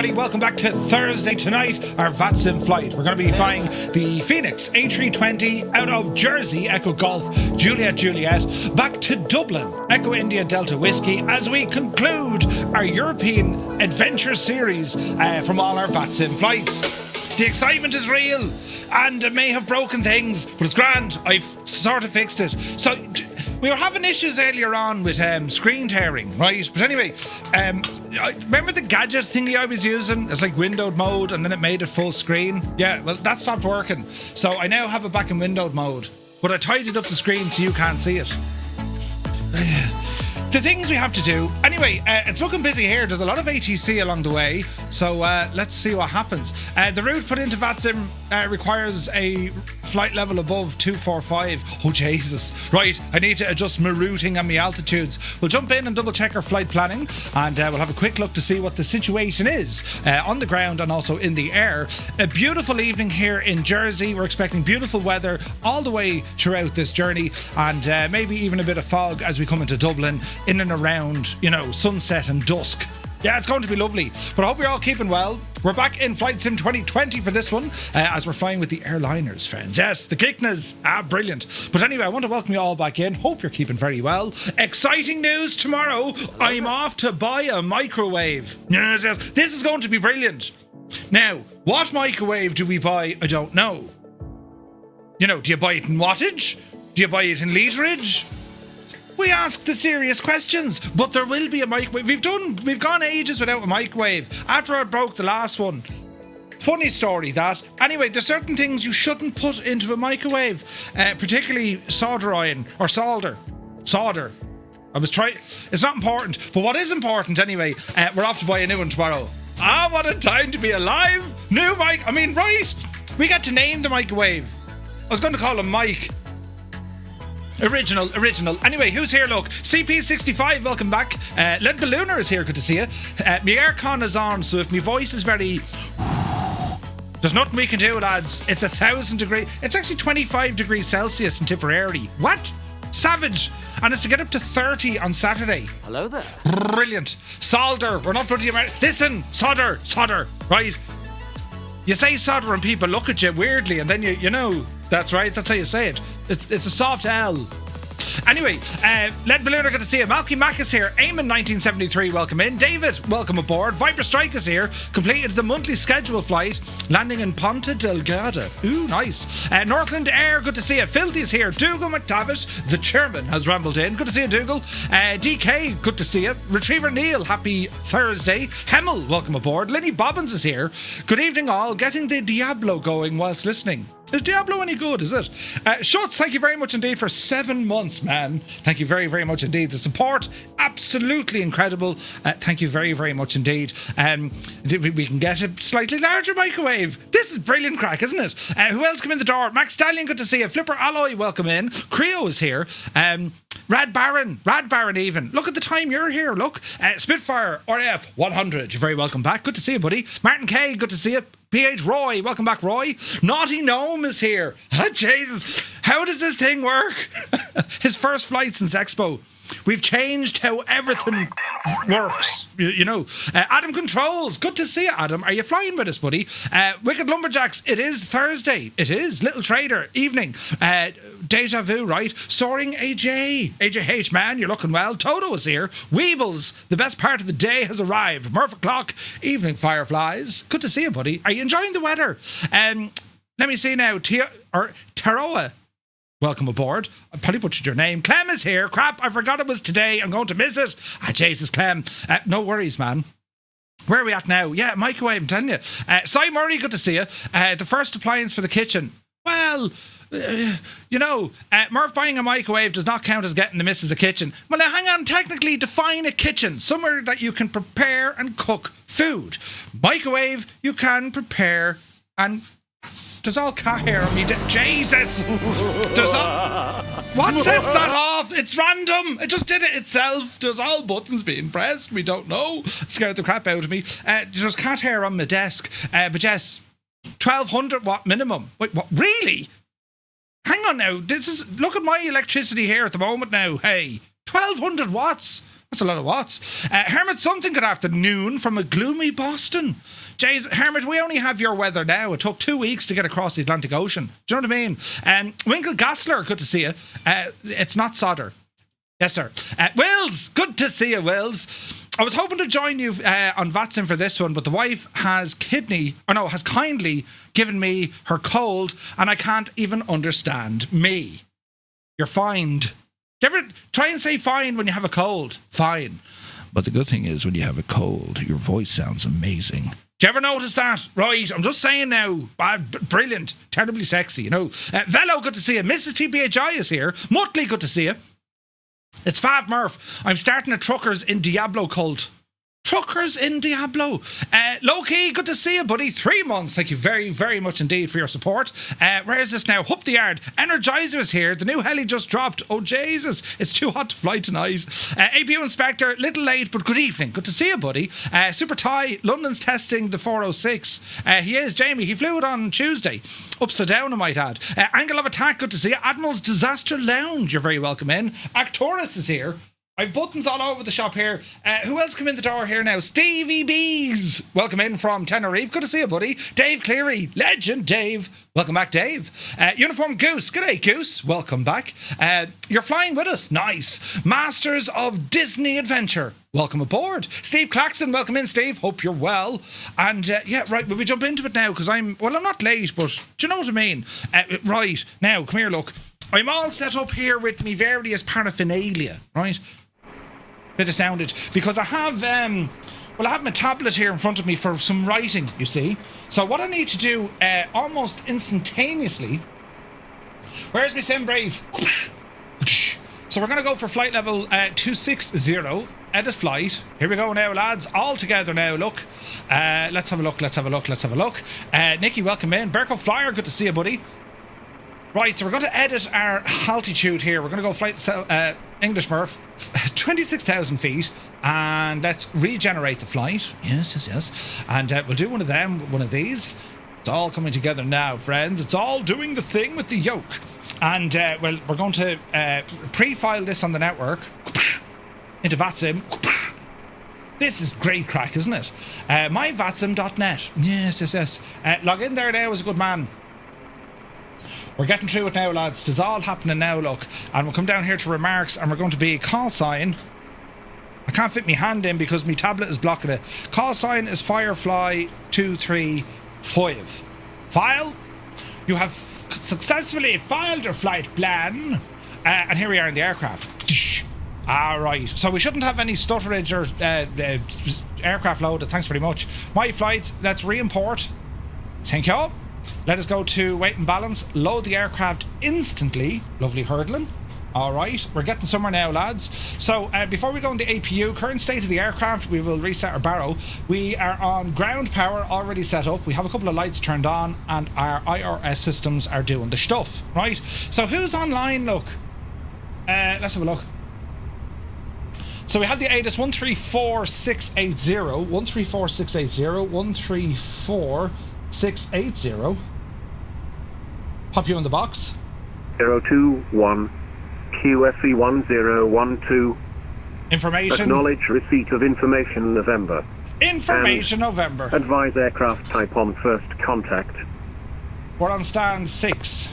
everybody. Welcome back to Thursday tonight, our VATSIM flight. We're going to be flying the Fenix A320 out of Jersey, Echo Golf, Juliet, back to Dublin, Echo India Delta Whiskey, as we conclude our European adventure series from all our VATSIM flights. The excitement is real, and it may have broken things, but it's grand. I've sort of fixed it. So we were having issues earlier on with screen tearing, right? But anyway, remember the gadget thingy I was using? It's like windowed mode, and then it made it full screen. Yeah, well, that stopped working. So I now have it back in windowed mode, but I tidied up the screen so you can't see it. The things we have to do. Anyway, it's looking busy here. There's a lot of ATC along the way, so let's see what happens. The route put into VATSIM requires a flight level above 245. Oh, Jesus. Right, I need to adjust my routing and my altitudes. We'll jump in and double check our flight planning, and we'll have a quick look to see what the situation is on the ground and also in the air. A beautiful evening here in Jersey. We're expecting beautiful weather all the way throughout this journey, and maybe even a bit of fog as we come into Dublin, in and around, you know, sunset and dusk. Yeah, it's going to be lovely. But I hope you're all keeping well. We're back in Flight Sim 2020 for this one, as we're flying with the airliners, friends. Yes, the Kicknas. Brilliant. But anyway, I want to welcome you all back in. Hope you're keeping very well. Exciting news tomorrow. I'm off to buy a microwave. Yes. This is going to be brilliant. Now, what microwave do we buy? I don't know. You know, do you buy it in wattage? Do you buy it in literage? We ask the serious questions, but there will be a microwave. We've gone ages without a microwave after I broke the last one. Funny story that. Anyway, there's certain things you shouldn't put into a microwave, particularly solder iron or solder. Solder. I was trying. It's not important, but what is important anyway? We're off to buy a new one tomorrow. What a time to be alive! New mic. I mean, right? We got to name the microwave. I was going to call him Mike. Original. Anyway, who's here? Look, CP65, welcome back. Lead Ballooner is here, good to see you. My aircon is on, so if my voice is very... There's nothing we can do, lads. It's 1,000 degrees. It's actually 25 degrees Celsius in Tipperary. What? Savage. And it's to get up to 30 on Saturday. Hello there. Brilliant. Solder. We're not bloody American. Listen, solder. Right? You say solder and people look at you weirdly, and then you know... That's right, that's how you say it. It's a soft L. Anyway, Lead Ballooner, good to see you. Malky Mac is here. Eamon 1973, welcome in. David, welcome aboard. Viper Strike is here. Completed the monthly schedule flight, landing in Ponta Delgada. Ooh, nice. Northland Air, good to see you. Filthy is here. Dougal McTavish, the chairman, has rambled in. Good to see you, Dougal. DK, good to see you. Retriever Neil, happy Thursday. Hemmel, welcome aboard. Linny Bobbins is here. Good evening all. Getting the Diablo going whilst listening. Is Diablo any good, is it? Schutz, thank you very much indeed for 7 months, man. Thank you very, very much indeed. The support, absolutely incredible. Thank you very, very much indeed. We can get a slightly larger microwave. This is brilliant crack, isn't it? Who else come in the door? Max Stallion, good to see you. Flipper Alloy, welcome in. Creo is here. Rad Baron even. Look at the time you're here, look. Spitfire, RF 100, you're very welcome back. Good to see you, buddy. Martin K, good to see you. PH Roy, welcome back, Roy. Naughty Gnome is here. Jesus, how does this thing work? His first flight since Expo. We've changed how everything works, you know. Adam Controls, good to see you, Adam. Are you flying with us, buddy? Wicked Lumberjacks, it is Thursday. It is. Little Trader, evening. Deja Vu, right? Soaring AJH, man, you're looking well. Toto is here. Weebles, the best part of the day has arrived. Murphy Clock, evening, Fireflies. Good to see you, buddy. Are you enjoying the weather? Let me see now. Taroa, welcome aboard. I probably butchered your name. Clem is here. Crap, I forgot it was today. I'm going to miss it. Jesus, Clem. No worries, man. Where are we at now? Yeah, microwave, I'm telling you. Cy Murray, good to see you. The first appliance for the kitchen. Well, you know, Murph buying a microwave does not count as getting the missus a kitchen. Well, now hang on, technically define a kitchen. Somewhere that you can prepare and cook food. Microwave, you can prepare and... There's all cat hair on me. Jesus! There's all... What sets that off? It's random. It just did it itself. There's all buttons being pressed. We don't know. Scared the crap out of me. There's cat hair on my desk. But yes, 1200 watt minimum. Wait, what? Really? Hang on now. Look at my electricity here at the moment now. Hey, 1200 watts. That's a lot of watts. Hermit, something good afternoon from a gloomy Boston. Jays, Hermit, we only have your weather now. It took 2 weeks to get across the Atlantic Ocean. Do you know what I mean? Winkle Gassler, good to see you. It's not Sodder. Yes, sir. Wills, good to see you, Wills. I was hoping to join you on VATSIM for this one, but the wife has kindly given me her cold, and I can't even understand me. You're fined. Do you ever try and say fine when you have a cold? Fine. But the good thing is when you have a cold, your voice sounds amazing. Do you ever notice that? Right, I'm just saying now. Brilliant. Terribly sexy, you know. Velo, good to see you. Mrs. TBHI is here. Mutley, good to see you. It's Fav Murph. I'm starting a Truckers in Diablo cult. Truckers in Diablo. Low-key, good to see you, buddy. 3 months. Thank you very, very much indeed for your support. Where is this now? Hup the Yard. Energizer is here. The new heli just dropped. Oh, Jesus. It's too hot to fly tonight. APU Inspector, little late, but good evening. Good to see you, buddy. Super Ty, London's testing the 406. He is, Jamie. He flew it on Tuesday. Upside down, I might add. Angle of Attack, good to see you. Admiral's Disaster Lounge, you're very welcome in. Actorus is here. I've buttons all over the shop here. Who else come in the door here now? Stevie Bees. Welcome in from Tenerife. Good to see you, buddy. Dave Cleary. Legend Dave. Welcome back, Dave. Uniform Goose. G'day, Goose. Welcome back. You're flying with us. Nice. Masters of Disney Adventure. Welcome aboard. Steve Claxton. Welcome in, Steve. Hope you're well. And yeah, right, will we jump into it now? Because I'm not late, but do you know what I mean? Right. Now, come here, look. I'm all set up here with me various paraphernalia, right? Bit of soundage, because I have my tablet here in front of me for some writing, you see. So what I need to do almost instantaneously, where's my sim brave? So we're going to go for flight level 260, edit flight. Here we go now, lads, all together now. Look, let's have a look. Nikki, welcome in. Berko Flyer, good to see you, buddy. Right, so we're going to edit our altitude here. We're going to go flight English Murph, 26,000 feet, and let's regenerate the flight. Yes. And we'll do one of these. It's all coming together now, friends. It's all doing the thing with the yoke. And, well, we're going to pre-file this on the network into VATSIM. This is great crack, isn't it? myvatsim.net. Yes. Log in there now as a good man. We're getting through it now, lads. It's all happening now, look. And we'll come down here to remarks, and we're going to be call sign. I can't fit my hand in because my tablet is blocking it. Call sign is FireFly 235. File. You have successfully filed your flight plan. And here we are in the aircraft. Alright. So we shouldn't have any stutterage or aircraft loaded. Thanks very much. My flights, let's re-import. Thank you. Let us go to weight and balance, load the aircraft instantly. Lovely hurdling. All right, we're getting somewhere now, lads. So before we go into APU, current state of the aircraft, we will reset our barrow. We are on ground power already set up. We have a couple of lights turned on, and our IRS systems are doing the stuff, right? So who's online, look? Let's have a look. So we have the ATIS 134680, 134680, 134680. Pop you in the box. 021 QFE 1012. Information. Acknowledge receipt of information November. Information November. Advise aircraft type on first contact. We're on stand 6.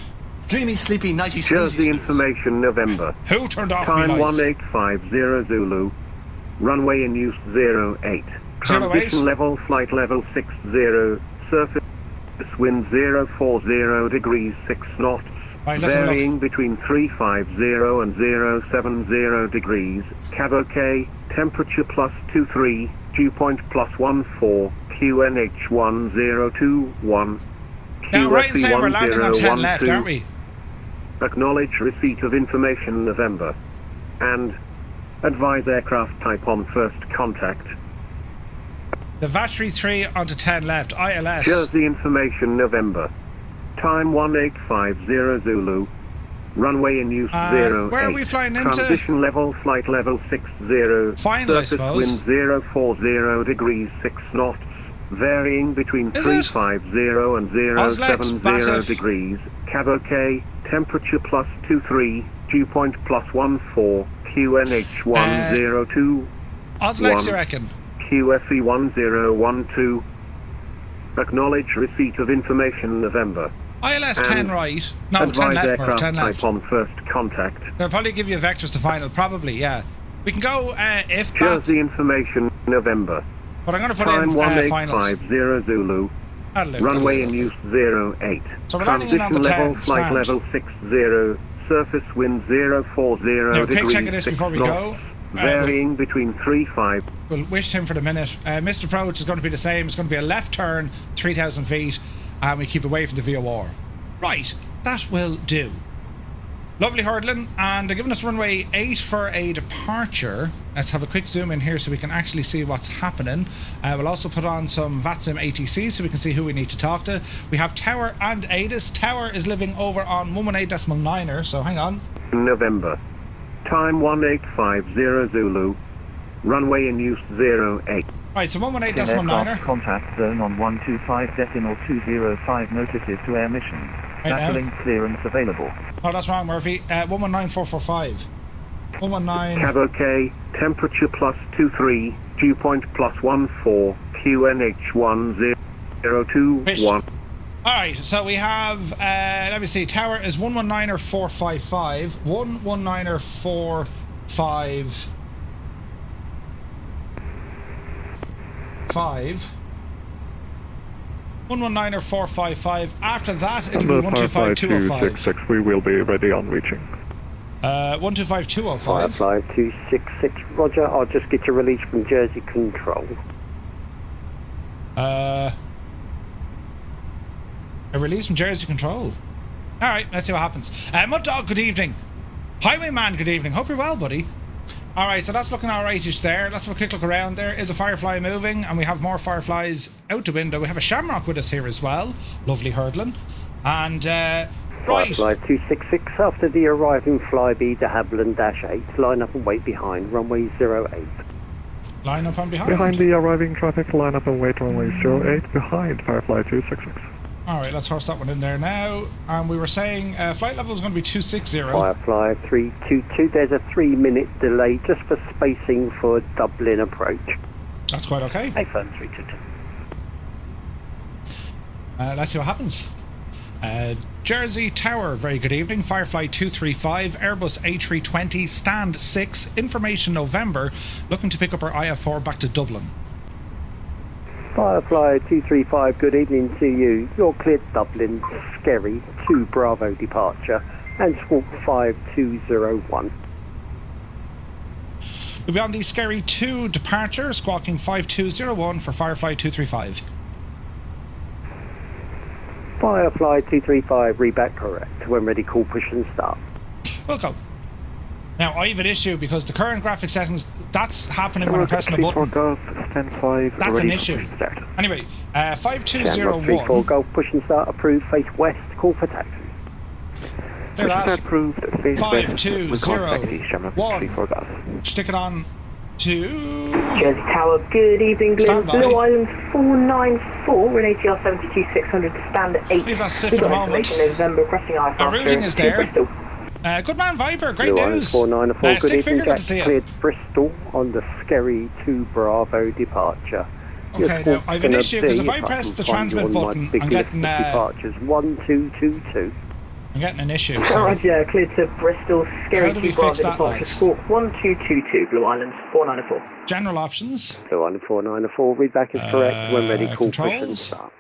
Dreamy, sleepy, nighty, Jersey information November. Who turned off Time me lights? 1850 Zulu. Runway in use 08. Transition level, flight level 60. Surface wind 040 degrees 6 knots. Right, varying between 350 and 070 degrees. Cab OK. Temperature +23. Dew point +14. QNH 1021. Now, right and saying we're landing on 10 left, aren't we? Acknowledge receipt of information November. And advise aircraft type on first contact. The Vatry 3 onto 10 left, ILS. Jersey information November. Time 1850 Zulu. Runway in use 08. Where are we flying into? Transition level, flight level 60. Final, I Surface suppose. wind 040 degrees 6 knots. Varying between 350 and 070 degrees. Cab OK. Temperature +23. Dew point +14. QNH102. Oslex, you reckon? QFE1012. Acknowledge receipt of information November. ILS 10 right. No, 10 Advise left, Murph, aircraft 10 left. type on first contact. They'll probably give you vectors to final, probably, yeah. We can go if Jersey information November. but I'm going to put Time in finals. 1850 Zulu. That'll do, Runway that'll in do. use 08. So we're landing in on the Transition level, 10, flight grand. level 60. Surface wind 040 Now, quick degrees, check of this 6 before we knots, go. varying between 35. We'll wish him for the minute. Missed approach is going to be the same. It's going to be a left turn, 3,000 feet, and we keep away from the VOR. Right, that will do. Lovely hurdling, and they're giving us runway 8 for a departure. Let's have a quick zoom in here so we can actually see what's happening. We'll also put on some VATSIM ATC so we can see who we need to talk to. We have Tower and ADIS. Tower is living over on 118.9er, so hang on. November. Time 1850 Zulu. Runway in use 08. Right, so Aircraft 118.9er. contact zone on 125.205 notices to air mission. Right now. Battling clearance available. Oh, that's wrong, Murphy. 119445. 119. Cab OK. Temperature plus 23. Dew point plus 14. QNH1021. Alright, so we have, let me see, Tower is 119er 455. 119er 455. 119er 455. After that, it'll be 125205. We will be ready on reaching. 125205. Firefly 266, roger. I'll just get your release from Jersey Control. A release from Jersey Control. Alright, let's see what happens. Mud Dog, good evening. Highwayman, good evening. Hope you're well, buddy. Alright, so that's looking alrightish there. Let's have a quick look around. There is a Firefly moving, and we have more Fireflies out the window. We have a Shamrock with us here as well. Lovely hurdling. And, right. Firefly 266, after the arriving Flybe de Havilland -8, line up and wait behind, runway 08. Line up and behind. Behind the arriving traffic, line up and wait runway 08 behind Firefly 266. Alright, let's horse that one in there now. And we were saying flight level is going to be 260. Firefly 322, there's a 3-minute delay just for spacing for Dublin approach. That's quite okay. A-firm 322. Let's see what happens. Jersey Tower, very good evening. Firefly 235, Airbus A320, stand 6, information November, looking to pick up our IF4 back to Dublin. Firefly 235, good evening to you. You're cleared Dublin, Skerry, 2 Bravo departure, and squawk 5201. We'll be on the Skerry 2 departure, squawking 5201 for Firefly 235. Firefly 235, read correct. When ready, call push and start. We'll go. Now, I have an issue because the current graphic settings, that's happening when I'm pressing a button. That's an issue. Anyway, Shamrock 34 5201. Golf, push and start, approved, face west, call for taxi. There that. Approved, face west. 5201. Stick it on to... Jersey Tower, good evening, Blue Stand by. Island 494, we're in ATR 72600, stand 8. Leave that stiff for the moment. November, pressing I Our routing is there. Good man, Viper, great Blue Island news. 494, good Stick evening, figure, good Jack, to see you. cleared Bristol on the Skerry 2 Bravo departure. Your Okay, now I have an gonna issue because if be, I press can the find you transmit on my button, big I'm list getting of departures 1222. I'm getting an issue. So Roger, cleared to Bristol, How Skerry do we 2 Bravo fix that, departure, lads? squawk 1222, Blue Island 494. general options. Blue Island 494, read back is correct. When ready, call push and controls. start.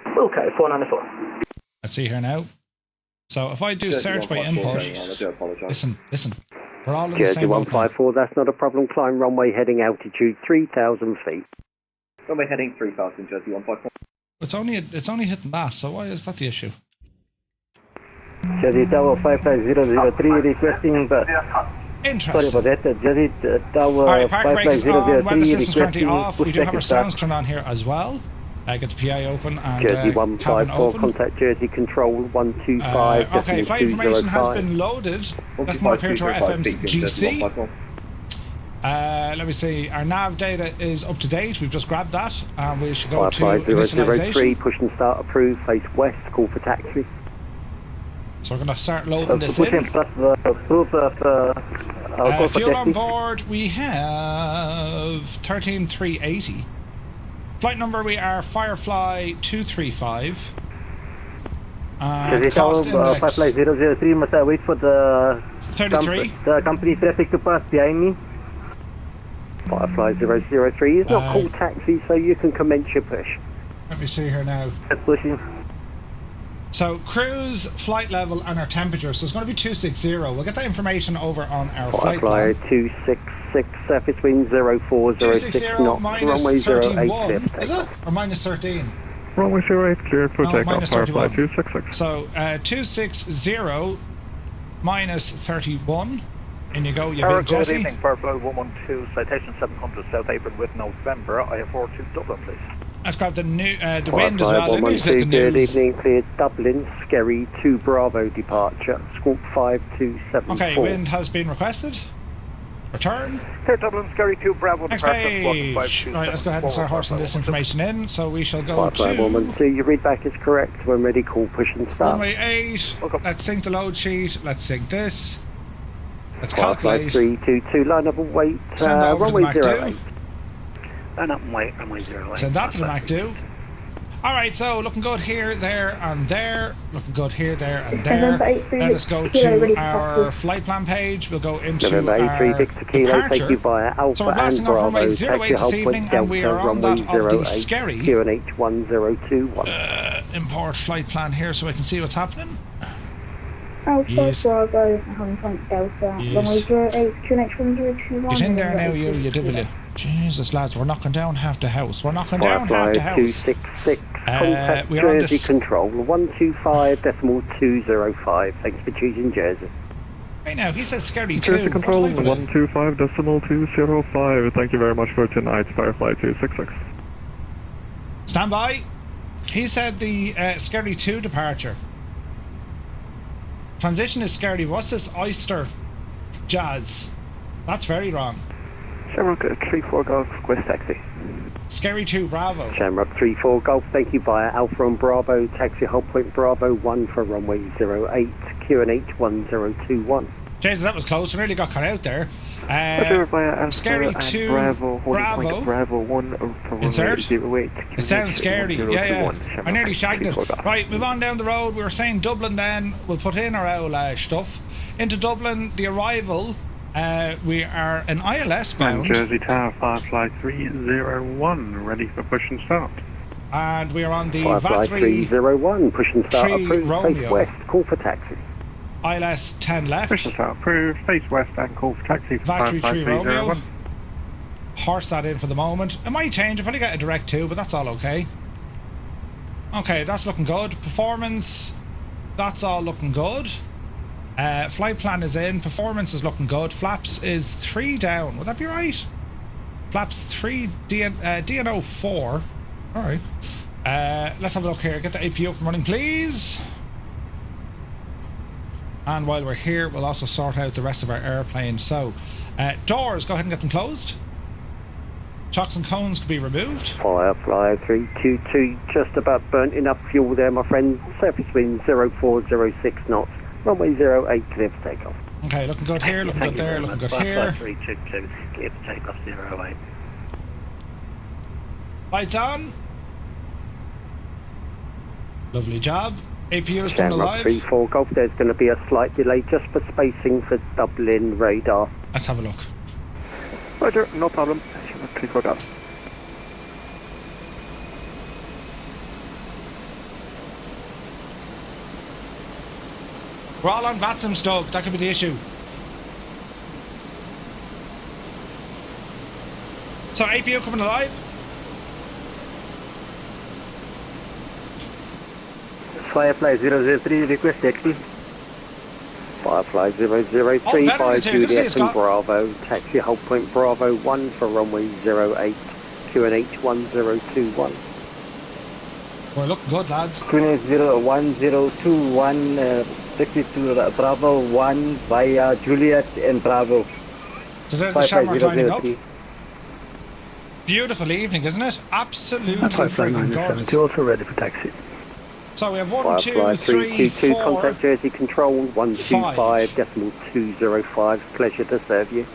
Wilco 494. Let's see here now. So if I do search by input, listen. We're all in the Jersey same boat. 154, that's not a problem. Climb runway heading altitude 3,000 feet. Runway heading 3,000, Jersey 154. It's only hitting that. So why is that the issue? Jersey Tower 55003 requesting sorry Interesting. about that. Jersey Tower Alright, park brake is on. Weather 55003 system's currently requesting off. We do have our push start. sounds turned on here as well. Get the PA open and Jersey cabin 154, open. contact Jersey Control 125. Okay, flight information has been loaded. Let's come up here to our FM's GC. Let me see. Our nav data is up to date. We've just grabbed that, and we should go to Firefly 003, initialization. push and start approved, face west, call for taxi. So we're going to start loading this in. Push and start approved, I'll go for Fuel on taxi. board, we have 13380. Flight number, we are Firefly 235. Cost index Firefly 003, must I wait for the 33. the company traffic to pass behind me? Firefly 003 is not called taxi, so you can commence your push. Let me see here now. Pushing. So cruise, flight level, and our temperature. So it's going to be 260. We'll get that information over on our flight Firefly plan. 266, surface wind 0406 260 knots, minus runway 31. 08 clear. Is it? Or minus 13? Runway 08 cleared for No, takeoff. minus Firefly 31. 266. So 260 minus 31. In you go, you big Good Jesse. evening, Firefly 112, citation 700 South Apron with November. I have 42 Dublin, please. Let's grab the new the wind as Firefly well. Let me set the 112, good news. evening, cleared Dublin, Skerry 2 Bravo departure, squawk 5274. Okay, wind has been requested. Return. Clear Dublin, Scary 2 Bravo Next departure, page. squawk 5274. Right, let's go ahead and start horsing this information in. So we shall go Firefly to 112, your readback is correct. When ready, call push and start. runway 8. Let's sync the load sheet. Let's sync this. Let's Firefly calculate. 322, line up and wait. Send that over to the runway Mac 08. 2. Line up and wait, runway 08. Send that to the Mac 2. Alright, so looking good here, there, and there. Looking good here, there, and there. Let us go to our flight plan page. We'll go into November our 836 Kilo, take you departure. via Alpha So we're and blasting off runway Bravo, 08 taxi this hold evening, point and we Delta, are on runway that of the 08, Scary. QNH 1021. Import flight plan here so I can see what's happening. Alpha Yes. Bravo, home point Delta, Yes. runway 08, QNH 1021. Get in there now, you devil. Jesus, lads, we're knocking down half the house. We're knocking down half Firefly the house. 266, contact we are on Jersey this- Control, 125.205. Thanks for choosing Jersey. Right now, he says Scary 2. Jersey Control What do I put in? 125.205. Thank you very much for tonight's Firefly 266. Stand by. He said the Scary 2 departure. Transition is Scary. What's this Oyster Jazz? That's very wrong. Shamrock 34 Golf, request taxi. Scary 2 Bravo. Shamrock 34 Golf, thank you via Alpha and Bravo, taxi hold point Bravo 1 for runway 08, QNH 1021. Jesus, that was close. We nearly got cut out there. Scary 2 Bravo. Bravo 1 for Insert. 08. It sounds scary. Yeah. I nearly shagged it. Right, move on down the road. We were saying Dublin then. We'll put in our old stuff. Into Dublin, the arrival. We are an ILS bound. Jersey Tower, Firefly 301, ready for push and start. And we are on the Firefly VATSIM 301, push and start 3 approved, face Romeo. west, call for taxi. ILS 10 left. Push and start approved, face west and call for taxi for VATSIM Firefly 3 Romeo. 301. Horse that in for the moment. It might change. I've only got a direct 2, but that's all okay. Okay, that's looking good. Performance, that's all looking good. Flight plan is in. Performance is looking good. Flaps is 3 down. Would that be right? Flaps 3, DNO 4. Alright. Let's have a look here. Get the APU up and running, please. And while we're here, we'll also sort out the rest of our airplane. So, doors, go ahead and get them closed. Chocks and cones can be removed. Firefly 322, just about burnt enough fuel there, my friend. Surface wind 0406 knots. Runway 08, clear for takeoff. Okay, looking good here, looking good there, looking good here. 322, clear for takeoff 08. Lights on. Lovely job. APU is coming Shamrock alive. 34 Golf, there's going to be a slight delay just for spacing for Dublin radar. Let's have a look. Roger, no problem. Shamrock 34 Golf. We're all on VATSIM, Stoke. That could be the issue. So APU coming alive. Firefly 003, request taxi. Firefly 003, Oh, veteran is here. Good to see you, Juliet and Scott. Bravo, taxi hold point Bravo 1 for runway 08, QNH 1021. We're looking good, lads. QNH 1021, taxi to Bravo 1 via Juliet and Bravo. So there's the Shamrock lining up. 003. Beautiful evening, isn't it? Absolutely freaking gorgeous. also ready for taxi. So we have 1, Firefly 2, 3, 322, 4. contact Jersey Control 125.205. Pleasure to serve you.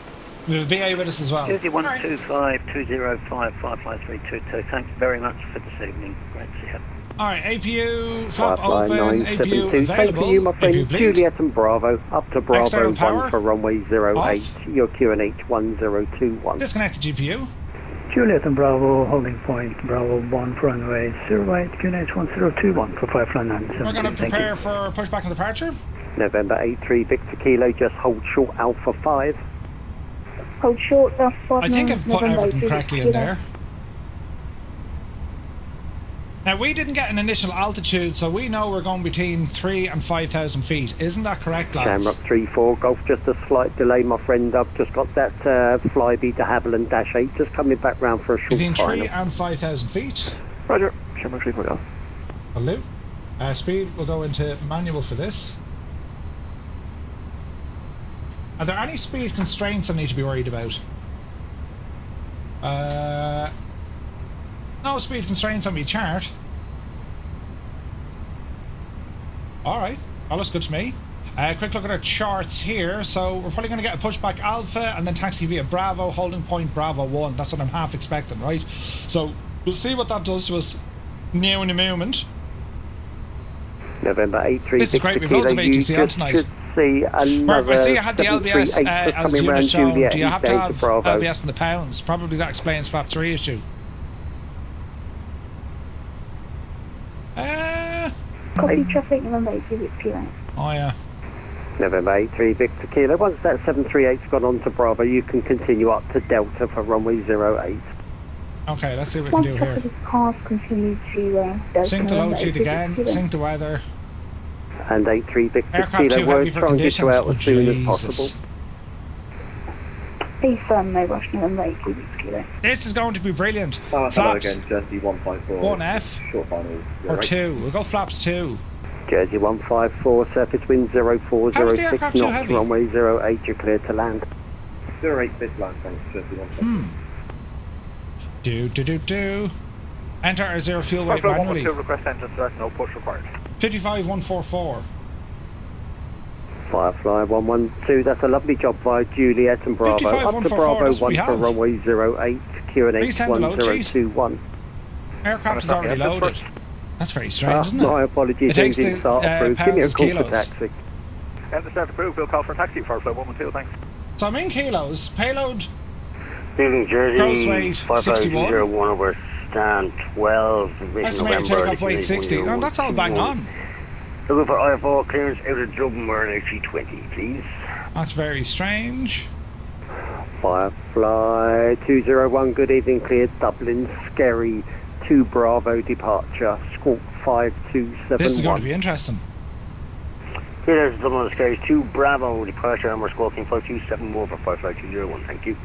We have a BA with us as well. Jersey 125-205, Firefly 322. Thanks very much for this evening. Great to see you. Alright, APU, flap Firefly open, APU 972. Same available. for you, my friend. APU bleed. Juliet and Bravo. Up to Bravo External 1 power. for runway 08. Off. Your QNH 1021. Disconnect the GPU. Juliet and Bravo, holding point, Bravo 1 for runway 08, QNH 1021 for Firefly 972. We're going to prepare for pushback and departure. November 83 Victor Kilo, just hold short Alpha 5. Hold short, that's 5. I think I've put everything correctly in there. Now, we didn't get an initial altitude, so we know we're going between 3,000 and 5,000 feet. Isn't that correct, lads? Shamrock 34 Golf, just a slight delay, my friend. I've just got that Flyby de Havilland Dash 8 just coming back round for a short Between final. 3,000 and 5,000 feet. Roger. Shamrock 34 Golf. Hello. Speed, we'll go into manual for this. Are there any speed constraints I need to be worried about? No speed constraints on my chart. Alright, that looks good to me. Quick look at our charts here. So we're probably going to get a pushback Alpha and then taxi via Bravo, holding point Bravo 1. That's what I'm half expecting, right? So we'll see what that does to us now in the moment. November 83 This is great, we've loads of ATC on tonight. See Murph, I see you had the 738 LBS as coming unit round shown. Juliet Do you have to East have Asia Bravo. LBS in the pounds? Probably that explains flap 3 issue. Copy traffic, November 83 Kilo. Oh yeah. November 83 Victor Kilo. Once that 738's gone on to Bravo, you can continue up to Delta for runway 08. Okay, let's see what we can do Once here. traffic is passed, continue to Delta, Sync the November load sheet 83 again, Kilo. sync the weather. And 83 Victor Aircraft Kilo, too we're heavy for trying to get you conditions. out Oh, as soon as Jesus. possible. Please firm no rush, November 83 Kilo. This is going to be brilliant. Hello Flaps again, Jersey 154. 1F Short final. or 2. We'll go flaps 2. Jersey 154, surface wind How is the 0406 aircraft too knots, heavy? runway 08, you're clear to land. 08 this land, thanks, Jersey 154. Do. Enter our zero fuel weight Firefly manually. 112, request engine start, no push required. 55144. Firefly 112, that's a lovely job by Juliet and Bravo. Up to 55144, Bravo that's what 1 we for have. runway 08, QNH Resend the load sheet. 1021. Aircraft is already loaded. That's very strange, isn't My it? apologies, It takes engine the, start approved. Give me a pounds as call for kilos. taxi. Engine start approved, we'll call for taxi, Firefly 112, thanks. So I'm in kilos. Payload, Evening, gross Jersey. weight 5501 61. over stand 12. Estimated takeoff weight 60. No, that's all bang on. Looking for IFR clearance out of Dublin, we're an A320, please. That's very strange. Firefly 201, good evening, cleared Dublin, Scary 2 Bravo departure, squawk 5271. This is going to be interesting. Here is Dublin Skies 2 Bravo departure, and we're squawking 5271 for Firefly 201, thank you.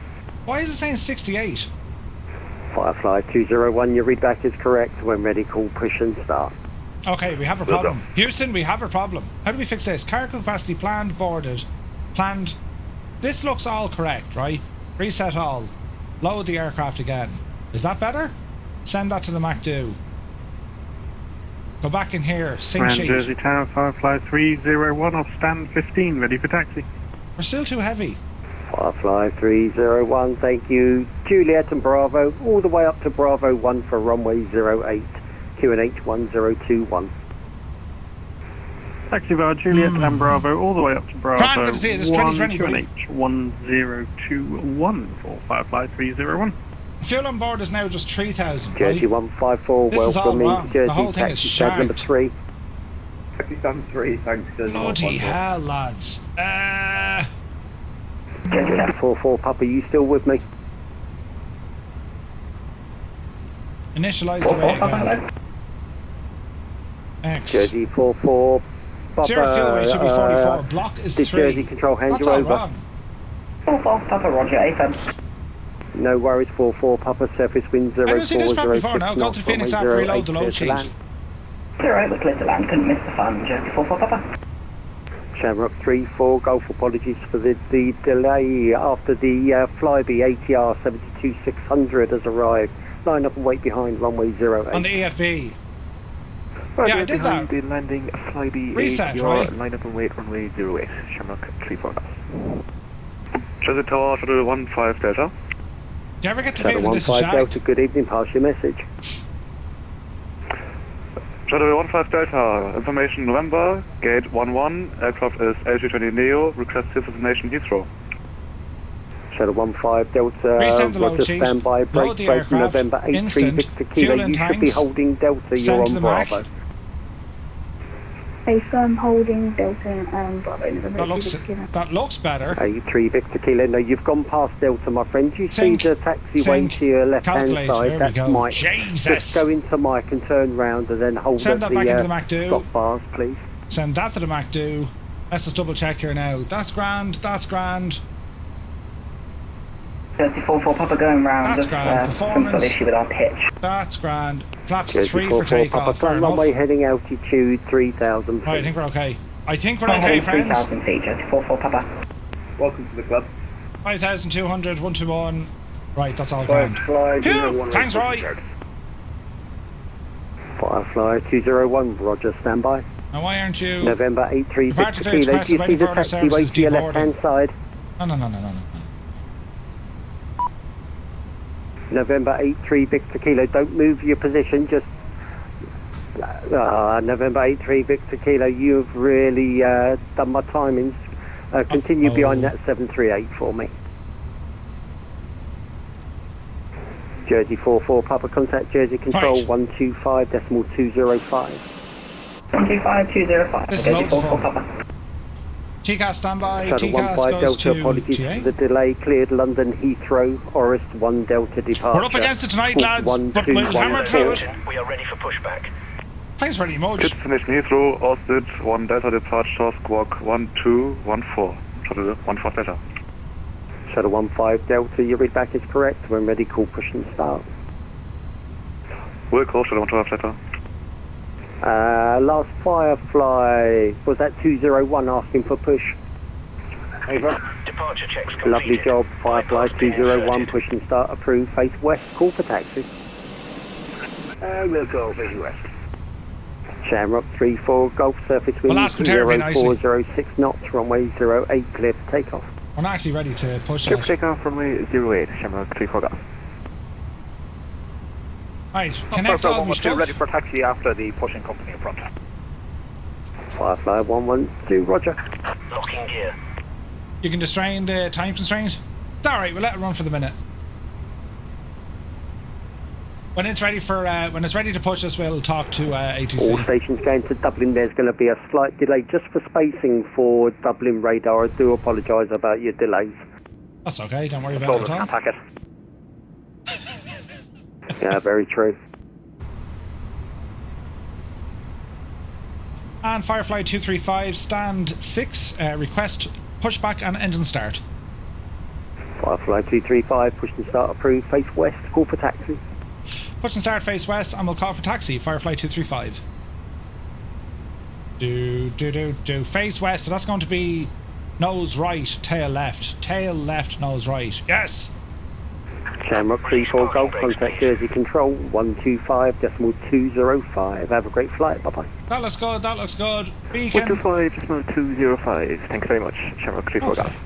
Why is it saying 68? Firefly 201, your readback is correct. When ready, call push and start. Okay, we have a problem. Houston, we have a problem. How do we fix this? Cargo capacity planned, boarded. Planned. This looks all correct, right? Reset all. Load the aircraft again. Is that better? Send that to the MACD. Go back in here. Sync Grand sheet. Jersey Tower, Firefly 301 off stand 15, ready for taxi. We're still too heavy. Firefly 301, thank you. Juliet and Bravo, all the way up to Bravo 1 for runway 08, QNH 1021. Taxi via Juliet and Bravo, all the way up to Bravo. Fran, good to see you. This is 2020, buddy. QNH 1021 for Firefly 301. Fuel on board is now just 3,000. Jersey Right? 154, This is all welcome wrong. in The Jersey whole thing is taxi stand number shagged. 3. Taxi stand 3, thanks, Jersey Bloody 154. hell, lads. Jersey 44, Papa, you still with me? Initialize the weight again. X. Jersey 44, Papa. Zero fuel weight should be 44. Block is Did 3. Jersey Control hand That's you all over? wrong. 44, Papa, Roger, 8 No worries, 44, Papa, surface wind 0406 I've never seen this problem before now. Go knots, to Phoenix app, runway reload the 08, load clear to sheet. land. 08, we're clear to land, couldn't miss the fun, Jersey 44, Papa. Shamrock 34, Golf, apologies for the delay after the Flyby ATR 72600 has arrived. Line up and wait behind runway 08. On the EFB. Yeah, I did that. The landing, flyby Reset, 8, right? line up and wait, runway 08, Shamrock 34 Golf. Jersey Tower, Shuttle 15 Delta. Do you ever get the Shadow feeling this is 15 shagged? Delta, good evening, pass your message. Shuttle 15 Delta, information November, gate 11, aircraft is A320 Neo, request destination Heathrow. Shadow 15 Delta, Resend the load Roger, sheet. standby, Load break the break, aircraft. November 83 Instant. Victor Fuel Kilo, in you should be tanks. holding Delta, Send you're to on the Mac. Bravo. A firm holding Delta and Bravo. That looks better. 83 Victor Kilo, no, you've gone past Delta, my friend. You Sync. see the taxiway Sync. to your left-hand Calculate. side, There we that's go. Mike. Jesus. Just go into Mike and turn round and then hold Send up that back into the the MacDo. stop bars, please. Send that to the MacDo. Let's just double check here now. That's grand. That's grand. 34 Papa going round. That's grand. Performance. issue with our pitch. That's grand. Flaps Jersey 3 for 44 takeoff. Papa, Fair climb enough. runway heading altitude 3,000 feet. Right, I think we're okay. I think we're okay, friends. 3,000 feet, 34 Papa. Welcome to the club. 5,200, 121. Right, that's all grand. Firefly Phew, 201. thanks, Roy. Firefly 201, Roger, standby. Now, why aren't you? November 83 Departure Victor clear Kilo, express do you see waiting the for other taxiway services to your deboarding. left-hand side? No. November 83 Victor Kilo, don't move your position, just... November 83 Victor Kilo, you've really done my timings. Continue behind that 738 for me. Jersey 44 Papa, contact Jersey Control Right. 125.205. 125.205. This is Jersey loads of 44 fun. Papa. TCAS standby. Shadow TCAS 15 goes Delta, to apologies GA. for the delay, cleared London Heathrow, Orist 1 Delta departure. We're up against it tonight, lads, but we'll hammer through it. We are ready for pushback. Thanks very much. Destination Heathrow, Orsted 1 Delta departure, squawk 1214. Shuttle 15 Delta. Shadow 15 Delta, your read back is correct. When ready, call push and start. Will call Shuttle 15 Delta. Last Firefly, was that 201 asking for push? Over. Departure checks completed. Lovely job, Firefly 201, push and start approved. Face west, call for taxi. We'll go face west. Shamrock 34, Golf surface wind Well, ask him terribly nicely. 0406 knots, runway 08, clear for takeoff. We're not actually ready to push Clear it. for takeoff, runway 08, Shamrock 34 Golf. Right, connect all your stuff. Ready for taxi after the pushing company in front. Firefly 112, roger. Locking gear. You can distrain the time constraint. It's alright, we'll let it run for the minute. When it's ready for when it's ready to push us, we'll talk to All ATC. stations going to Dublin, there's going to be a slight delay just for spacing for Dublin radar. I do apologise about your delays. That's okay, don't worry about it at all. Packet. Yeah, very true. And Firefly 235, stand 6, request pushback and engine start. Firefly 235, push and start approved. Face west, call for taxi. Push and start face west, and we'll call for taxi. Firefly 235. Do. Face west, so that's going to be nose right, tail left. Tail left, nose right. Yes! Shamrock 34 Golf, contact Jersey Control 125.205. Have a great flight, bye bye. That looks good, that looks good. Beacon. 125.205, thanks very much, Shamrock 34 Okay. Golf.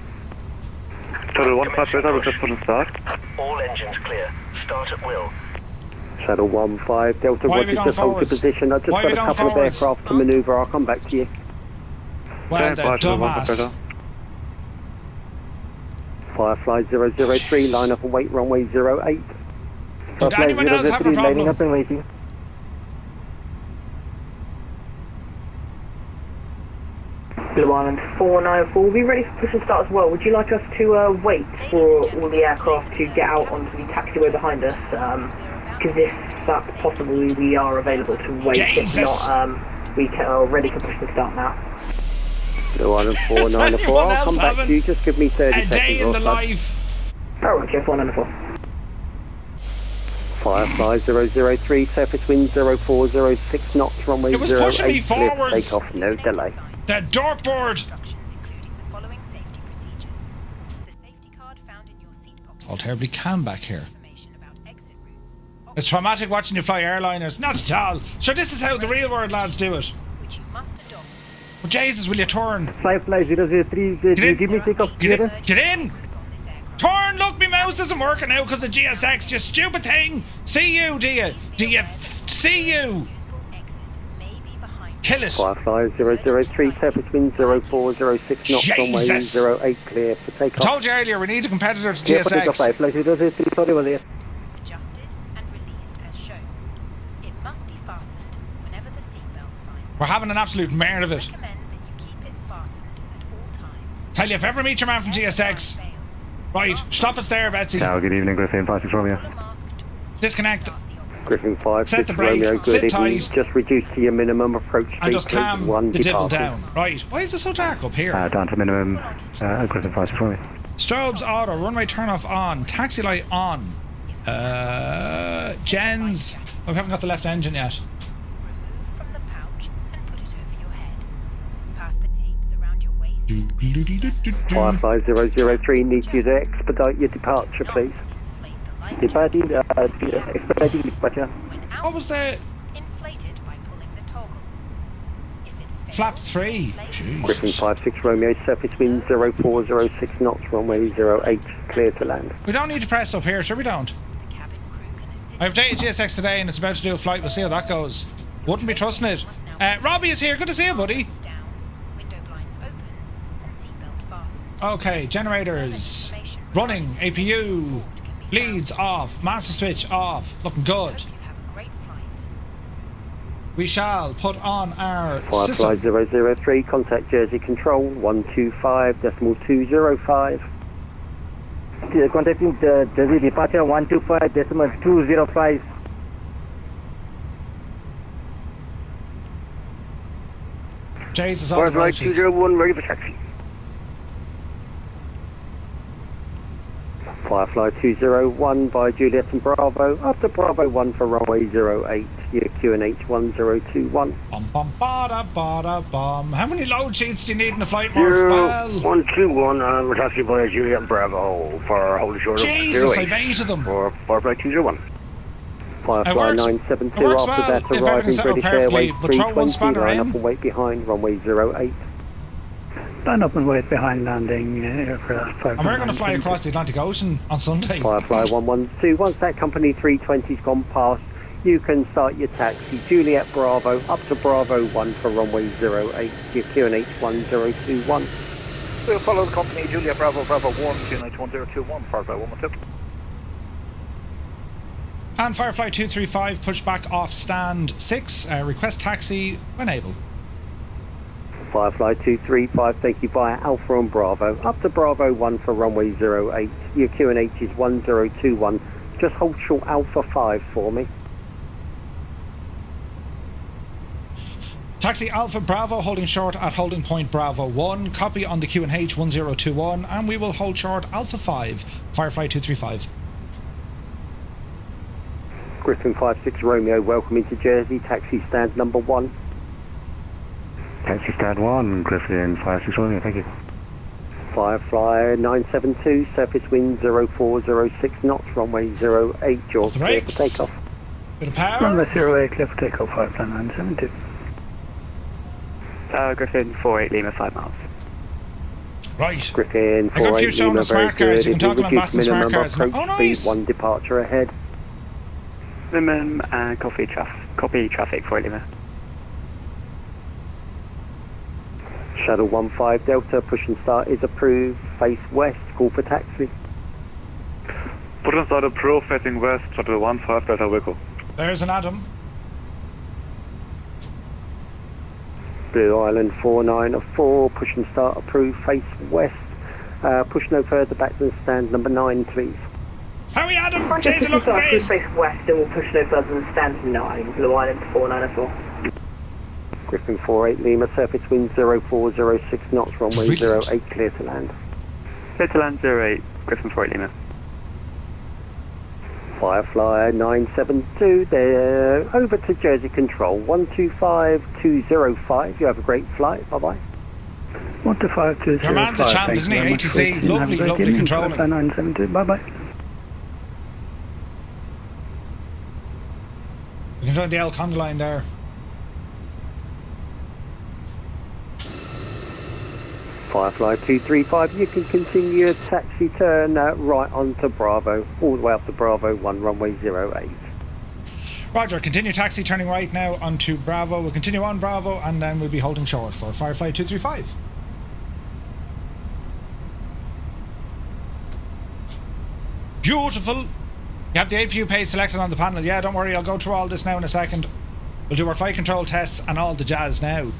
Shuttle 15 Delta, request push and start. All engines clear. Start at will. Shadow 15 Delta, Why are we roger, going just hold the forwards? position. I've just Why are got we a going couple forwards? of aircraft to manoeuvre. I'll come back to you. Well, the Shuttle 15 dumbass. Delta. Firefly 003, line up and wait, runway 08. Did anyone else have a problem? I've been waiting. Blue Island 494. We'll be ready for push and start as well. Would you like us to wait for all the aircraft to get out onto the taxiway behind us? Because if that's possible, we are available to wait. Jesus. If not, we are ready for push and start now. Blue Island 494, anyone I'll else come back having to you. Just give me 30 A seconds day in or the so. life. Oh, okay, 494. Firefly 003, surface wind 0406 knots, runway It was 08, pushing me clear for forwards. takeoff, no delay. The dartboard. All terribly calm back here. It's traumatic watching you fly airliners. Not at all. Sure, this is how the real world lads do it. But Jesus, will you turn? FireFly 003, Get in. give me takeoff clearance. Get in! Turn! Look, my mouse isn't working now because of GSX. You stupid thing! See you, do you? See you? Kill it. FireFly 003, surface wind 0406 knots, Jesus. runway 08, clear for I takeoff. told you earlier, we need a competitor to Clear for takeoff, GSX. FireFly 003, sorry about that. We're having an absolute mare of it. Tell you, if ever meet your man from GSX. Right, stop us there, Betsy. Now, good evening, Griffin 56 Romeo. Disconnect. Griffin 5, Set the brake, Romeo, good sit evening. tight. Just reduce to your minimum approach speed. And just calm one the devil departing. down. Right, why is it so dark up here? Down to minimum, Griffin 56 Romeo. Strobes auto, runway turn off on, taxi light on. Gens. Oh, we haven't got the left engine yet. FireFly 003 needs you to expedite your departure, please. Expediting departure. What was the... Flap 3. Griffin 56 Romeo, surface wind 0406 knots, runway 08, clear to land. We don't need to press up here, sure we don't. I updated GSX today and it's about to do a flight, we'll see how that goes. Wouldn't be trusting it. Robbie is here, good to see you, buddy. Okay, generators running, APU, leads off, master switch off, looking good. We shall put on our system. FireFly 003, contact Jersey Control 125.205. Contacting Jersey departure 125.205. Jesus, all the FireFly 201, ready for taxi. FireFly 201 by Juliet and Bravo, up to Bravo 1 for runway 08, your QNH 1021. Bum. How many load sheets do you need in the flight, Morph? Well, 121, we're taxi by Juliet and Bravo for holding short of Jesus, 08 I've 8 of them. for FireFly 201. FireFly 972 works after well that if arriving everything's set up British perfectly, Airways but throw one 320, spanner line in. up and wait behind, runway 08. Line up and wait behind landing aircraft 5. And we're going to fly across the Atlantic Ocean on Sunday. FireFly 112, once that company 320's gone past, you can start your taxi. Juliet Bravo, up to Bravo 1 for runway 08, your QNH 1021. We'll follow the company Juliet Bravo 1, QNH 1021, FireFly 112. And Firefly 235, pushback off stand 6, request taxi when able. FireFly 235, thank you via Alpha and Bravo, up to Bravo 1 for runway 08, your QNH is 1021. Just hold short Alpha 5 for me. Taxi Alpha Bravo holding short at holding point Bravo 1, copy on the QNH 1021, and we will hold short Alpha 5, Firefly 235. Griffin 56 Romeo, welcome into Jersey, taxi stand number 1. Taxi stand 1, Griffin 56 Romeo, thank you. Firefly 972, surface wind 0406 knots, runway 08, you're clear for takeoff. Bit of power. Runway 08, clear for takeoff, Firefly 972. Griffin 48 Lima, 5 miles. Right. Griffin I got a few 48 showing Lima, on smart very cars. good. You can talk about Reduced VATSIM smart minimum cars. approach Oh, nice. speed, 1 departure ahead. Minimum and copy traffic 48 Lima. Shuttle 15 Delta, push and start is approved. Face west, call for taxi. Push and start approved, facing west, shuttle 15 Delta Wilco. There's an Adam. Blue Island 494, push and start approved. Face west, push no further back than stand number 9, please. Hurry, Adam! Jason, Jason, look great! face west and we'll push no further than stand 9, Blue Island 494. Griffin 48 Lima, surface wind 0406 knots, runway Brilliant. 08, clear to land. Clear to land 08, Griffin 48 Lima. Firefly 972, they're over to Jersey Control 125205. You have a great flight, bye-bye. 125 Your man's a champ, isn't he? ATC, lovely controlling. Firefly 972, bye-bye. join the El Conda line there. Firefly 235, you can continue your taxi turn right onto Bravo, all the way up to Bravo 1, runway 08. Roger, continue taxi turning right now onto Bravo. We'll continue on Bravo and then we'll be holding short for Firefly 235. Beautiful. You have the APU page selected on the panel. Yeah, don't worry, I'll go through all this now in a second. We'll do our flight control tests and all the jazz now.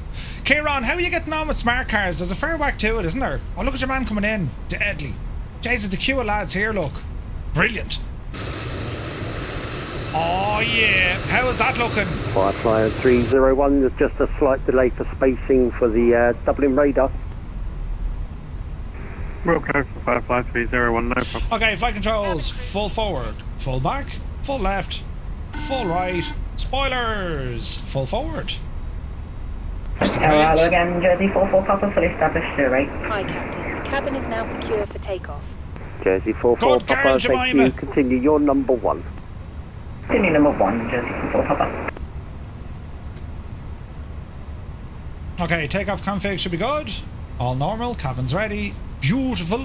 Kieran, how are you getting on with smart cars? There's a fair whack to it, isn't there? Oh, look at your man coming in. Deadly. Jesus, the queue of lads here, look. Brilliant. Oh, yeah. How is that looking? Firefly 301, there's just a slight delay for spacing for the Dublin radar. We're okay for Firefly 301, no problem. Okay, flight controls. Full forward, full back, full left, full right. Spoilers. Full forward. Hello again, Jersey 44 Papa, fully established 08. Hi, Captain. Cabin is now secure for takeoff. Jersey 44 Papa, thank you. Continue your number 1. Continue number 1, Jersey 44 Papa. Okay, takeoff config should be good. All normal, cabin's ready. Beautiful.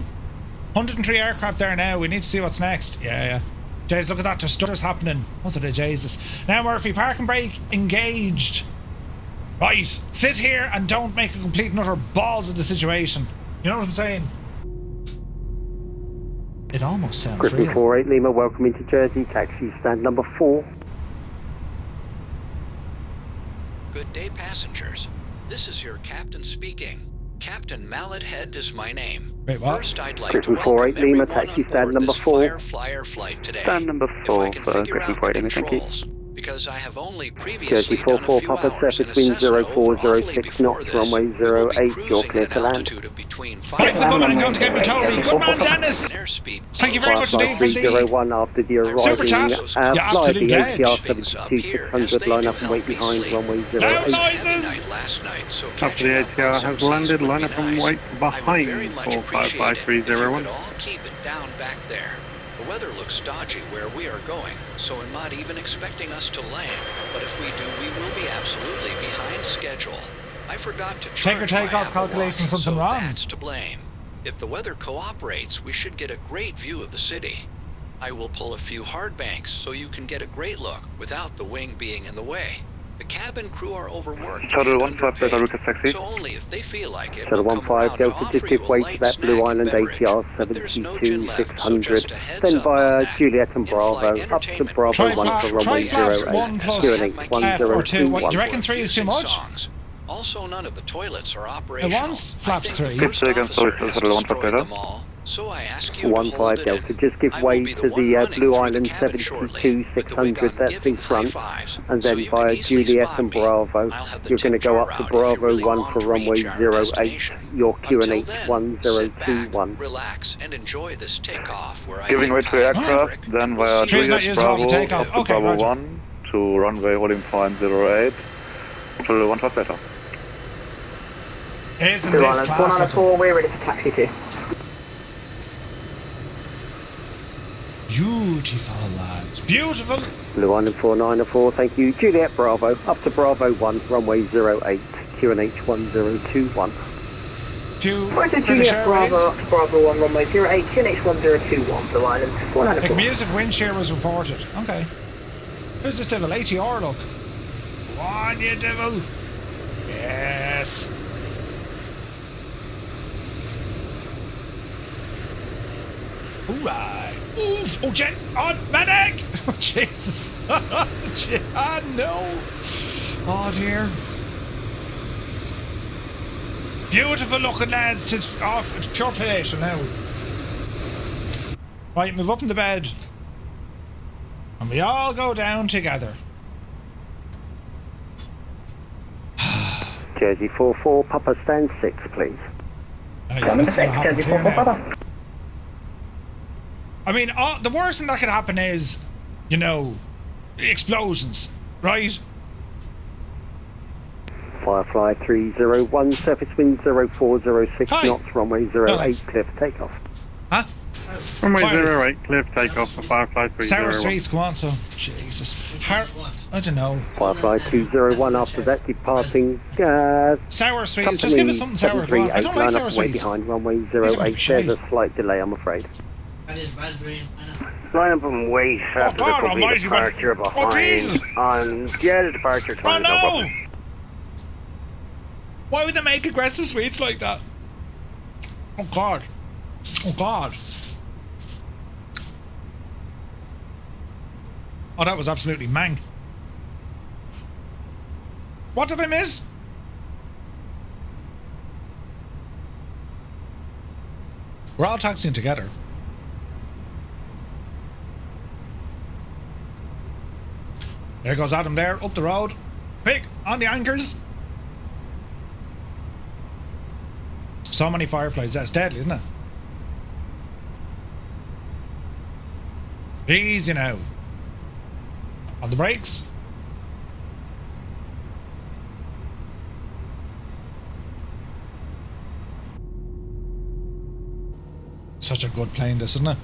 103 aircraft there now. We need to see what's next. Yeah. Jays, look at that. There's stutters happening. What the Jesus. Now, Murphy, park and brake engaged. Right. Sit here and don't make a complete and utter balls of the situation. You know what I'm saying? It almost sounds Griffin real. 48 Lima, welcome into Jersey, taxi stand number 4. Good day, passengers. This is your captain speaking. Captain Mallet Head is my name. Wait, what? First, I'd like Griffin to welcome 48 Lima, everyone taxi on stand board number this 4. FireFly Air flight today. Stand number If 4 I can for figure Griffin out 48 the Lima, thank you. controls, because I have only previously Jersey done a 44 few Papa, hours set in a between Cessna over 0406 before knots, this. runway We will be 08, you're cruising clear at to an land. altitude of between Bite the bullet and going to get me Toby. Good man, Dennis. Thank you very much indeed for the 301 after the arriving. Super chat. Fly the absolute ATR edge. 72600, line up and wait behind runway 08. Loud noises. After the ATR has landed, line up and wait behind for Firefly 301. Keep it down back there. The weather looks dodgy where we are going, so I'm not even expecting us to land. But if we do, we will be absolutely behind schedule. I forgot to Take or charge take my off Apple calculation, Watch, something so wrong. That's to blame. If the weather cooperates, we should get a great view of the city. I will pull a few hard banks so you can get a great look without the wing being in the way. The cabin crew are overworked Shuttle and 15 Delta underpaid, Lucas taxi. so only if they feel like it, Shuttle we'll come 15 around to Delta, offer just you give a way light to that snack Blue and Island beverage. ATR But there's no 72 gin left, so 600, just a heads then up on via that. Juliet and Bravo, In-flight up to entertainment Bravo provided 1 for runway Tri-flaps 08, 1 plus QNH F or 2. What, 1021. do you reckon 3 is too much? Songs. Also, none of the toilets are It operational. wants flaps I think 3. the first Again, officer sorry, has Shuttle 15 destroyed Delta. them all, so I ask you to 15 hold it Delta, in. just give I will way be to the one the running Blue through the Island cabin shortly, 72 with the wing 600, on that's giving in front, high-fives, and so then you can via easily Juliet spot and me. Bravo, I'll have the you're going to tip go jar up to out if you Bravo really 1 want for to runway reach our 08, destination. your Until QNH then, sit back, 1021. relax, and enjoy this takeoff where I Giving way take to time aircraft, then via Tree's not Juliet used off the Bravo takeoff. up to Okay, Bravo roger. 1 to runway holding point 08. Shuttle 15 Delta. Isn't Blue this Island class? 494, we're ready for taxi 2. Beautiful, lads. Beautiful. Blue Island 494, thank you. Juliet Bravo, up to Bravo 1, runway 08, QNH 1021. Few Right to British Juliet Bravo, Airways. up to Bravo 1, runway 08, QNH 1021, Blue Island The 494. music wind shear was reported. Okay. Who's this devil? ATR, look. Go on, you devil. Yes. Alright. Oof. Oh, Jen. Oh, medic. Oh, Jesus. Ah, no. Oh, dear. Beautiful looking, lads. It's off. It's pure palatial now. Right, move up in the bed. And we all go down together. Jersey 44, Papa stand 6, please. Oh, yeah, let's see what happens Jersey here 44, now. Papa. I mean, the worst thing that could happen is, you know, explosions, right? Firefly 301, surface wind 0406 Hi. knots, runway 08, No, thanks. clear for takeoff. Huh? Runway Fire. 08, clear for takeoff for Firefly 301. Sour Streets, go on, so. Jesus. I don't know. Firefly 201 after that, departing. Sour Sweets, just give us something sour. Go on. I don't like sour way sweets. behind runway These are 08. shite. There's a slight delay, I'm afraid. That is raspberry and pineapple. Line up and wait after God the complete almighty, departure what- behind. Jesus. The departure time. Oh no no! problem. Why would they make aggressive sweets like that? Oh God. Oh God. Oh, that was absolutely mang. What did I miss? We're all taxiing together. There goes Adam there, up the road. Quick, on the anchors. So many fireflies, that's deadly, isn't it? Easy now. On the brakes. Such a good plane, this, isn't it?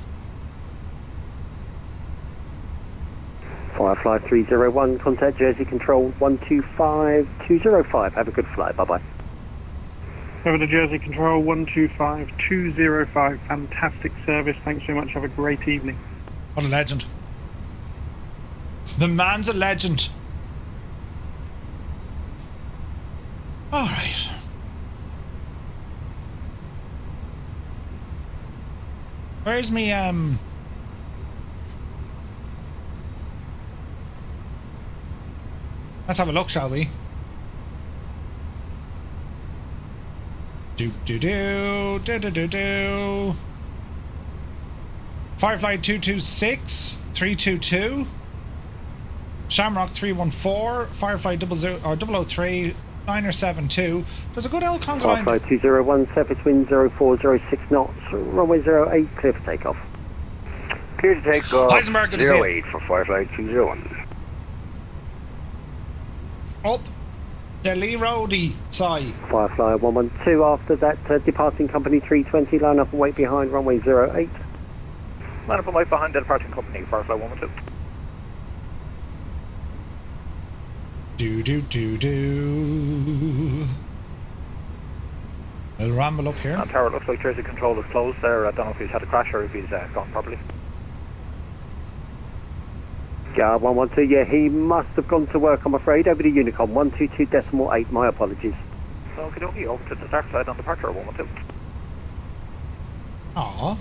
Firefly 301, contact Jersey Control 125205. Have a good flight, bye-bye. Over to Jersey Control 125205. Fantastic service. Thanks so much. Have a great evening. What a legend. The man's a legend. Alright. Where's me, Let's have a look, shall we? Do. Firefly 226, 322. Shamrock 314, Firefly 003, 972. There's a good old conga line. Firefly 201, surface wind 0406 knots, runway 08, clear for takeoff. Clear to take off. Heisenberg, good to see you. 08 for Firefly 201. Up the Lee Roadie side. Firefly 112 after that, departing company 320, line up and wait behind runway 08. Line up and wait behind the departing company, Firefly 112. Do. We'll ramble up here. Tower, it looks like Jersey Control is closed there. I don't know if he's had a crash or if he's gone properly. Guard 112, yeah, he must have gone to work, I'm afraid. Over to Unicom 122.8, my apologies. Okie dokie, over to the dark side on departure 112. Aww.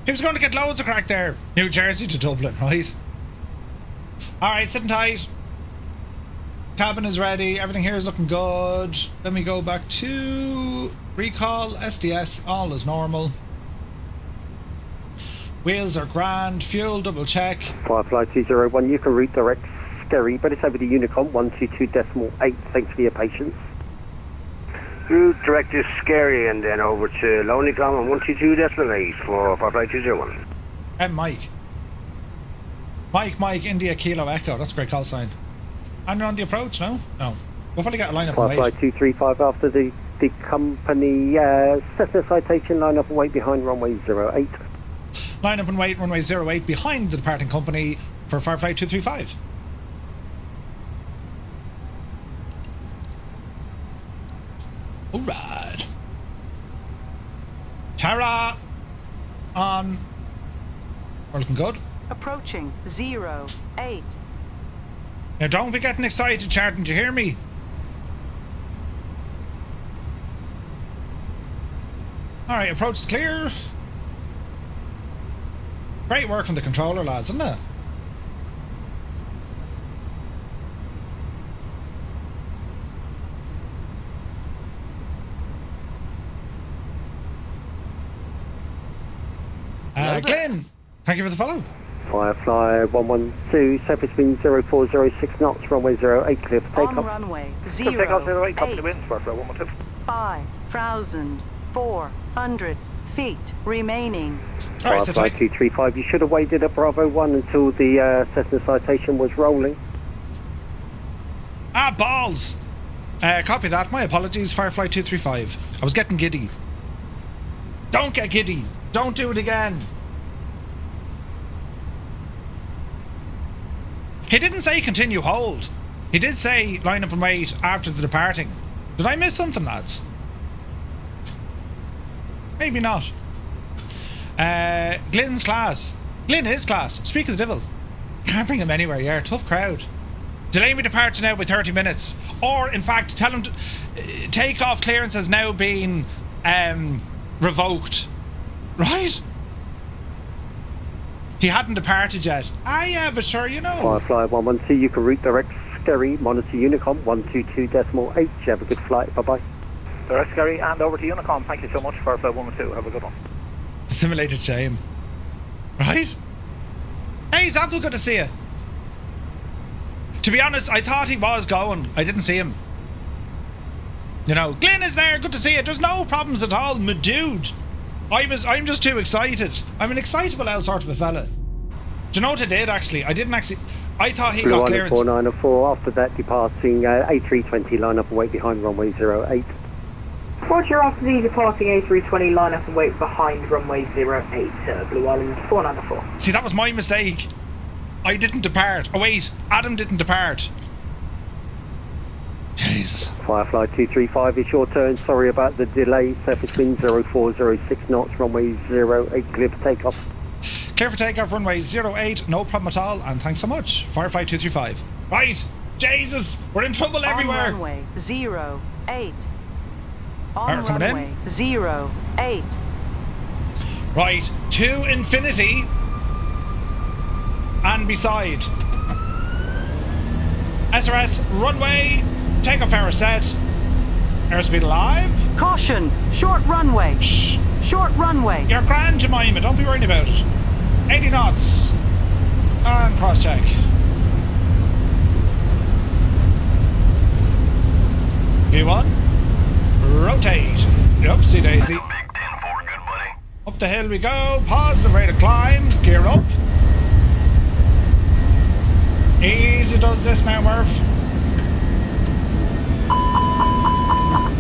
He was going to get loads of crack there. New Jersey to Dublin, right? Alright, sitting tight. Cabin is ready. Everything here is looking good. Let me go back to recall, SDS, all is normal. Wheels are grand. Fuel, double check. Firefly 201, you can route direct Scary, but it's over to Unicom 122.8. Thanks for your patience. Route direct is Scary and then over to Lonelycom on 122.8 for Firefly 201. And Mike, India, Kilo, Echo. That's a great call sign. And you're on the approach, no? No. We'll probably get a line up and Firefly wait. 235 after the company Cessna citation, line up and wait behind runway 08. Line up and wait, runway 08 behind the departing company for Firefly 235. Alright. Tara on. We're looking good. Approaching 08. Now don't be getting excited, Charlton, do you hear me? Alright, approach is clear. Great work from the controller, lads, isn't it? Glenn, thank you for the follow. Firefly 112, surface wind 0406 knots, runway 08, clear for takeoff. On runway 08, Takeoff 08, copy the winds, Firefly 112. 5,400 feet remaining. Firefly 235, you should have waited at Bravo 1 until the Cessna citation was rolling. Ah, balls! Copy that. My apologies, Firefly 235. I was getting giddy. Don't get giddy. Don't do it again. He didn't say continue hold. He did say line up and wait after the departing. Did I miss something, lads? Maybe not. Glyn's class. Glyn is class. Speak of the devil. Can't bring him anywhere, yeah. Tough crowd. Delay me departure now by 30 minutes. Or, in fact, tell him to, takeoff clearance has now been revoked. Right? He hadn't departed yet. Ah, yeah, but sure, you know. Firefly 112, you can route direct Scary, monitor Unicom 122.8. Have a good flight. Bye-bye. Direct Scary and over to Unicom. Thank you so much, Firefly 112. Have a good one. Simulated shame. Right? Hey, Zapple, good to see you. To be honest, I thought he was going. I didn't see him. You know, Glyn is there. Good to see you. There's no problems at all, my dude. I'm just too excited. I'm an excitable old sort of a fella. Do you know what I did, actually? I didn't actually... I thought he got clearance. 4904, after that departing A320, line up and wait behind runway 08. Roger, after the departing A320, line up and wait behind runway 08, Blue Island 4904. See, that was my mistake. I didn't depart. Oh wait, Adam didn't depart. Jesus. Firefly 235, it's your turn. Sorry about the delay. Surface wind 0406 knots, runway 08, clear for takeoff. Clear for takeoff, runway 08, no problem at all, and thanks so much. Firefly 235. Right, Jesus, we're in trouble everywhere. On runway 08. On Alright, coming runway 08. Right, to infinity and beside. SRS runway, takeoff power set. Airspeed alive. Caution, short runway. Shh. Short runway. You're grand, Jemima, don't be worrying about it. 80 knots. And cross check. V1. Rotate. Oopsie daisy. Up the hill we go. Positive rate of climb. Gear up. Easy does this now, Murph.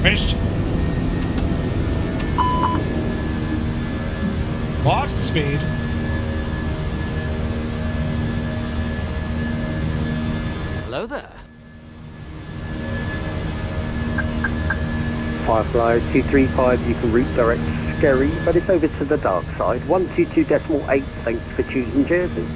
Pitched. What's the speed? Hello there. Firefly 235, you can route direct Scary, but it's over to the dark side. 122.8, thanks for choosing Jersey.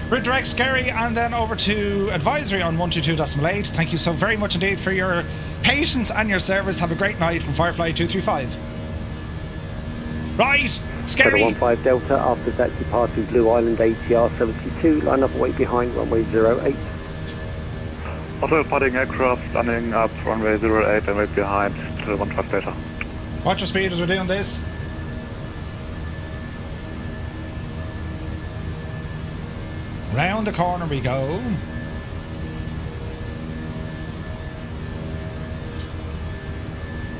Redirect Scary and then over to advisory on 122.8. Thank you so very much indeed for your patience and your service. Have a great night from Firefly 235. Right, Scary. 15 Delta, after that departing Blue Island ATR 72, line up wait behind runway 08. Auto departing aircraft standing up runway 08 and wait behind to 15 Delta. Watch your speed as we're doing this. Round the corner we go.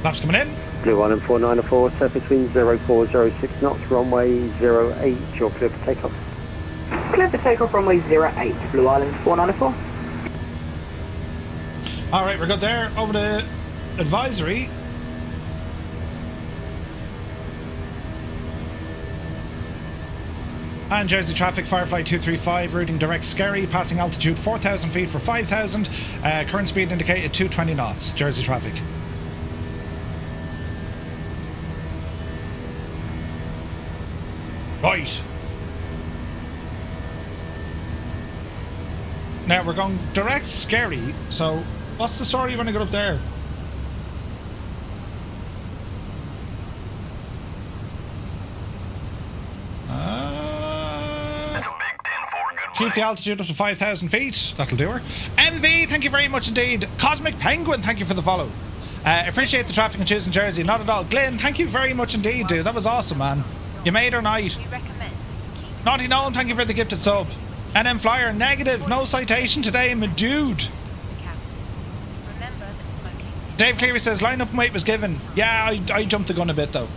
Laps coming in. Blue Island 4904, surface wind 0406 knots, runway 08, you're clear for takeoff. Clear for takeoff, runway 08, Blue Island 4904. Alright, we're good there. Over to advisory. And Jersey traffic, Firefly 235, routing direct Scary, passing altitude 4,000 feet for 5,000. Current speed indicated 220 knots, Jersey traffic. Right. Now we're going direct Scary, so what's the story when I get up there? Keep the altitude up to 5,000 feet. That'll do her. MV, thank you very much indeed. Cosmic Penguin, thank you for the follow. Appreciate the traffic and choosing Jersey. Not at all. Glenn, thank you very much indeed, dude. That was awesome, man. You made her night. Naughty Gnome, thank you for the gifted sub. NM Flyer, negative. No citation today, my dude. Dave Cleary says line up and wait was given. Yeah, I jumped the gun a bit though.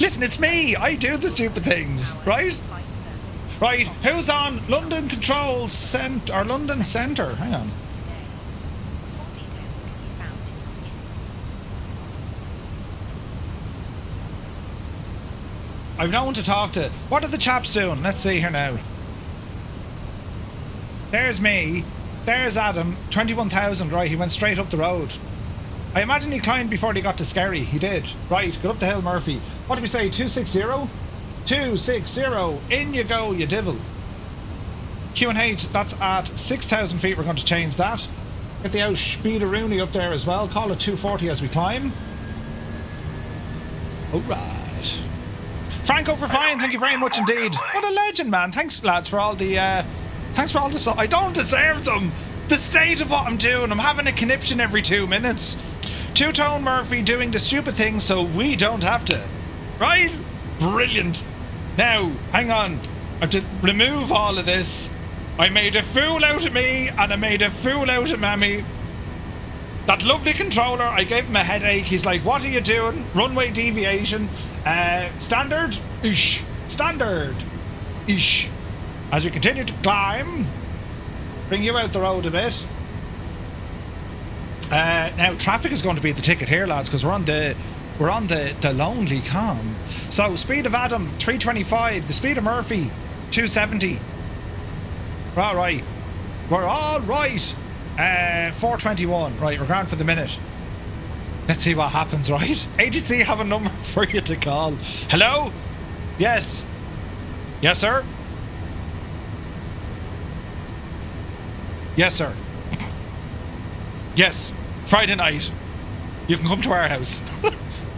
Listen, it's me. I do the stupid things, right? Right, who's on? London Control Centre, or London Centre. Hang on. I've no one to talk to. What are the chaps doing? Let's see here now. There's me. There's Adam. 21,000, right? He went straight up the road. I imagine he climbed before he got to Skerry. He did. Right, get up the hill, Murphy. What did we say? 260? 260. In you go, you divil. Q&H, that's at 6,000 feet. We're going to change that. Get the out Speederoony up there as well. Call it 240 as we climb. Alright. Franco for flying, thank you very much indeed. What a legend, man. Thanks, lads, for all the I don't deserve them. The state of what I'm doing. I'm having a conniption every 2 minutes. Two-tone Murphy doing the stupid thing so we don't have to. Right? Brilliant. Now, hang on. I have to remove all of this. I made a fool out of me and I made a fool out of Mammy. That lovely controller, I gave him a headache. He's like, what are you doing? Runway deviation. Standard? Ish. Standard. Ish. As we continue to climb, bring you out the road a bit. Now traffic is going to be the ticket here, lads, because we're on the lonely calm. So speed of Adam 325, the speed of Murphy 270. We're all right. We're all right. 421. Right, we're going for the minute. Let's see what happens, right? ATC have a number for you to call. Hello? Yes. Yes, sir. Yes, sir. Yes. Friday night. You can come to our house.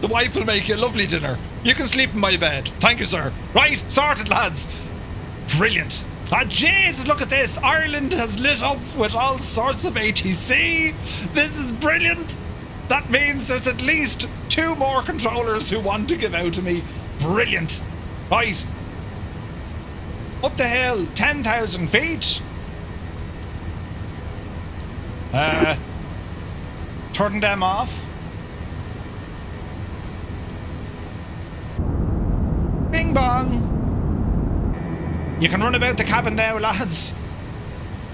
The wife will make you a lovely dinner. You can sleep in my bed. Thank you, sir. Right, sorted, lads. Brilliant. Ah, jeez, look at this. Ireland has lit up with all sorts of ATC. This is brilliant. That means there's at least 2 more controllers who want to give out to me. Brilliant. Right. Up the hill, 10,000 feet. Turning them off. Bing bong. You can run about the cabin now, lads.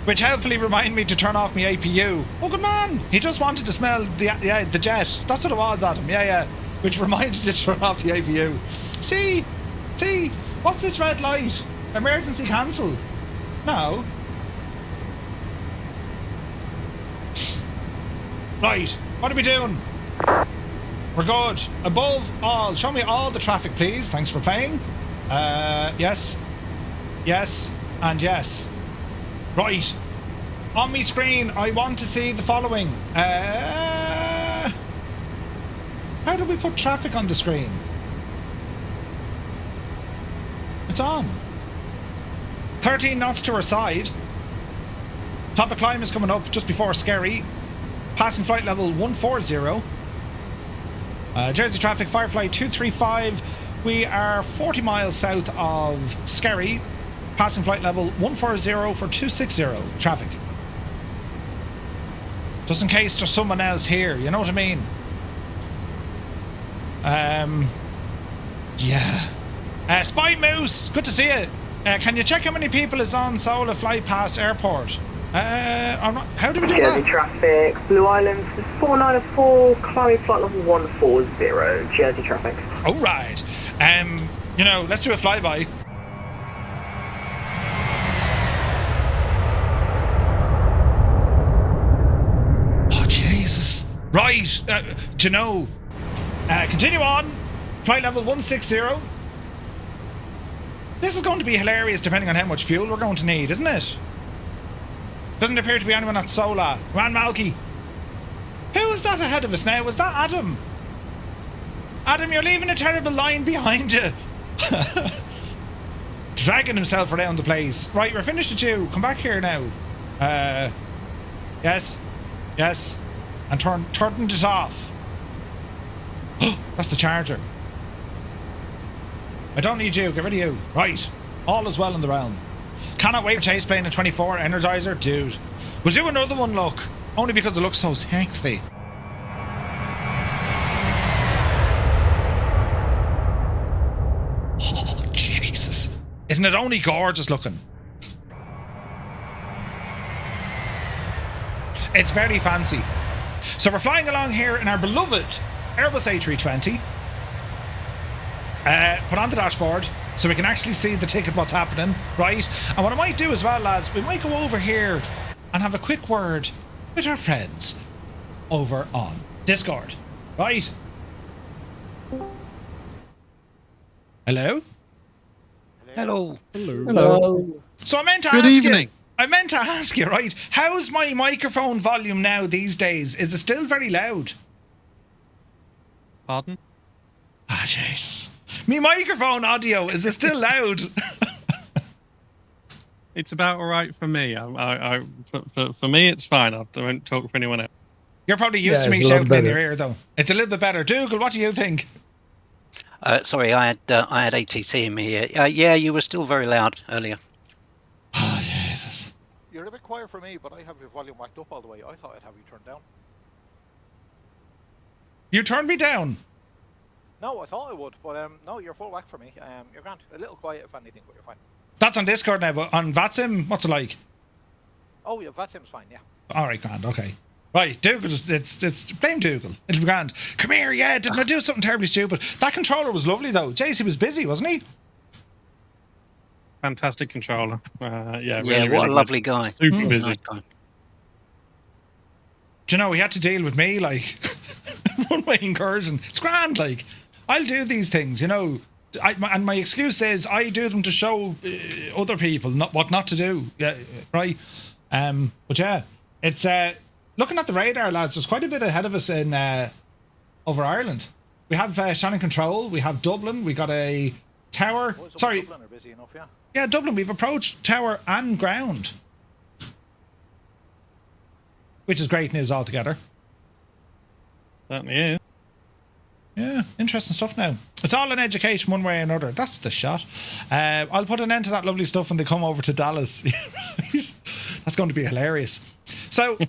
Which helpfully remind me to turn off my APU. Oh, good man. He just wanted to smell the jet. That's what it was, Adam. Yeah. Which reminded you to turn off the APU. See? What's this red light? Emergency cancel. No. Right. What are we doing? We're good. Above all. Show me all the traffic, please. Thanks for playing. Yes. Yes. And yes. Right. On my screen, I want to see the following. How do we put traffic on the screen? It's on. 13 knots to our side. Top of climb is coming up just before Skerry. Passing flight level 140. Jersey traffic, FireFly 235. We are 40 miles south of Skerry. Passing flight level 140 for 260 traffic. Just in case there's someone else here, you know what I mean? Yeah. Spy Moose, good to see you. Can you check how many people is on Sola Fly Pass Airport? I'm not. How do we do Jersey that? traffic, Blue Islands 494, climbing flight level 140, Jersey traffic. All right. You know, let's do a flyby. Oh Jesus! Right. To know. Continue on. Flight level 160. This is going to be hilarious depending on how much fuel we're going to need, isn't it? Doesn't appear to be anyone at Sola. Ran Malky. Who is that ahead of us now? Was that Adam? Adam, you're leaving a terrible line behind you. Dragging himself around the place. Right, we're finished with you. Come back here now. Yes. Yes. And turned it off. That's the charger. I don't need you. Get rid of you. Right. All is well in the realm. Cannot wait for chase plane at 24. Energizer. Dude. We'll do another one, look. Only because it looks so sexy. Oh, Jesus. Isn't it only gorgeous looking? It's very fancy. So we're flying along here in our beloved Airbus A320. put on the dashboard so we can actually see the ticket, what's happening, right? And what I might do as well, lads, we might go over here and have a quick word with our friends over on Discord, right? Hello? Hello. Hello. So I meant to Good ask evening. I meant to ask you, right? How's my microphone volume now these days? Is it still very loud? Pardon? Ah, Jesus. Me microphone audio, is it still loud? It's about all right for me. For me, it's fine. I won't talk for anyone else. You're probably used to me shouting in your ear, though. It's a little bit better. Dougal, what do you think? Sorry, I had ATC in me. Yeah, you were still very loud earlier. You're a bit quiet for me, but I have your volume whacked up all the way. I thought I'd have you turned down. You turned me down? No, I thought I would, but no, you're full whack for me. You're grand. A little quiet if anything, but you're fine. That's on Discord now, but on VATSIM, what's it like? Oh, yeah, VATSIM's fine, yeah. All right, grand, okay. Right, Dougal, it's blame Dougal. It'll be grand. Come here, yeah, didn't I do something terribly stupid? That controller was lovely, though. Jace, he was busy, wasn't he? Fantastic controller. Yeah, what really a lovely guy. Super busy. Nice guy. Do you know, he had to deal with me, like, runway incursion. It's grand, like. I'll do these things, you know. And my excuse is I do them to show other people what not to do. Yeah, right. But yeah, it's looking at the radar, lads. There's quite a bit ahead of us in over Ireland. We have Shannon Control. We have Dublin. We got a tower. Sorry. Dublin are busy enough, yeah. Yeah, Dublin. We've approached tower and ground, which is great news altogether. Certainly is. Yeah, interesting stuff now. It's all an education one way or another. That's the shot. I'll put an end to that lovely stuff when they come over to Dallas. That's going to be hilarious. So,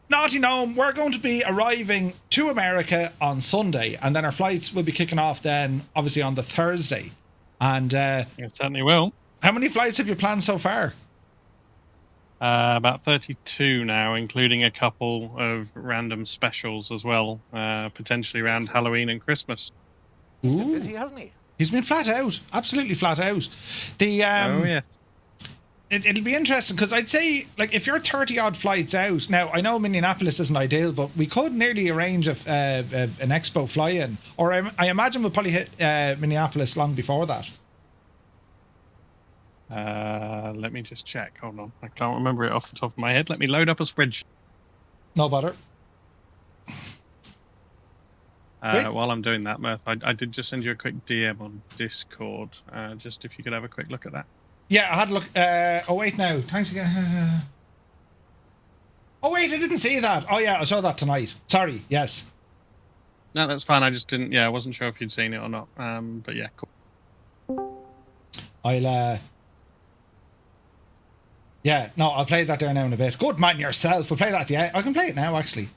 Naughty Gnome, we're going to be arriving to America on Sunday, and then our flights will be kicking off then, obviously, on the Thursday. And it certainly will. How many flights have you planned so far? About 32 now, including a couple of random specials as well, potentially around Halloween and Christmas. Ooh. Busy, hasn't he? He's been flat out, absolutely flat out. The oh yeah. It'll be interesting because I'd say, like, if you're 30 odd flights out now, I know Minneapolis isn't ideal, but we could nearly arrange an expo fly-in, or I imagine we'll probably hit Minneapolis long before that. Let me just check. Hold on. I can't remember it off the top of my head. Let me load up a spreadsheet. No bother. While I'm doing that, Mirth, I did just send you a quick DM on Discord. Just if you could have a quick look at that. Yeah, I had a look. Oh, wait now. Thanks again. Oh, wait, I didn't see that. Oh, yeah, I saw that tonight. Sorry, yes. No, that's fine. I just didn't... Yeah, I wasn't sure if you'd seen it or not. But yeah, cool. Yeah, no, I'll play that there now in a bit. Good man yourself. We'll play that, yeah. I can play it now, actually.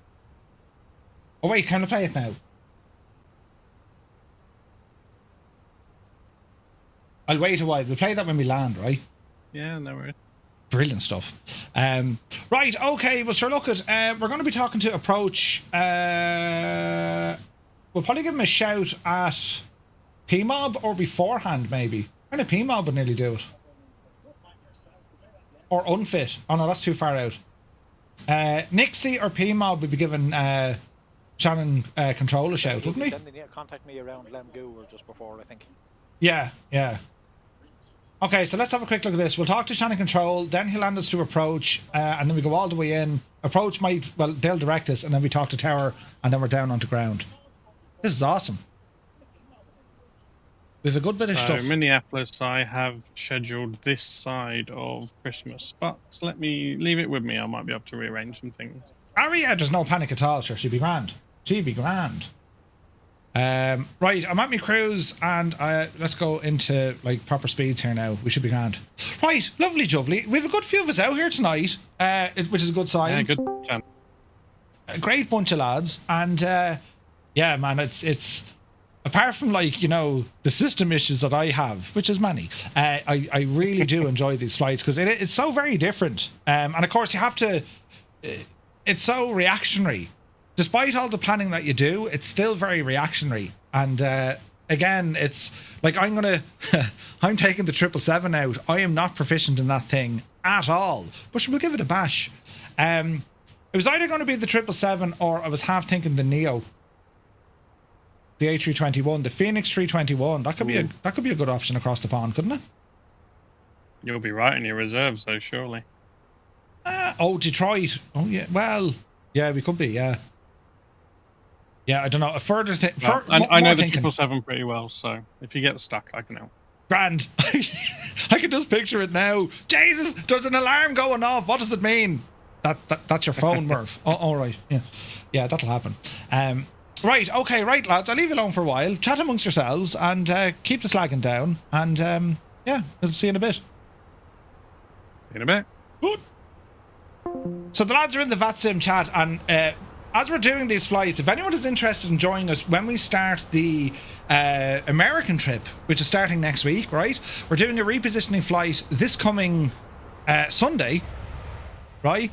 Oh, wait, can I play it now? I'll wait a while. We'll play that when we land, right? Yeah, no worries. Brilliant stuff. Right, okay, well, sure, look at... we're going to be talking to Approach. We'll probably give him a shout at PMob or beforehand, maybe. I think PMob would nearly do it. Or Unfit. Oh, no, that's too far out. Nixie or PMob would be giving Shannon Control a shout, wouldn't he? Contact me around Lemgoo or just before, I think. Yeah, yeah. Okay, so let's have a quick look at this. We'll talk to Shannon Control, then he'll land us to Approach, and then we go all the way in. Approach might, well, they'll direct us, and then we talk to Tower, and then we're down onto ground. This is awesome. We have a good bit of stuff. Minneapolis, I have scheduled this side of Christmas, but let me leave it with me. I might be able to rearrange some things. Aria, there's no panic at all, sure. She'd be grand. She'd be grand. Right, I'm at my cruise, and let's go into like proper speeds here now. We should be grand. Right, lovely jubbly. We have a good few of us out here tonight, which is a good sign. Yeah, good. A great bunch of lads, and yeah, man, it's apart from, like, you know, the system issues that I have, which is many, I really do enjoy these flights because it's so very different, and of course you have to. It's so reactionary. Despite all the planning that you do, it's still very reactionary. And again, it's like I'm taking the 777 out. I am not proficient in that thing at all, but we'll give it a bash. It was either going to be the 777 or I was half thinking the Neo, the A321, the Fenix 321. That could be a good option across the pond, couldn't it? You'll be right in your reserves, though, surely. Detroit. Oh yeah. Well, yeah, we could be. Yeah. Yeah, I don't know. A further thing. Well, I know the 777 pretty well, so if you get stuck, I can help. Grand. I can just picture it now. Jesus, there's an alarm going off. What does it mean? That's your phone, Murph. All right. Yeah, that'll happen. Right. Okay. Right, lads. I'll leave you alone for a while. Chat amongst yourselves and keep the slagging down. And yeah, we'll see you in a bit. In a bit. Good. So the lads are in the VATSIM chat, and as we're doing these flights, if anyone is interested in joining us when we start the American trip, which is starting next week, right? We're doing a repositioning flight this coming Sunday, right?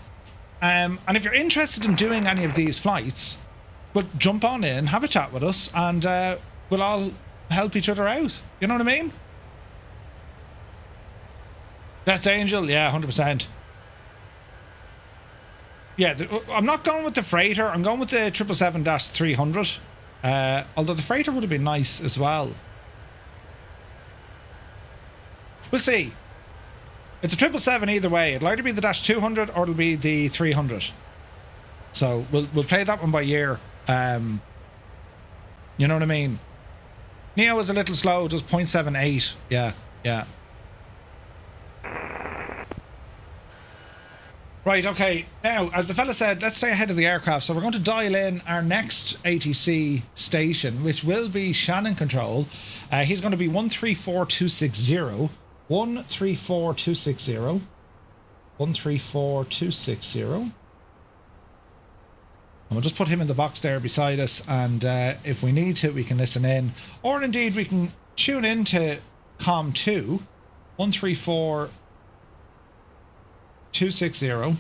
And if you're interested in doing any of these flights, well, jump on in, have a chat with us, and we'll all help each other out. You know what I mean? That's Angel, yeah, 100%. Yeah, I'm not going with the freighter. I'm going with the 777-300. Although the freighter would have been nice as well. We'll see. It's a 777 either way. It'll either be the -200 or it'll be the 300. So we'll play that one by ear. You know what I mean? Neo is a little slow, just 0.78. Yeah. Right, okay. Now, as the fella said, let's stay ahead of the aircraft. So we're going to dial in our next ATC station, which will be Shannon Control. He's going to be 134260. 134260. 134260. And we'll just put him in the box there beside us, and if we need to, we can listen in. Or indeed, we can tune in to COM 2, 134260,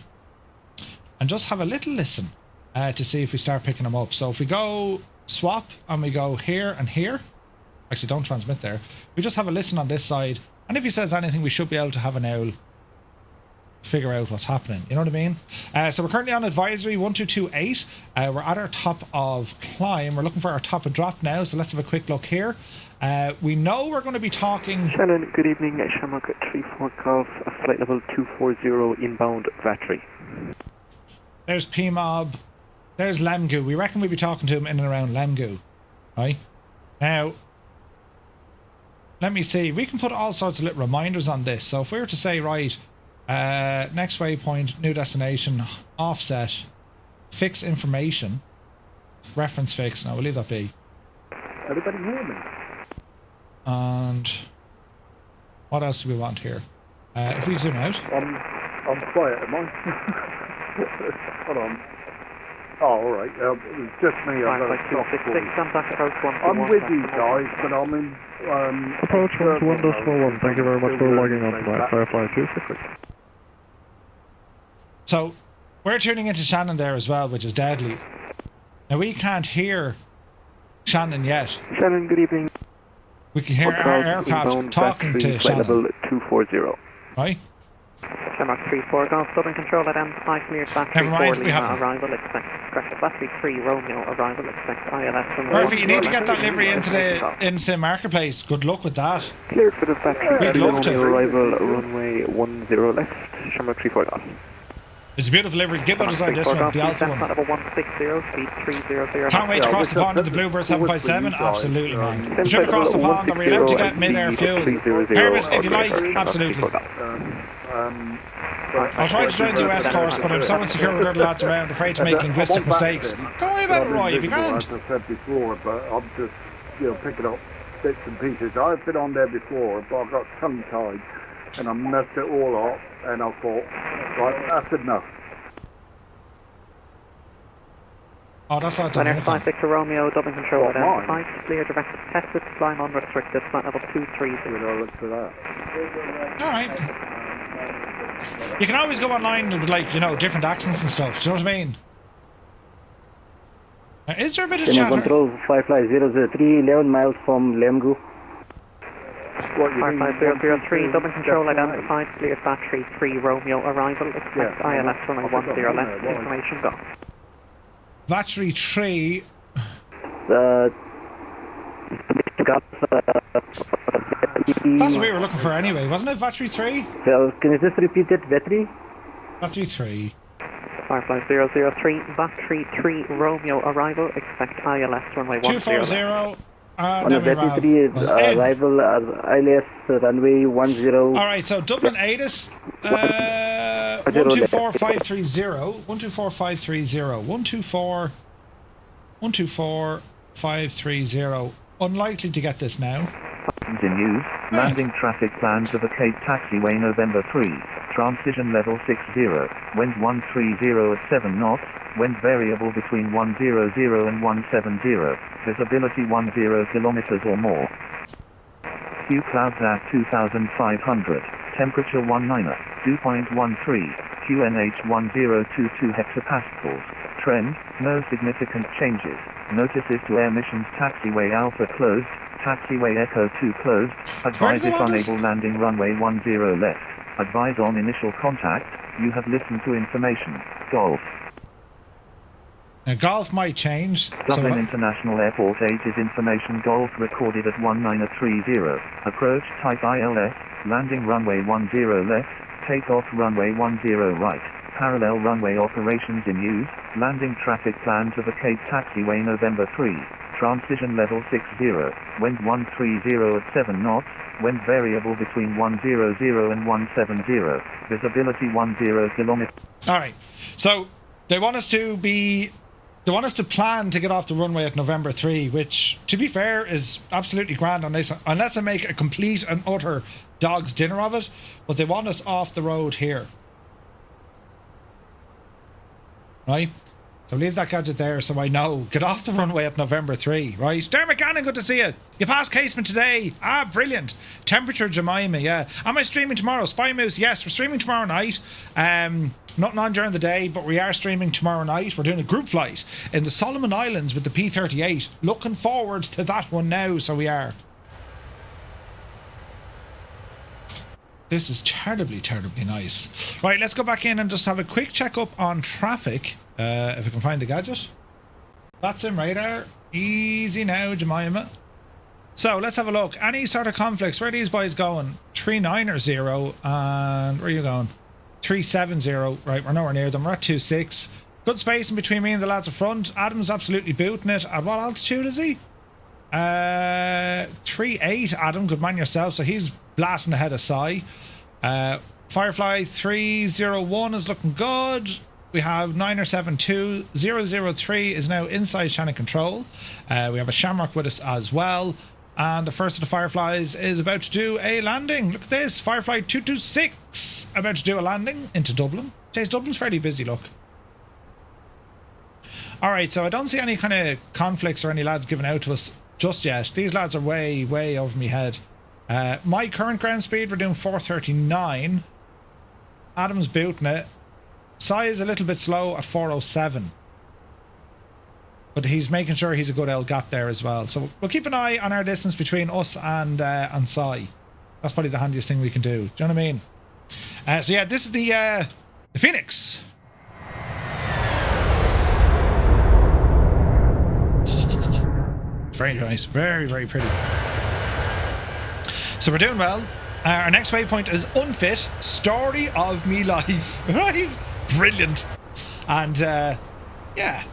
and just have a little listen to see if we start picking them up. So if we go swap and we go here and here, actually don't transmit there, we just have a listen on this side, and if he says anything, we should be able to have an owl figure out what's happening. You know what I mean? So we're currently on advisory 1228. We're at our top of climb. We're looking for our top of drop now, so let's have a quick look here. We know we're going to be talking... Shannon, good evening. Shamrock 34 Golf, flight level 240 inbound Vatry. There's PMOB. There's Lemgu. We reckon we'll be talking to him in and around Lemgu. Right? Now, let me see. We can put all sorts of little reminders on this. So if we were to say, right, next waypoint, new destination, offset, fix information, reference fix. Now we'll leave that be. Everybody hear me? And what else do we want here? If we zoom out. I'm quiet, am I? Hold on. Oh, alright. It was just me. I'm with you guys, but I'm in... Approach 121.1. Thank you very much for logging on to my FireFly 266. So, we're tuning into Shannon there as well, which is deadly. Now, we can't hear Shannon yet. Shannon, good evening. We can hear our aircraft talking to Shannon. Level 240. Right? Shamrock 34 Golf, Dublin Control at M5 near Battery 4 Lima, arrival expect crash at Battery 3 Romeo, arrival expect ILS from Murphy, you need to get that livery into the marketplace. Good luck with that. Cleared for the Battery. We'd love to. Arrival runway 10 left, Shamrock 34 Golf. It's a beautiful livery. Gibbo designed this one, the Alpha one. Level 160, speed 300. Can't wait to cross the pond in the Bluebird 757. Absolutely, man. The trip across the pond, are we allowed to get mid-air fuel? Hermit, if you like, absolutely. I'll try to join the US course, but I'm so insecure with other lads around, afraid to make linguistic mistakes. Don't worry about it, Roy, you'll be grand. As I said before, but I'm just, picking up bits and pieces. I've been on there before, but I got tongue-tied, and I messed it all up, and I thought, right, that's enough. Oh, that's lots of Ryanair 56 Romeo, Dublin Control at M5, clear direct tested, climb unrestricted, flight level 230. Look for that. Alright. You can always go online with, like, different accents and stuff. Do you know what I mean? Is there a bit of Channel chatter? Control, FireFly 003, 11 miles from Lemgo. FireFly 003, Dublin Control identified, cleared battery 3 Romeo arrival, expect ILS runway 10 left, information go. Battery 3. That's what we were looking for anyway, wasn't it? Battery 3? Well, can you just repeat it, battery? Battery 3. FireFly 003, battery 3 Romeo arrival, expect ILS runway 10 240. On a battery 3 arrival, ILS runway 10. Alright, so Dublin ATIS, 124530, 124530, 124530. Unlikely to get this now. In use, landing traffic plan to the Cape Taxiway November 3, transition level 60, wind 130 at 7 knots, wind variable between 100 and 170, visibility 10 kilometers or more. Q clouds at 2500, temperature 19, 2.13, QNH 1022 hectopascals, trend, no significant changes, notices to air missions taxiway Alpha closed, taxiway Echo 2 closed, advise if unable landing runway 10 left, advise on initial contact, you have listened to information, Golf. Now Golf might change. Dublin International Airport 8 is information Golf recorded at 1930, approach type ILS, landing runway 10 left, takeoff runway 10 right, parallel runway operations in use, landing traffic plan to the Cape Taxiway November 3, transition level 60, wind 130 at 7 knots, wind variable between 100 and 170, visibility 10 kilometers. Alright, so they want us to plan to get off the runway at November 3, which, to be fair, is absolutely grand unless I make a complete and utter dog's dinner of it, but they want us off the road here. Right? So leave that gadget there so I know. Get off the runway at November 3, right? Dermot Gannon, good to see you. You passed Casement today. Ah, brilliant. Temperature Jemima, yeah. Am I streaming tomorrow? Spy Moose, yes, we're streaming tomorrow night. Nothing on during the day, but we are streaming tomorrow night. We're doing a group flight in the Solomon Islands with the P-38. Looking forward to that one now, so we are. This is terribly, terribly nice. Right, let's go back in and just have a quick check up on traffic. If I can find the gadget. VATSIM radar. Easy now, Jemima. So let's have a look. Any sort of conflicts? Where are these boys going? 390 and where are you going? 370. Right, we're nowhere near them. We're at 26. Good space in between me and the lads up front. Adam's absolutely booting it. At what altitude is he? 3.8. Adam, good man yourself. So he's blasting ahead of Sai. FireFly 301 is looking good. We have 972. 003 is now inside channel control. We have a Shamrock with us as well. And the first of the Fireflies is about to do a landing. Look at this. FireFly 226 about to do a landing into Dublin. Jeez, Dublin's fairly busy, look. Alright, so I don't see any kind of conflicts or any lads giving out to us just yet. These lads are way, way over me head. My current ground speed, we're doing 439. Adam's booting it. Sai is a little bit slow at 407. But he's making sure he's a good old gap there as well. So we'll keep an eye on our distance between us and Sai. That's probably the handiest thing we can do. Do you know what I mean? So yeah, this is the Fenix. Very nice. Very, very pretty. So we're doing well. Our next waypoint is Unfit. Story of me life. Right? Brilliant. And yeah.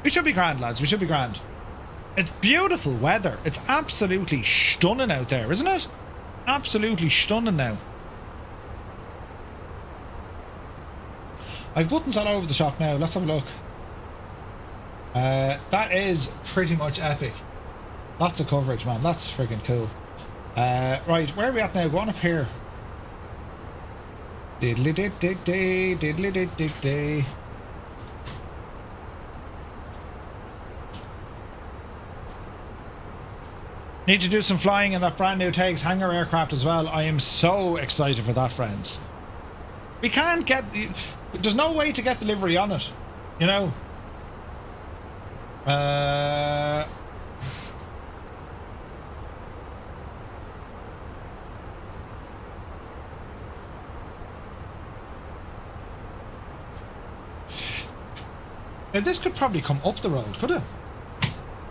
We should be grand, lads. We should be grand. It's beautiful weather. It's absolutely stunning out there, isn't it? Absolutely stunning now. I've buttons all over the shop now. Let's have a look. That is pretty much epic. Lots of coverage, man. That's friggin' cool. Right, where are we at now? Go on up here. Diddly did dig day, diddly did dig day. Need to do some flying in that brand new Tags hangar aircraft as well. I am so excited for that, friends. We can't get the... There's no way to get the livery on it, you know. Now this could probably come up the road, could it?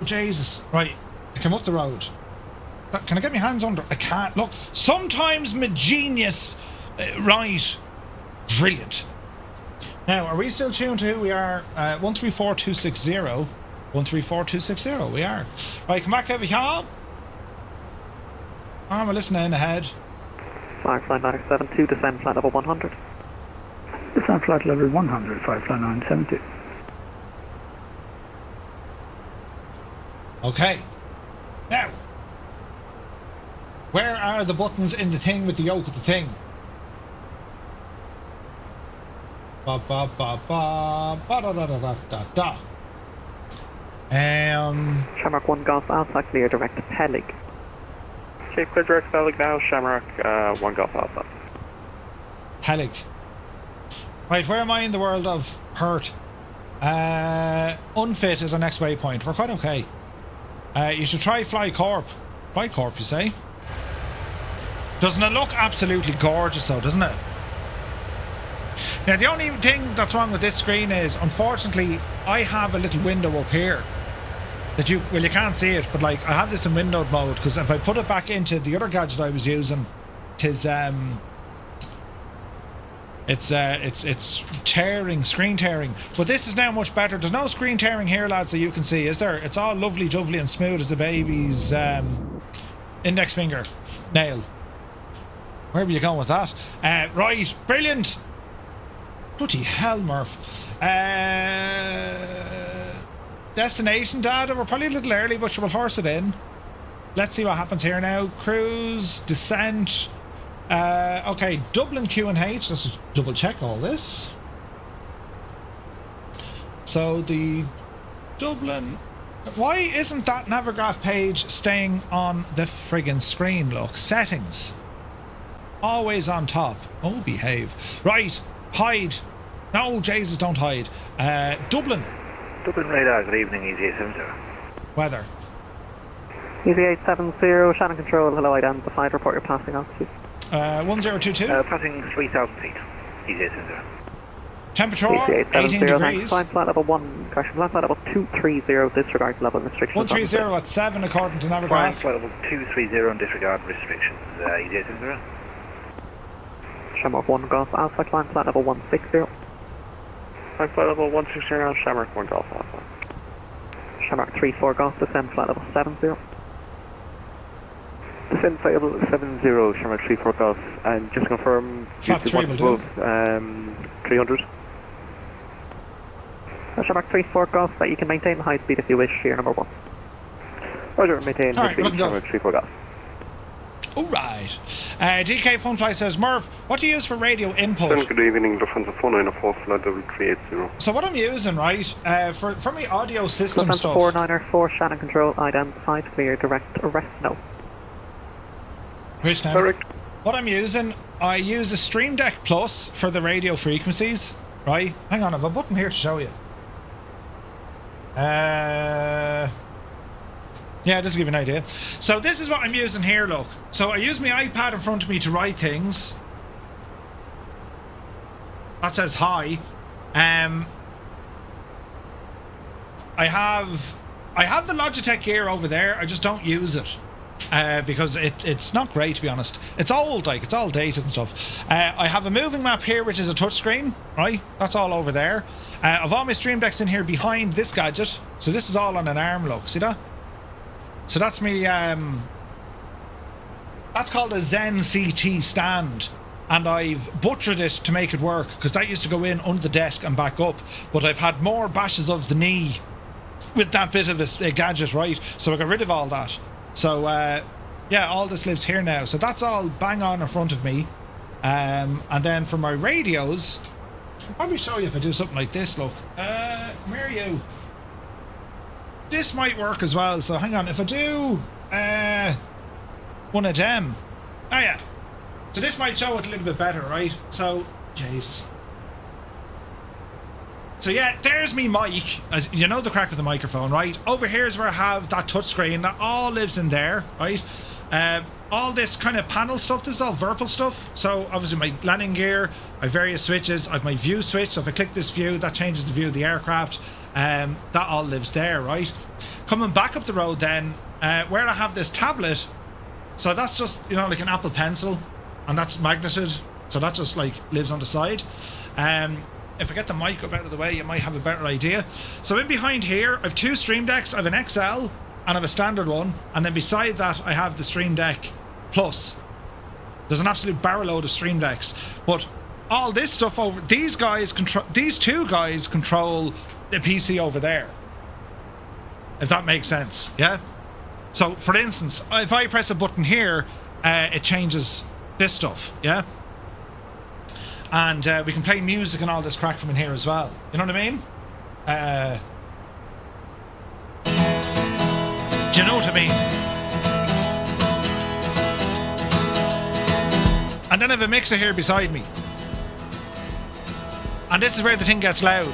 Oh, Jesus. Right, it came up the road. Can I get my hands under? I can't. Look, sometimes my genius... right. Brilliant. Now, are we still tuned to who we are? 134260. 134260, we are. Right, come back over here. I'm listening ahead. FireFly 972, descend flight level 100. Descend flight level 100, FireFly 972. Okay. Now, where are the buttons in the thing with the yoke of the thing? Ba ba ba ba ba da da da da da da. Shamrock 1 Golf Alpha, clear direct to Pelig. Okay, clear direct to Pelig now, Shamrock 1 Golf Alpha. Pelig. Right, where am I in the world of hurt? Unfit is our next waypoint. We're quite okay. You should try Fly Corp. Fly Corp, you say? Doesn't it look absolutely gorgeous though, doesn't it? Now the only thing that's wrong with this screen is, unfortunately, I have a little window up here that you can't see it, but like I have this in windowed mode, because if I put it back into the other gadget I was using, it's tearing, screen tearing. But this is now much better. There's no screen tearing here, lads, that you can see, is there? It's all lovely jovely and smooth as a baby's index finger nail. Where were you going with that? Right, brilliant. Bloody hell, Murph. Destination data, we're probably a little early, but we'll horse it in. Let's see what happens here now. Cruise, descent. Okay, Dublin Q&H. Let's just double check all this. So the Dublin... Why isn't that Navigraph page staying on the friggin' screen? Look, settings. Always on top. Oh, behave. Right, hide. No, Jesus, don't hide. Dublin. Dublin radar, good evening, Easy 870. Weather. Easy 870, Shannon Control, hello, identified, report you're passing altitude. 1022. Passing 3,000 feet, Easy 870. Temperature, 18 degrees. Flight level 1, correction, flight level 230, disregard level restrictions. 130 at 7 according to Navigraph. Flight level 230 and disregard restrictions, Easy 870. Shamrock 1 Golf Alpha, climb flight level 160. Flight level 160 now, Shamrock 1 Golf Alpha. Shamrock 34 Golf, descend flight level 70. Descend flight level 70, Shamrock 34 Golf, and just confirm flat 3 will do. 300. Shamrock 34 Golf, that you can maintain the high speed if you wish, here number 1. Roger, maintain the speed, Shamrock 34 Golf. Alright. DK Funfly says, Murph, what do you use for radio input? Good evening, Lufthansa 494, flight level 380. So what I'm using, right, for my audio system Lufthansa stuff... 494, Shannon Control, identified, clear, direct, arrest, no. Which now? Correct. What I'm using, I use a Stream Deck Plus for the radio frequencies, right? Hang on, I have a button here to show you. Yeah, just to give you an idea. So this is what I'm using here, look. So I use my iPad in front of me to write things. That says hi. I have the Logitech gear over there. I just don't use it. Because it's not great, to be honest. It's old, like, it's all dated and stuff. I have a moving map here, which is a touchscreen, right? That's all over there. I've all my Stream Decks in here behind this gadget. So this is all on an arm, look. See that? So that's me, that's called a Zen CT stand. And I've butchered it to make it work, because that used to go in under the desk and back up. But I've had more bashes of the knee with that bit of a gadget, right? So I got rid of all that. So, yeah, all this lives here now. So that's all bang on in front of me. And then for my radios, I'll probably show you if I do something like this, look. Come here, you. This might work as well, so hang on. If I do one of them. Oh, yeah. So this might show it a little bit better, right? So, Jesus. So yeah, there's me mic. As you know, the crack with the microphone, right? Over here is where I have that touch screen that all lives in there, right? All this kind of panel stuff, this is all Virpil stuff. So obviously my landing gear, I have various switches, I have my view switch. So if I click this view, that changes the view of the aircraft. That all lives there, right? Coming back up the road then, where I have this tablet, so that's just, you know, like an Apple Pencil, and that's magneted, so that just like lives on the side. If I get the mic up out of the way, you might have a better idea. So in behind here, I have two Stream Decks. I have an XL and I have a standard one, and then beside that I have the Stream Deck Plus. There's an absolute barrel load of Stream Decks, but all this stuff over, these two guys control the PC over there, if that makes sense. Yeah, so for instance, if I press a button here, it changes this stuff. Yeah, and we can play music and all this crack from in here as well, you know what I mean? Do you know what I mean? And then I have a mixer here beside me, and this is where the thing gets loud.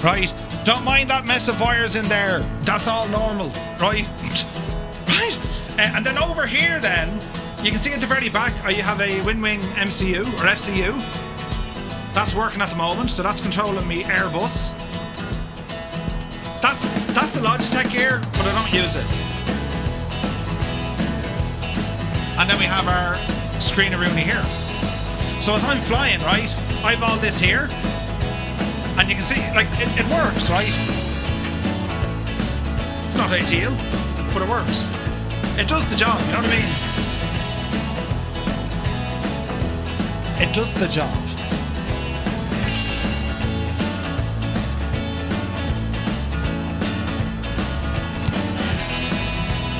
Right? Don't mind that mess of wires in there. That's all normal, right? Right? And then over here then, you can see at the very back, you have a WinWing MCU or FCU. That's working at the moment, so that's controlling me Airbus. That's the Logitech gear, but I don't use it. And then we have our screen-a-rooney here. So as I'm flying, right, I have all this here, and you can see, like, it works, right? It's not ideal, but it works. It does the job, you know what I mean? It does the job.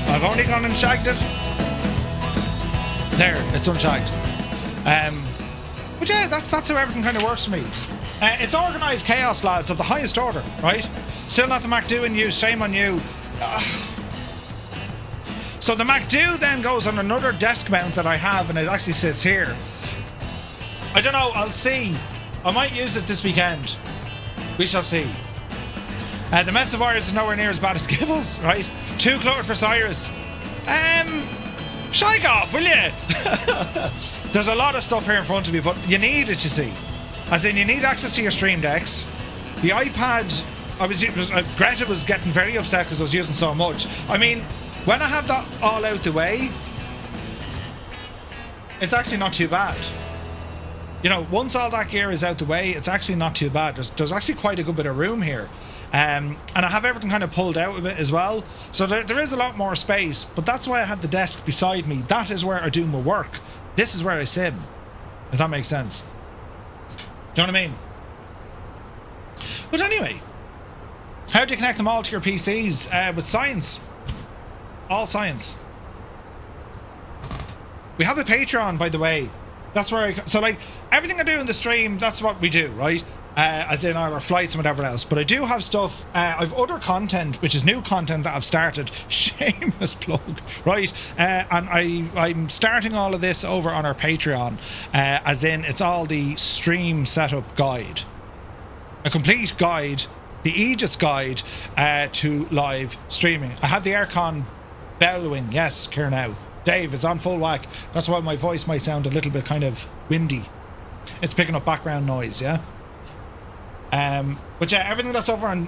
I've only gone and shagged it. There, it's unshagged. But yeah, that's how everything kind of works for me. It's organised chaos, lads, of the highest order, right? Still not the MacDo in use, shame on you. So the MacDo then goes on another desk mount that I have, and it actually sits here. I don't know, I'll see. I might use it this weekend. We shall see. The mess of wires is nowhere near as bad as Gibbles, right? Too cluttered for Cyrus. Shake off, will you? There's a lot of stuff here in front of you, but you need it, you see. As in, you need access to your Stream Decks. The iPad, Greta was getting very upset because I was using so much. I mean, when I have that all out the way, it's actually not too bad. You know, once all that gear is out the way, it's actually not too bad. There's actually quite a good bit of room here. And I have everything kind of pulled out of it as well. So there is a lot more space, but that's why I have the desk beside me. That is where I do my work. This is where I sim, if that makes sense. Do you know what I mean? But anyway, how do you connect them all to your PCs? With science. All science. We have a Patreon, by the way. That's where so like everything I do in the stream, that's what we do, right? As in our flights and whatever else. But I do have stuff, I've other content, which is new content that I've started. Shameless plug, right? And I'm starting all of this over on our Patreon, as in it's all the stream setup guide. A complete guide, the Aegis guide to live streaming. I have the aircon bellowing, yes, here now. Dave, it's on full whack. That's why my voice might sound a little bit kind of windy. It's picking up background noise, yeah? But yeah, everything that's over on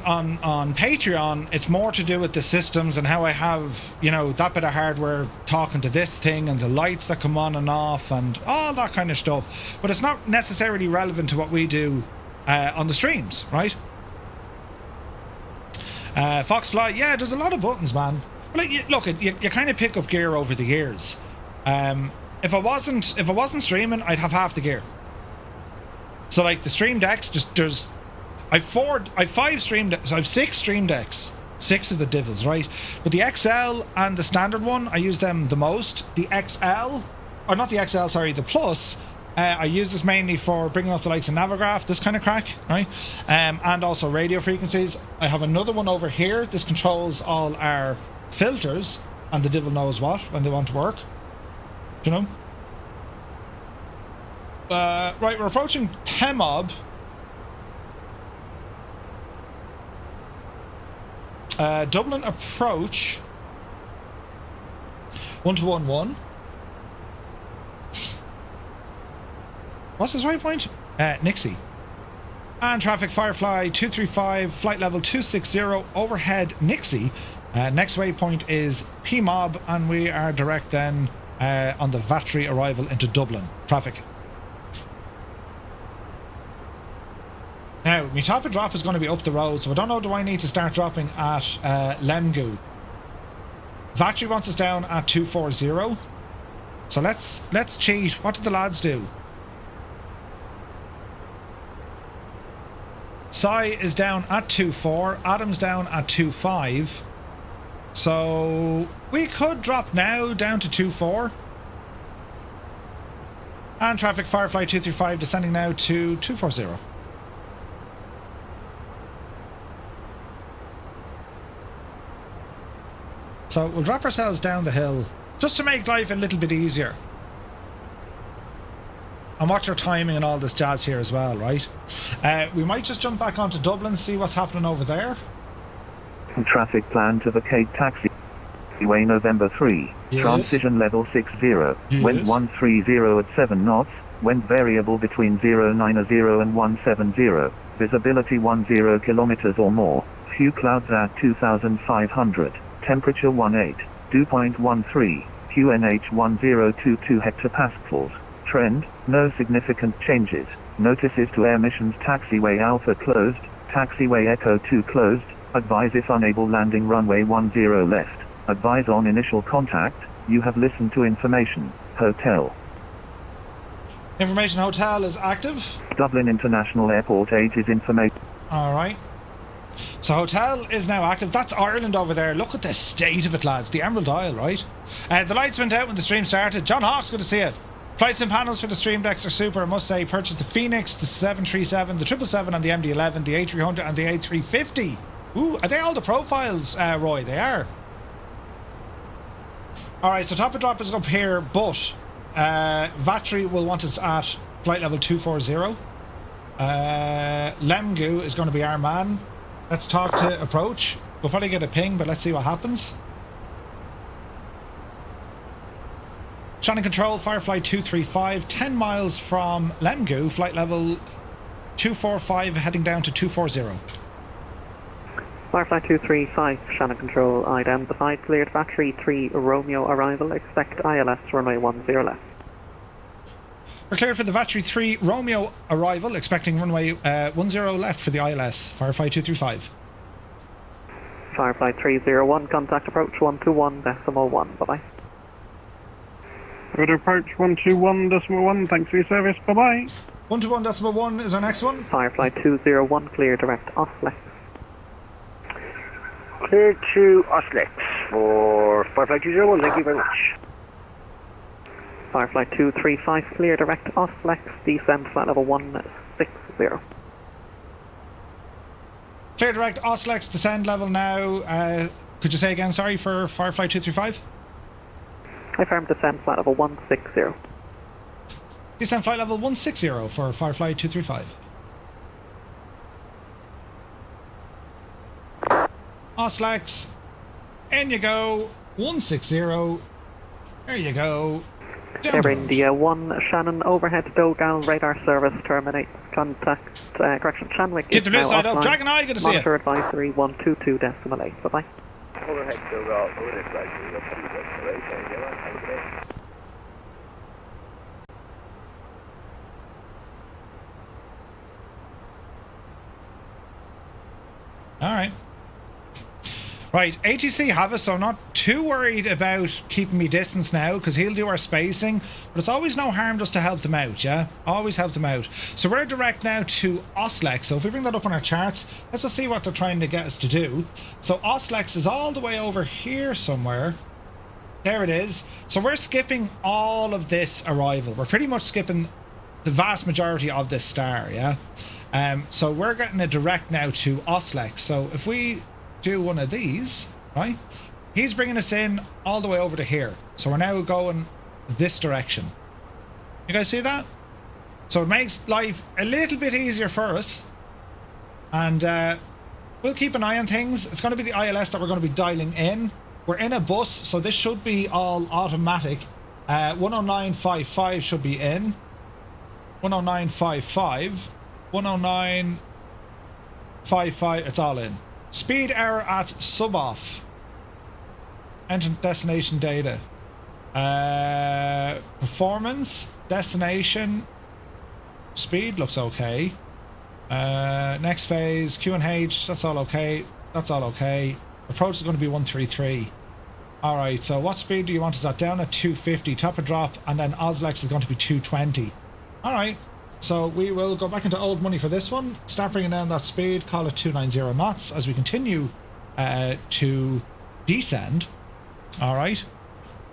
Patreon, it's more to do with the systems and how I have, you know, that bit of hardware talking to this thing and the lights that come on and off and all that kind of stuff. But it's not necessarily relevant to what we do on the streams, right? Foxfly, yeah, there's a lot of buttons, man. But like, you kind of pick up gear over the years. If I wasn't streaming, I'd have half the gear. So like the Stream Decks, I've 5 Stream Decks. I have 6 Stream Decks, 6 of the Divils, right? But the XL and the standard one, I use them the most. The XL, or not the XL, sorry, the Plus, I use this mainly for bringing up the likes of Navigraph, this kind of crack, right? And also radio frequencies. I have another one over here. This controls all our filters, and the Divil knows what when they want to work. Do you know? Right, we're approaching PEMOB. Dublin approach 1211. What's his waypoint? Nixie. And traffic FireFly 235, flight level 260, overhead Nixie. Next waypoint is PMOB, and we are direct then on the Vatry arrival into Dublin. Traffic. Now, my top of drop is going to be up the road, so I don't know, do I need to start dropping at Lemgu? Vatry wants us down at 240. So let's cheat. What did the lads do? Sai is down at 2.4, Adam's down at 2.5. So we could drop now down to 2.4. And traffic FireFly 235 descending now to 240. So we'll drop ourselves down the hill just to make life a little bit easier. And watch our timing and all this jazz here as well, right? We might just jump back onto Dublin, see what's happening over there. Traffic plan to vacate taxiway November 3. Yes. Transition level 60. Yes. Wind 130 at 7 knots. Wind variable between 090 and 170. Visibility 10 kilometers or more. Few clouds at 2,500. Temperature 18. Dew point 13. QNH 1022 hectopascals. Trend, no significant changes. Notices to air missions. Taxiway Alpha closed. Taxiway Echo 2 closed. Advise if unable landing runway 10 left. Advise on initial contact. You have listened to information. Hotel. Information hotel is active. Dublin International Airport 8 is information. Alright. So hotel is now active. That's Ireland over there. Look at the state of it, lads. The Emerald Isle, right? The lights went out when the stream started. John Hawk's good to see you. Flights and panels for the stream decks are super, I must say. Purchase the Fenix, the 737, the 777 and the MD-11, the A300 and the A350. Ooh, are they all the profiles, Roy? They are. Alright, so top of drop is up here, but Vatry will want us at flight level 240. Lemgu is going to be our man. Let's talk to approach. We'll probably get a ping, but let's see what happens. Shannon Control, FireFly 235, 10 miles from Lemgu, flight level 245, heading down to 240. FireFly 235, Shannon Control, identified, cleared Vatry 3 Romeo arrival, expect ILS runway 10 left. We're cleared for the Vatry 3 Romeo arrival, expecting runway 10 left for the ILS, FireFly 235. FireFly 301, contact approach 121.1, bye-bye. Good approach 121.1, thanks for your service, bye-bye. 121.1 is our next one. FireFly 201, clear direct Oslex. Clear to Oslex for FireFly 201, thank you very much. FireFly 235, clear direct Oslex, descend flight level 160. Clear direct Oslex, descend level now. Could you say again, sorry, for FireFly 235? I firm descend flight level 160. Descend flight level 160 for FireFly 235. Oslex, in you go, 160. There you go. Air India 1, Shannon, overhead Dogal, radar service terminate. Contact, correction, Shanwick. Get the blue side up, Dragon Eye, good to see you. Monitor advisory 122.8, bye bye. Overhead Dogal, overhead advisory 122.8, Alright. Right, ATC have us, so I'm not too worried about keeping me distance now, because he'll do our spacing, but it's always no harm just to help them out, yeah? Always help them out. So we're direct now to Oslex, so if we bring that up on our charts, let's just see what they're trying to get us to do. So Oslex is all the way over here somewhere. There it is. So we're skipping all of this arrival. We're pretty much skipping the vast majority of this star, yeah? So we're getting a direct now to Oslex. So if we do one of these, right, he's bringing us in all the way over to here. So we're now going this direction. You guys see that? So it makes life a little bit easier for us. And we'll keep an eye on things. It's going to be the ILS that we're going to be dialing in. We're in a bus, so this should be all automatic. 109.55 should be in. 109.55. 109.55, it's all in. Speed error at sub-off. Enter destination data. Performance, destination, speed looks okay. Next phase, Q&H, that's all okay. That's all okay. Approach is going to be 133. Alright, so what speed do you want? Is that down at 250, top of drop, and then Oslex is going to be 220. Alright, so we will go back into old money for this one. Start bringing down that speed, call it 290 knots as we continue to descend. Alright.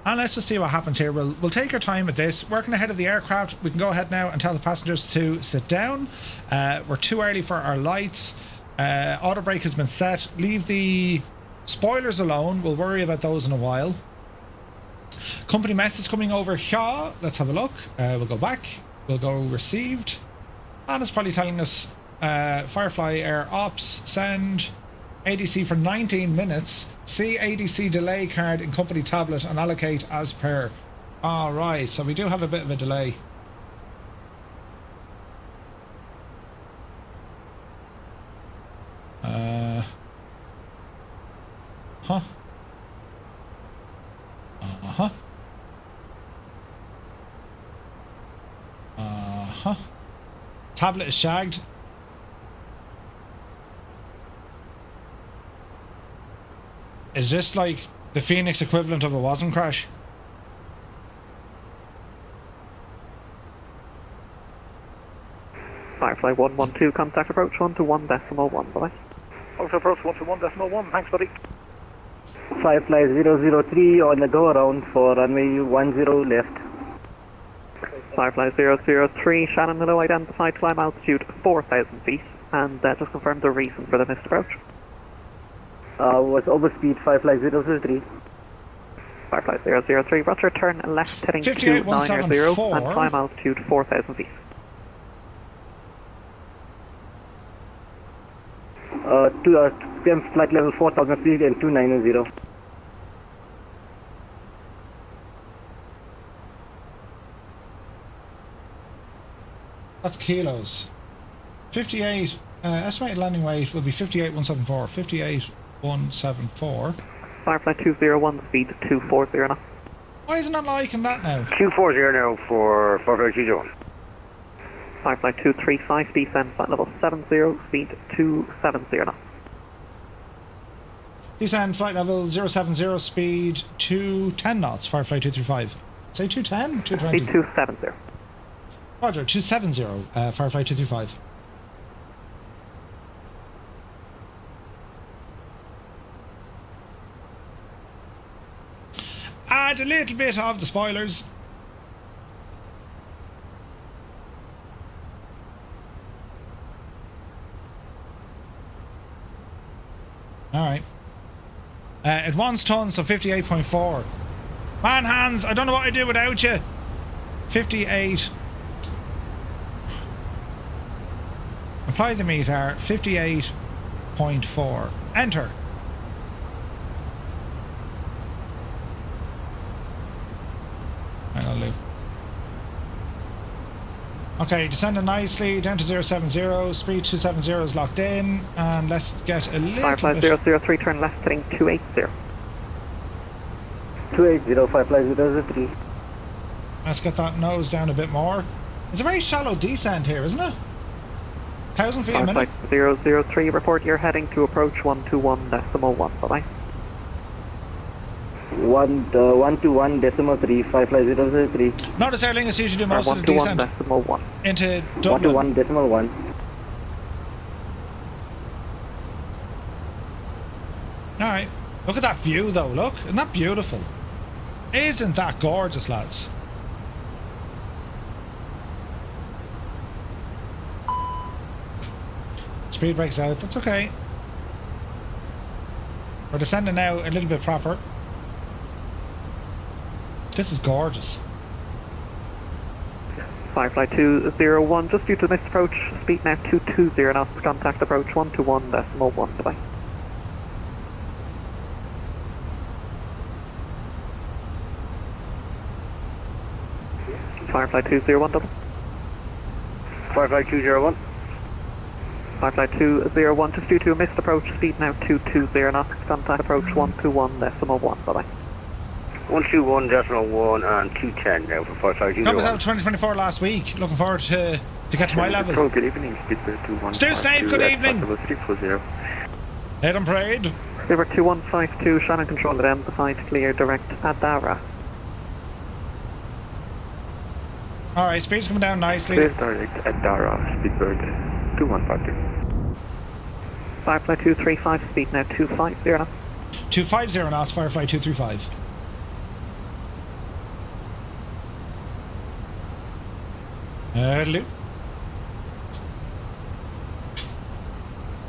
And let's just see what happens here. We'll take our time with this. Working ahead of the aircraft, we can go ahead now and tell the passengers to sit down. We're too early for our lights. Auto brake has been set. Leave the spoilers alone. We'll worry about those in a while. Company message coming over here. Let's have a look. We'll go back. We'll go received. And it's probably telling us FireFly Air Ops, send ADC for 19 minutes. See ADC delay card in company tablet and allocate as per. Alright, so we do have a bit of a delay. Huh. Uh-huh. Uh-huh. Tablet is shagged. Is this like the Fenix equivalent of a WASM crash? Firefly 112, contact approach 121.1, bye-bye. Also approach 121.1, thanks buddy. Firefly 003 on the go around for runway 10 left. Firefly 003, Shannon Willow identified, climb altitude 4,000 feet, and just confirm the reason for the missed approach. Was overspeed Firefly 003. Firefly 003, roger, turn left heading 290 and climb altitude 4,000 feet. Flight level 4,000 feet and 290. That's kilos. 58, estimated landing weight will be 58,174. 58,174. Firefly 201, speed 240 now. Why isn't it liking that now? 240 now for Firefly 201. Firefly 235, descend flight level 70, speed 270 now. Descend flight level 070, speed 210 knots, Firefly 235. Say 210? 220? Speed 270. Roger, 270, Firefly 235. Add a little bit of the spoilers. Alright. Advanced tons, so 58.4. Man hands, I don't know what I'd do without you. 58. Apply the meter, 58.4. Enter. I'll leave. Okay, descending nicely down to 070, speed 270 is locked in, and let's get a little Firefly bit... 003, turn left heading 280. 280, Firefly 003. Let's get that nose down a bit more. It's a very shallow descent here, isn't it? 1,000 feet a minute. Firefly 003, report you're heading to approach 121.1, bye-bye. 121.3, Firefly 003. Notice Aer Lingus usually do most of the descent 121.1 into Dublin. 121.1. Alright, look at that view though, look, isn't that beautiful? Isn't that gorgeous, lads? Speed breaks out, that's okay. We're descending now a little bit proper. This is gorgeous. Firefly 201, just due to missed approach, speed now 220 knots, contact approach 121.1, bye. Firefly 201, double. Firefly 201. Firefly 201, just due to a missed approach, speed now 220 knots, contact approach 121.1, bye-bye. 121.1 and 210 now for Firefly 201. That was out of 2024 last week. Looking forward to get to my level. Good evening, Speedbird 21. Stu Snape, good evening. Head on parade. River 2152, Shannon control at end, side clear, direct Adara. Alright, speed's coming down nicely. Clear direct Adara, Speedbird 2152. Firefly 235, speed now 250 knots. 250 knots, Firefly 235. Hello.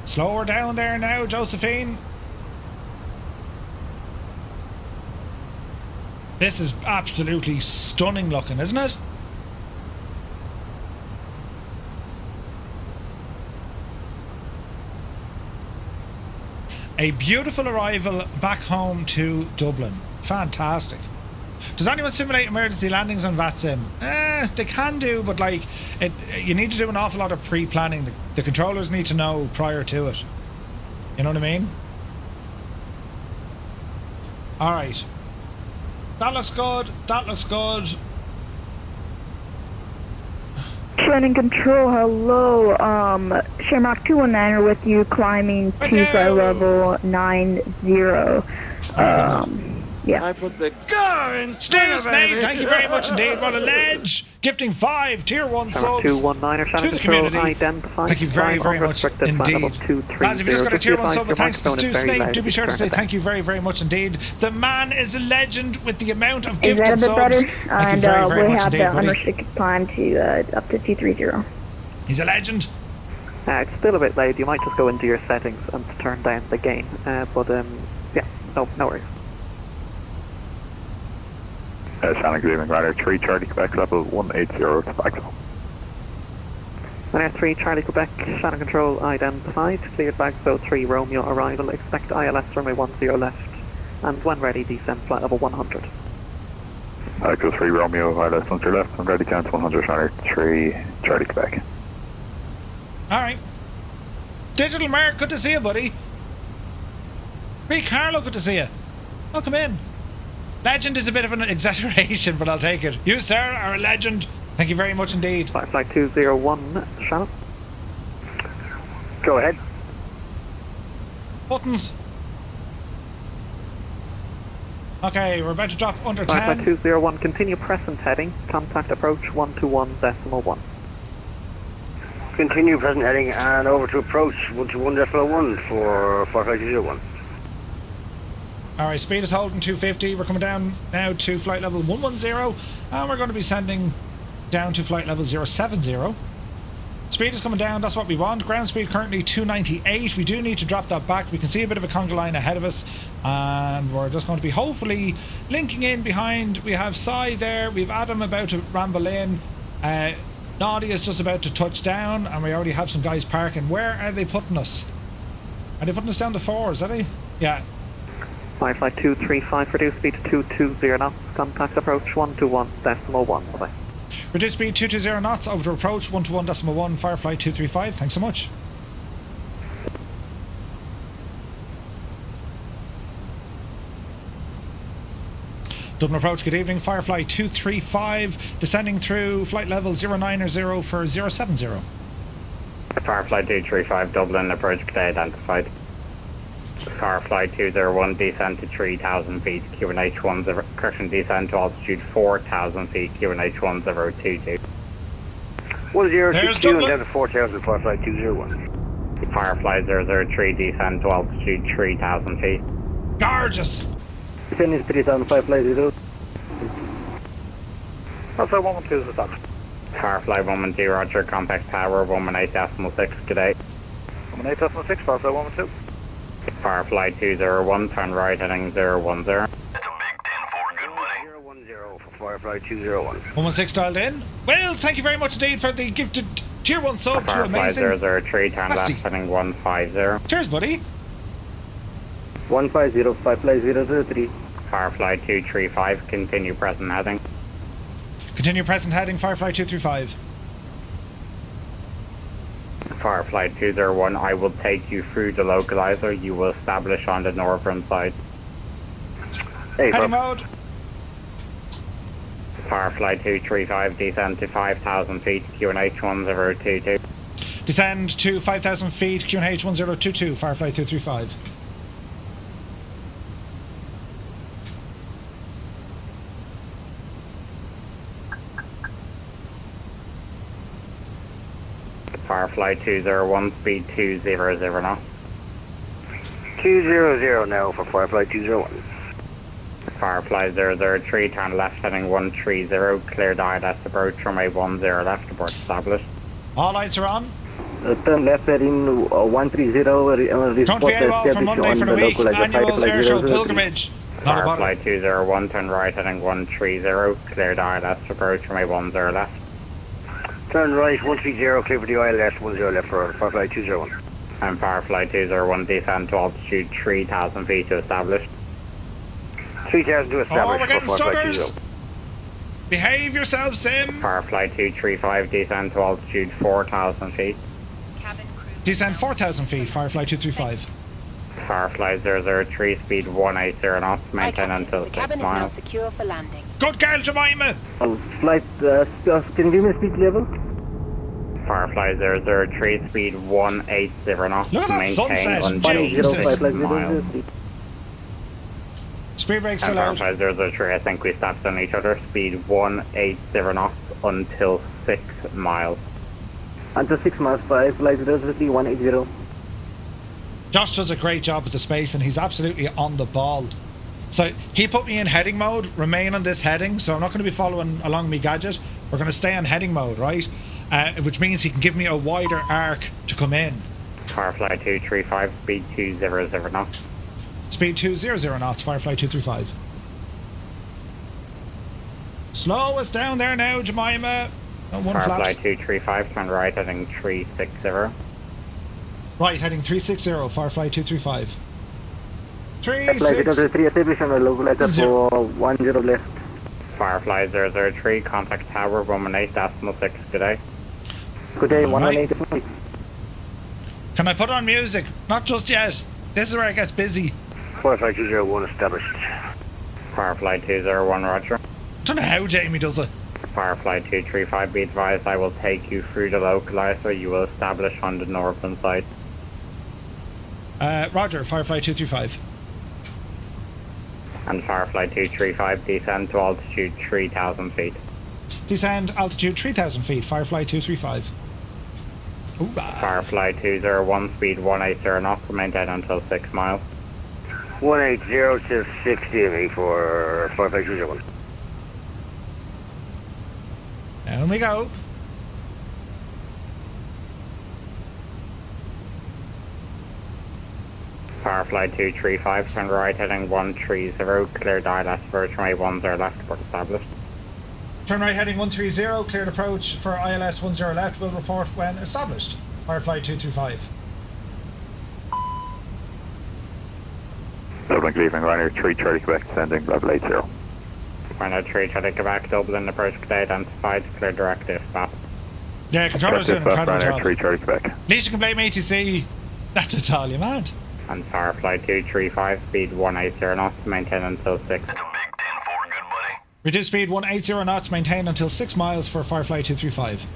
Slow her down there now, Josephine. This is absolutely stunning looking, isn't it? A beautiful arrival back home to Dublin. Fantastic. Does anyone simulate emergency landings on VATSIM? They can do, but like, you need to do an awful lot of pre-planning. The controllers need to know prior to it. You know what I mean? Alright. That looks good. That looks good. Training control, hello. Shamrock 219 with you climbing to flight level 90. Yeah. I put the car in. Stu Snape, thank you very much indeed. What a ledge. Gifting 5 tier 1 subs 219 to the community. Thank you very, very much indeed. Lads, if you just got a tier 1 sub, thanks to Stu Snape, do be sure to say thank you very, very much indeed. The man is a legend with the amount of gifted subs. Thank you very, very much indeed, we have the buddy. unrestricted climb to up to 230. He's a legend. It's still a bit late. You might just go into your settings and turn down the gain. But yeah, no worries. Shannon, good evening, Ryder 3 Charlie Quebec level 180 back home. Ryder 3 Charlie Quebec, Shannon control identified, cleared back zone 3 Romeo arrival, expect ILS runway 10 left, and when ready descend flight level 100. Echo 3 Romeo, ILS 10 left, and ready count 100, Shannon 3 Charlie Quebec. Alright. Digital Mark, good to see you, buddy. Rick Carlo, good to see you. Welcome in. Legend is a bit of an exaggeration, but I'll take it. You, sir, are a legend. Thank you very much indeed. Firefly 201, Shannon. Go ahead. Buttons. Okay, we're about to drop under 10. Firefly 201, continue present heading. Contact approach 121.1. Continue present heading and over to approach 121.1 for Firefly 201. Alright, speed is holding 250. We're coming down now to flight level 110, and we're going to be sending down to flight level 070. Speed is coming down, that's what we want. Ground speed currently 298. We do need to drop that back. We can see a bit of a conga line ahead of us, and we're just going to be hopefully linking in behind. We have Cy there, we have Adam about to ramble in. Naughty is just about to touch down, and we already have some guys parking. Where are they putting us? Are they putting us down to 4s, are they? Yeah. Firefly 235, reduce speed to 220 knots, contact approach 121.1, bye-bye. Reduce speed 220 knots, over to approach 121.1, Firefly 235, thanks so much. Dublin approach, good evening, Firefly 235, descending through flight level 090 for 070. Firefly 235, Dublin approach today identified. Firefly 201, descend to 3,000 feet, QNH 10, correction, descend to altitude 4,000 feet, QNH 1022. 1022 and down to 4,000, Firefly 201. Firefly 003, descend to altitude 3,000 feet. Gorgeous! Descending to 3,000, Firefly 00. Firefly 112 is the stop. Firefly 112, roger, compact power 118.6, good day. 118.6, Firefly 112. Firefly 201, turn right heading 010. That's a big 10-4, good buddy. 010 for Firefly 201. 116 dialed in. Well, thank you very much indeed for the gifted tier 1 sub to Firefly amazing. 003, turn left, heading 150. Cheers, buddy. 150, Firefly 003. Firefly 235, continue present heading. Continue present heading, Firefly 235. Firefly 201, I will take you through the localizer. You will establish on the northern side. Heading mode. Firefly 235, descend to 5,000 feet, QNH 1022. Descend to 5,000 feet, QNH 1022, Firefly 235. Firefly 201, speed 200 knots. 200 now for Firefly 201. Firefly 003, turn left heading 130, clear ILS approach runway 10 left, abort established. All lights are on. Turn left heading 130. Don't be able for Monday for the week, annual airshow pilgrimage. Not a bother. Firefly 201, turn right heading 130, clear ILS approach runway 10 left. Turn right 130, clear for the ILS 10 left for Firefly 201. And Firefly 201, descend to altitude 3,000 feet to establish. 3,000 to establish. Oh, we're getting stutters. Behave yourself, Sim. Firefly 235, descend to altitude 4,000 feet. Descend 4,000 feet, Firefly 235. Firefly 003, speed 180 knots, maintain until 6 Cabin is now miles. secure for landing. Good girl, Jemima. Flight, can you give me a speed level? Firefly 003, speed 180 knots, Look at that maintain sunset. until Jesus. 6 miles. Speed brakes And allowed. Firefly 003, I think we stepped on each other, speed 180 knots until 6 miles. Until 6 miles, Firefly 003, 180. Josh does a great job with the space and he's absolutely on the ball. So he put me in heading mode, remain on this heading, so I'm not going to be following along me gadget. We're going to stay on heading mode, right? Which means he can give me a wider arc to come in. Firefly 235, speed 200 knots. Speed 200 knots, Firefly 235. Slow us down there now, Jemima. Oh, one Firefly flaps. 235, turn right heading 360. Right, heading 360, Firefly 235. Firefly 003, establish on the localizer for 10 left. Firefly 003, contact tower 118.6, good day. Good day, 118. Can I put on music? Not just yet. This is where it gets busy. Firefly 201 established. Firefly 201, roger. I don't know how Jamie does it. Firefly 235, be advised I will take you through the localizer. You will establish on the northern side. Roger, Firefly 235. And Firefly 235, descend to altitude 3,000 feet. Descend altitude 3,000 feet, Firefly 235. Hoorah. Firefly 201, speed 180 knots, maintain until 6 miles. 180 to 60 for Firefly 201. Down we go. Firefly 235, turn right heading 130, cleared ILS for runway 10 left, report established. Turn right heading 130, cleared approach for ILS 10 left, will report when established. Firefly 235. Dublin, good evening, Ryanair 330 Quebec, sending level 80. Ryanair 330 Quebec, Dublin, approach today identified, clear directive, fast. Yeah, controller's doing an incredible Ryanair job. 330 Quebec. At least you can blame ATC. That's a tall, you mad. And Firefly 235, speed 180 knots, maintain until 6. Reduce speed 180 knots, maintain until 6 miles for Firefly 235.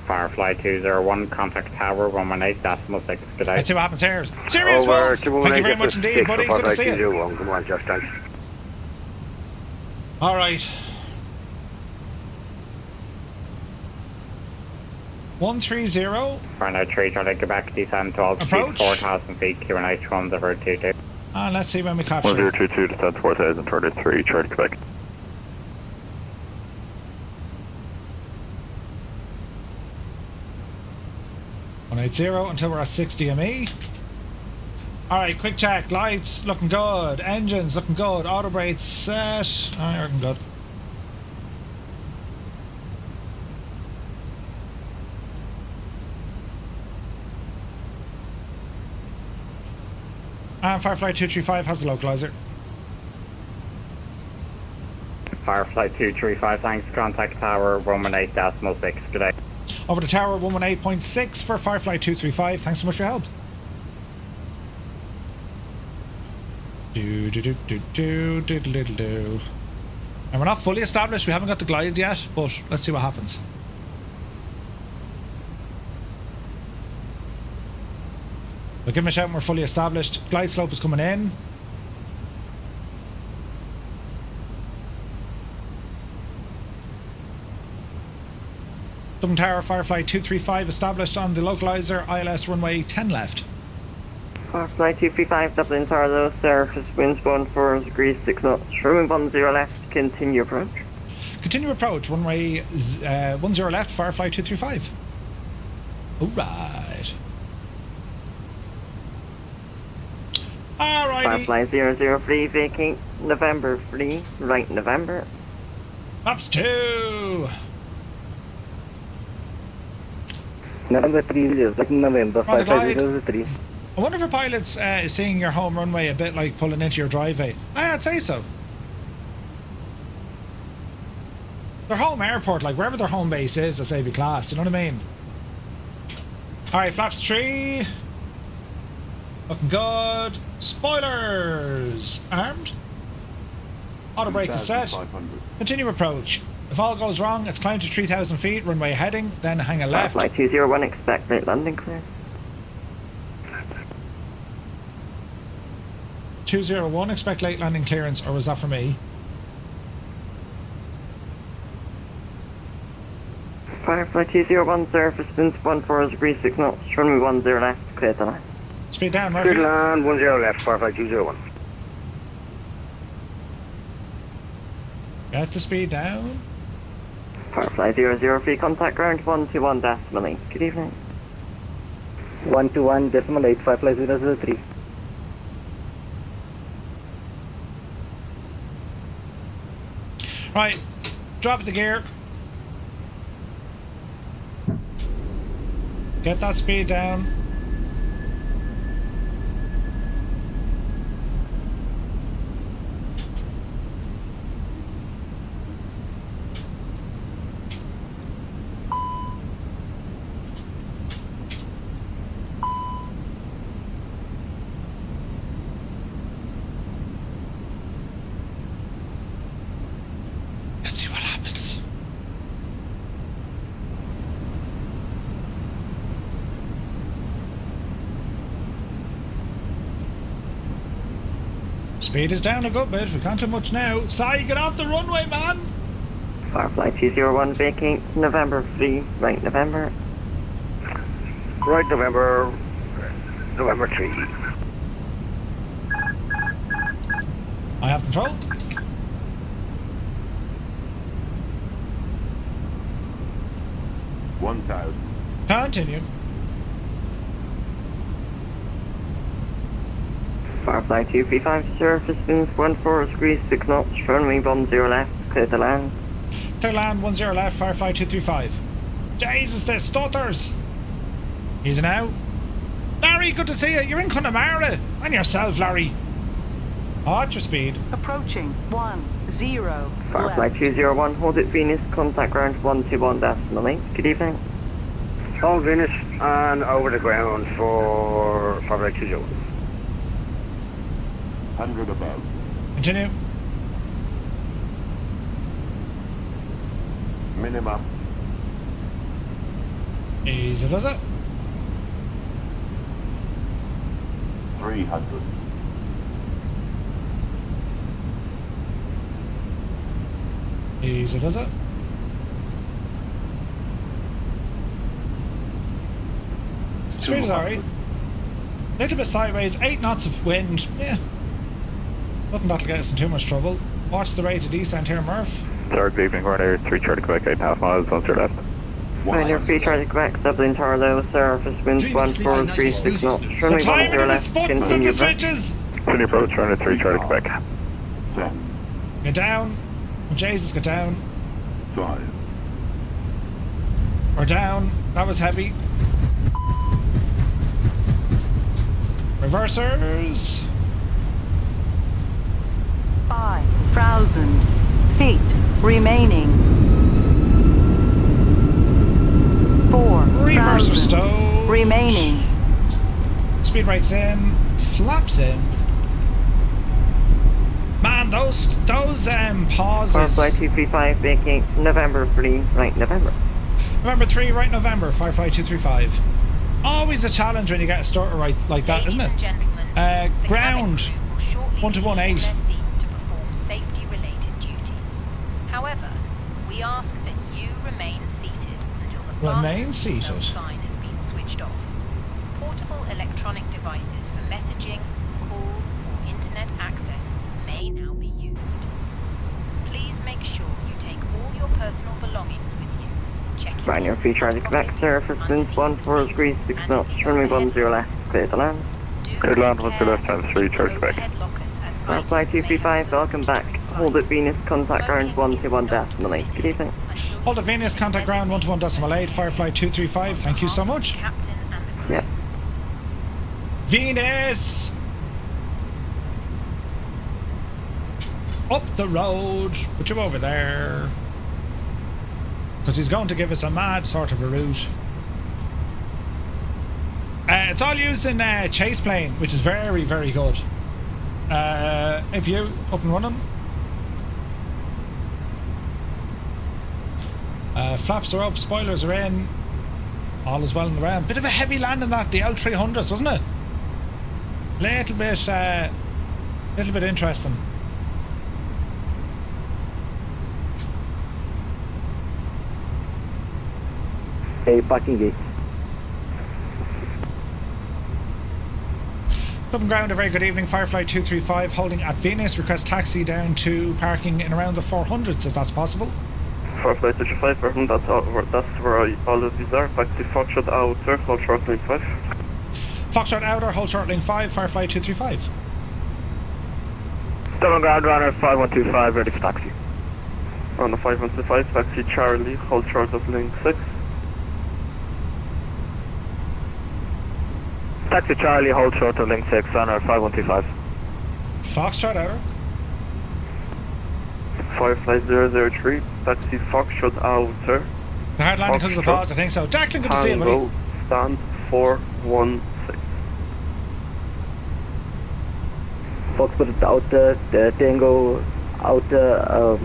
Firefly 201, contact tower 118.6, good day. Let's see what happens here. Serious Wolf! Thank you very much indeed, buddy. Good to see you. Come on, Josh, thanks. Alright. 130. Ryanair 330 Quebec, descend to altitude Approach. 4,000 feet, QNH 1022. And let's see when we capture. 1022, descend 4033, Charlie Quebec. until we're at 60 ME. Alright, quick check. Lights looking good. Engines looking good. Auto brakes set. Alright, looking good. And FireFly 235 has the localizer. FireFly 235, thanks. Contact tower 118.6 today. Over to tower 118.6 for FireFly 235. Thanks so much for your help. Do. And we're not fully established. We haven't got the glide yet, but let's see what happens. We'll give him a shout when we're fully established. Glide slope is coming in. Dublin Tower, FireFly 235 established on the localizer, ILS runway 10 left. FireFly 235, Dublin Tower, low surface, winds 14 degrees 6 knots, runway 10 left, continue approach. Continue approach, runway 10 left, FireFly 235. Alright. Alrighty. FireFly 003, vacate, November 3, right November. Maps 2. November 3, November 5503. I wonder if a pilot's is seeing your home runway a bit like pulling into your driveway. I'd say so. Their home airport, like wherever their home base is, I say be classed, you know what I mean? Alright, flaps 3. Looking good. Spoilers! Armed. Auto brake is set. Continue approach. If all goes wrong, it's climb to 3,000 feet, runway heading, then hang a left. Flight 201, expect late landing clear. 201, expect late landing clearance, or was that for me? FireFly 201, surface winds 14 degrees 6 knots, runway 10 left, clear the line. Speed down, Murphy. Clear land 10 left, FireFly 201. Get the speed down. FireFly 003, contact ground 121.8. Good evening. 121.8, FireFly 003. Right, drop the gear. Get that speed down. Let's see what happens. Speed is down a good bit. We can't do much now. Si, get off the runway, man! FireFly 201, vacate, November 3, right November. Right November 3. I have control. Continue. FireFly 235, surface winds 14 degrees 6 knots, runway 10 left, clear the land. Clear land 10 left, FireFly 235. Jesus, the stutters! Easy now. Larry, good to see you. You're in Connemara. And yourself, Larry. At your speed. Approaching 10 FireFly 201, hold it Venus, contact ground 121.8. Good evening. On Venus and over the ground for FireFly 201. 100 above. Continue. Minimum. Easy does it. 300. Easy does it. Speed is alright. Little bit sideways, 8 knots of wind. Yeah. Nothing that'll get us in too much trouble. Watch the rate of descent here, Murph. Third evening, Ryanair 3 Charlie Quebec, 8.5 miles, 10 left. Ryanair 3 Charlie Quebec, Dublin Tower low, surface winds 14 degrees 6 knots, runway 10 left, continue switches! Continue approach, Ryanair 3 Charlie Quebec. Get down. Jesus, get down. 5. We're down. That was heavy. Reversers. 5,000 feet remaining. Reverser 4,000 stowed. remaining. Speed brakes in. Flaps in. Man, those pauses. FireFly 235 making November 3, right November. November 3, right November. FireFly 235. Always a challenge when you get a starter right like that, isn't it? Ground 1218. Safety-related duties. However, we ask that you remain seated until the Remain seated. sign has been switched off. Portable electronic devices for messaging, calls, or internet access may now be used. Please make sure you take all your personal belongings with you. Check in. Right, your free Charlie Quebec, sir, for instance, 14 degrees, 6 knots, runway 10 left, clear to land. Clear to land, 10 left, times 3, Charlie Quebec. FireFly 235, welcome back. Hold at Venus, contact ground 121.8. Good evening. Hold at Venus, contact ground 121.8, FireFly 235, thank you so much. Yeah. Venus! Up the road, put you over there. Because he's going to give us a mad sort of a route. It's all used in chase plane, which is very, very good. APU up and running. Flaps are up, spoilers are in. All is well in the round. Bit of a heavy landing that, the L300s, wasn't it? Little bit interesting. Hey, parking gate. Dublin ground, a very good evening. FireFly 235 holding at Venus. Request taxi down to parking in around the 400s if that's possible. FireFly 235, that's where all of these are. Back to Foxtrot Outer, hold short link 5. Foxtrot Outer, hold short link 5, FireFly 235. Dublin ground, runner 5125, ready for taxi. On the 5125, taxi Charlie, hold short of link 6. Taxi Charlie, hold short of link 6, runner 5125. Foxtrot Outer. FireFly 003, taxi Foxtrot Outer. The hard landing because of the pause, I think so. Declan, good to see you, buddy. Stand 416. Foxtrot Outer, the Tango Outer,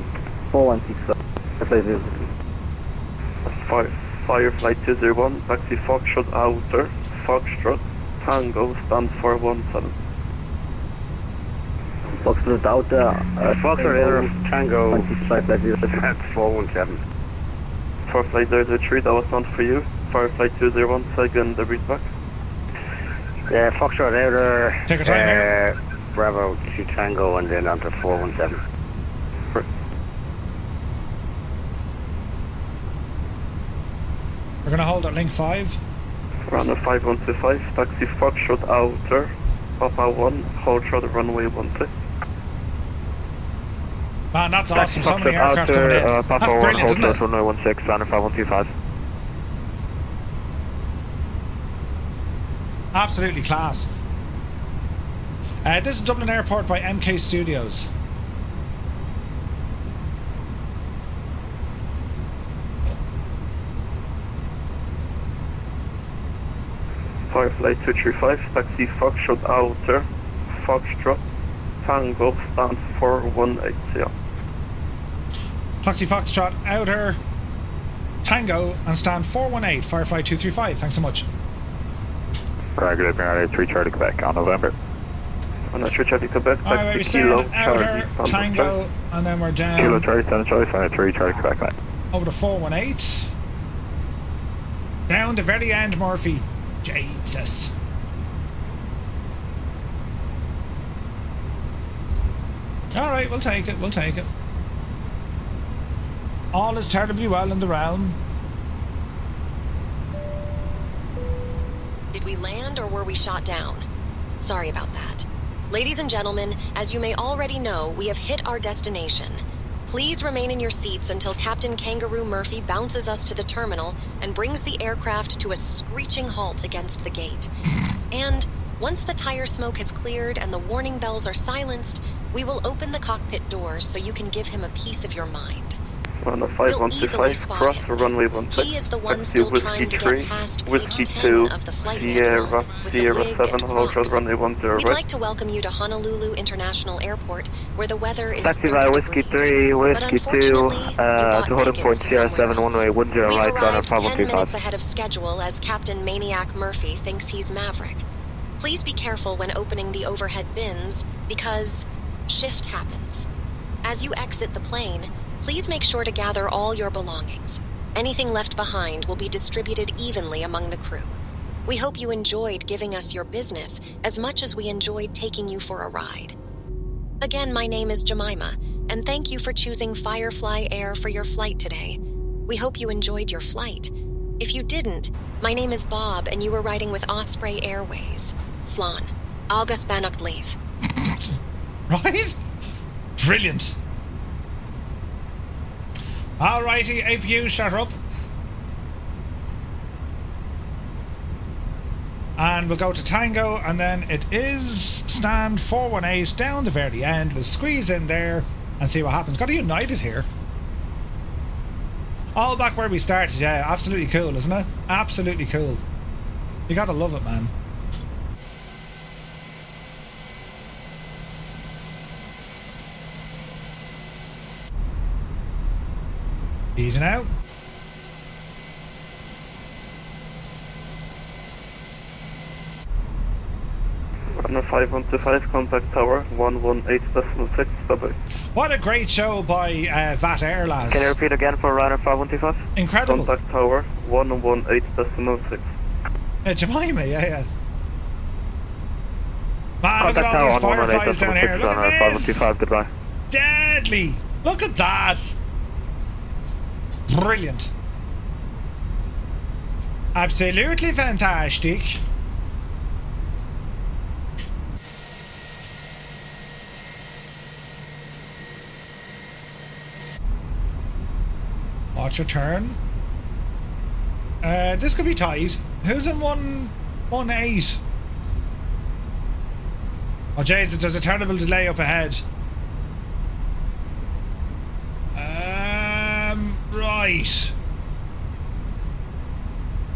416. FireFly 201, taxi Foxtrot Outer, Foxtrot, Tango, stand 417. Foxtrot Outer, Foxtrot Outer, Tango, that's 417. FireFly 003, that was not for you. FireFly 201, second, the read back. Yeah, Foxtrot Outer, take your time here. Bravo to Tango, and then onto 417. We're going to hold at link 5. Runner 5125, taxi Foxtrot Outer, Papa 1, hold short runway 16. Man, that's awesome. So many aircraft coming in. Papa That's 1, brilliant, hold isn't it? short runway 16, runner 5125. Absolutely class. This is Dublin Airport by MK Studios. FireFly 235, taxi Foxtrot Outer, Foxtrot, Tango, stand 4180. Taxi Foxtrot Outer, Tango, and stand 418, FireFly 235. Thanks so much. Right, good evening, A3 Charlie Quebec on November. On A3 Charlie Quebec, Alright, we taxi Kilo, stand Outer, Charlie, Tango, and then we're down Kilo Charlie, stand choice, on A3 Charlie Quebec line. over to 418. Down the very end, Murphy. Jesus. Alright, we'll take it, we'll take it. All is terribly well in the realm. Did we land or were we shot down? Sorry about that. Ladies and gentlemen, as you may already know, we have hit our destination. Please remain in your seats until Captain Kangaroo Murphy bounces us to the terminal and brings the aircraft to a screeching halt against the gate. And once the tire smoke has cleared and the warning bells are silenced, We will open the cockpit doors so you can give him a piece of your mind. On a You'll easily 5125, spot cross him. for runway 16. He is the one Taxi still Whiskey trying to 3, get past Whiskey page 2, 10 of the flight Sierra, manual with the Sierra wig 7, and hold short props. runway 10 We'd right. like to welcome you to Honolulu International Airport, where the weather is Taxi 30 via Whiskey degrees. 3, But Whiskey 2, unfortunately, you bought to holding tickets point to Sierra somewhere 7, else. one way, 10 We've right, runner arrived 10 minutes 5125. ahead of schedule as Captain Maniac Murphy thinks he's Maverick. Please be careful when opening the overhead bins, because shift happens. As you exit the plane, please make sure to gather all your belongings. Anything left behind will be distributed evenly among the crew. We hope you enjoyed giving us your business as much as we enjoyed taking you for a ride. Again, my name is Jemima, and thank you for choosing FireFly Air for your flight today. We hope you enjoyed your flight. If you didn't, my name is Bob, and you were riding with Osprey Airways. Slán. Agus Bannocht leave. Right? Brilliant. Alrighty, APU, shut up. And we'll go to Tango, and then it is stand 418 down the very end. We'll squeeze in there and see what happens. Got to United here. All back where we started, yeah. Absolutely cool, isn't it? Absolutely cool. You gotta love it, man. Easing out. Runner 5125, contact tower 118.6, bye-bye. What a great show by VAT Air, lads. Can you repeat again for runner 5125? Incredible. Contact tower 118.6. Jemima, yeah. Man, look at all these fireflies down here. Look at this. Goodbye. Deadly. Look at that. Brilliant. Absolutely fantastic. Watch your turn. This could be tight. Who's in 118? Oh Jesus, there's a terrible delay up ahead. Right.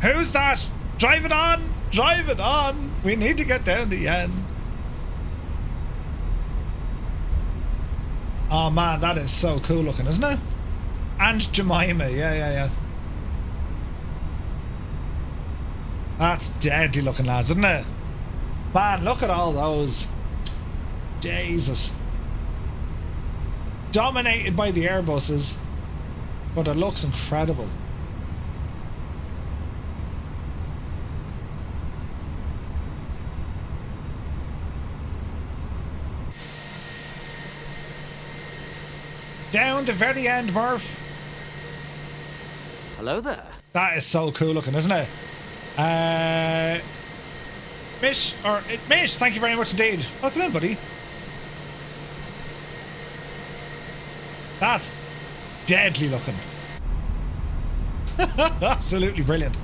Who's that? Drive it on! Drive it on! We need to get down the end. Oh man, that is so cool looking, isn't it? And Jemima, yeah. That's deadly looking, lads, isn't it? Man, look at all those. Jesus. Dominated by the Airbuses, but it looks incredible. Down the very end, Murph. Hello there. That is so cool looking, isn't it? Mish, thank you very much indeed. Welcome in, buddy. That's deadly looking. Absolutely brilliant.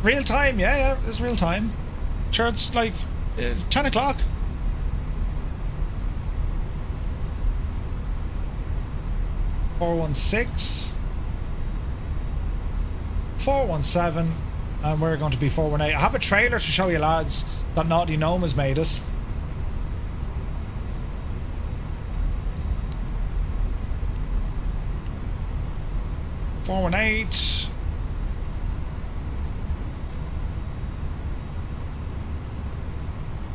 Real time, yeah, it's real time. Sure, it's like 10 o'clock. .416 417, and we're going to be 418. I have a trailer to show you, lads, that Naughty Gnome has made us. .418.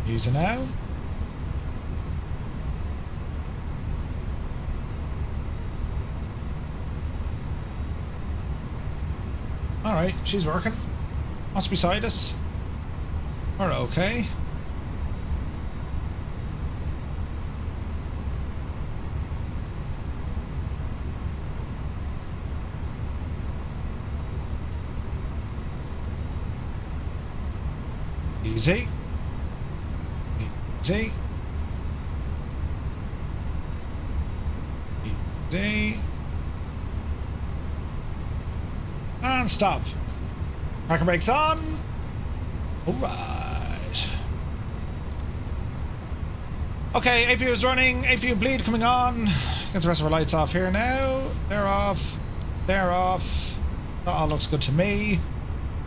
User now. Alright, she's working. What's beside us? We're okay. Easy. Easy. Easy. And stop. Parking brakes on. Alright. Okay, APU is running. APU bleed coming on. Get the rest of our lights off here now. They're off. They're off. That all looks good to me.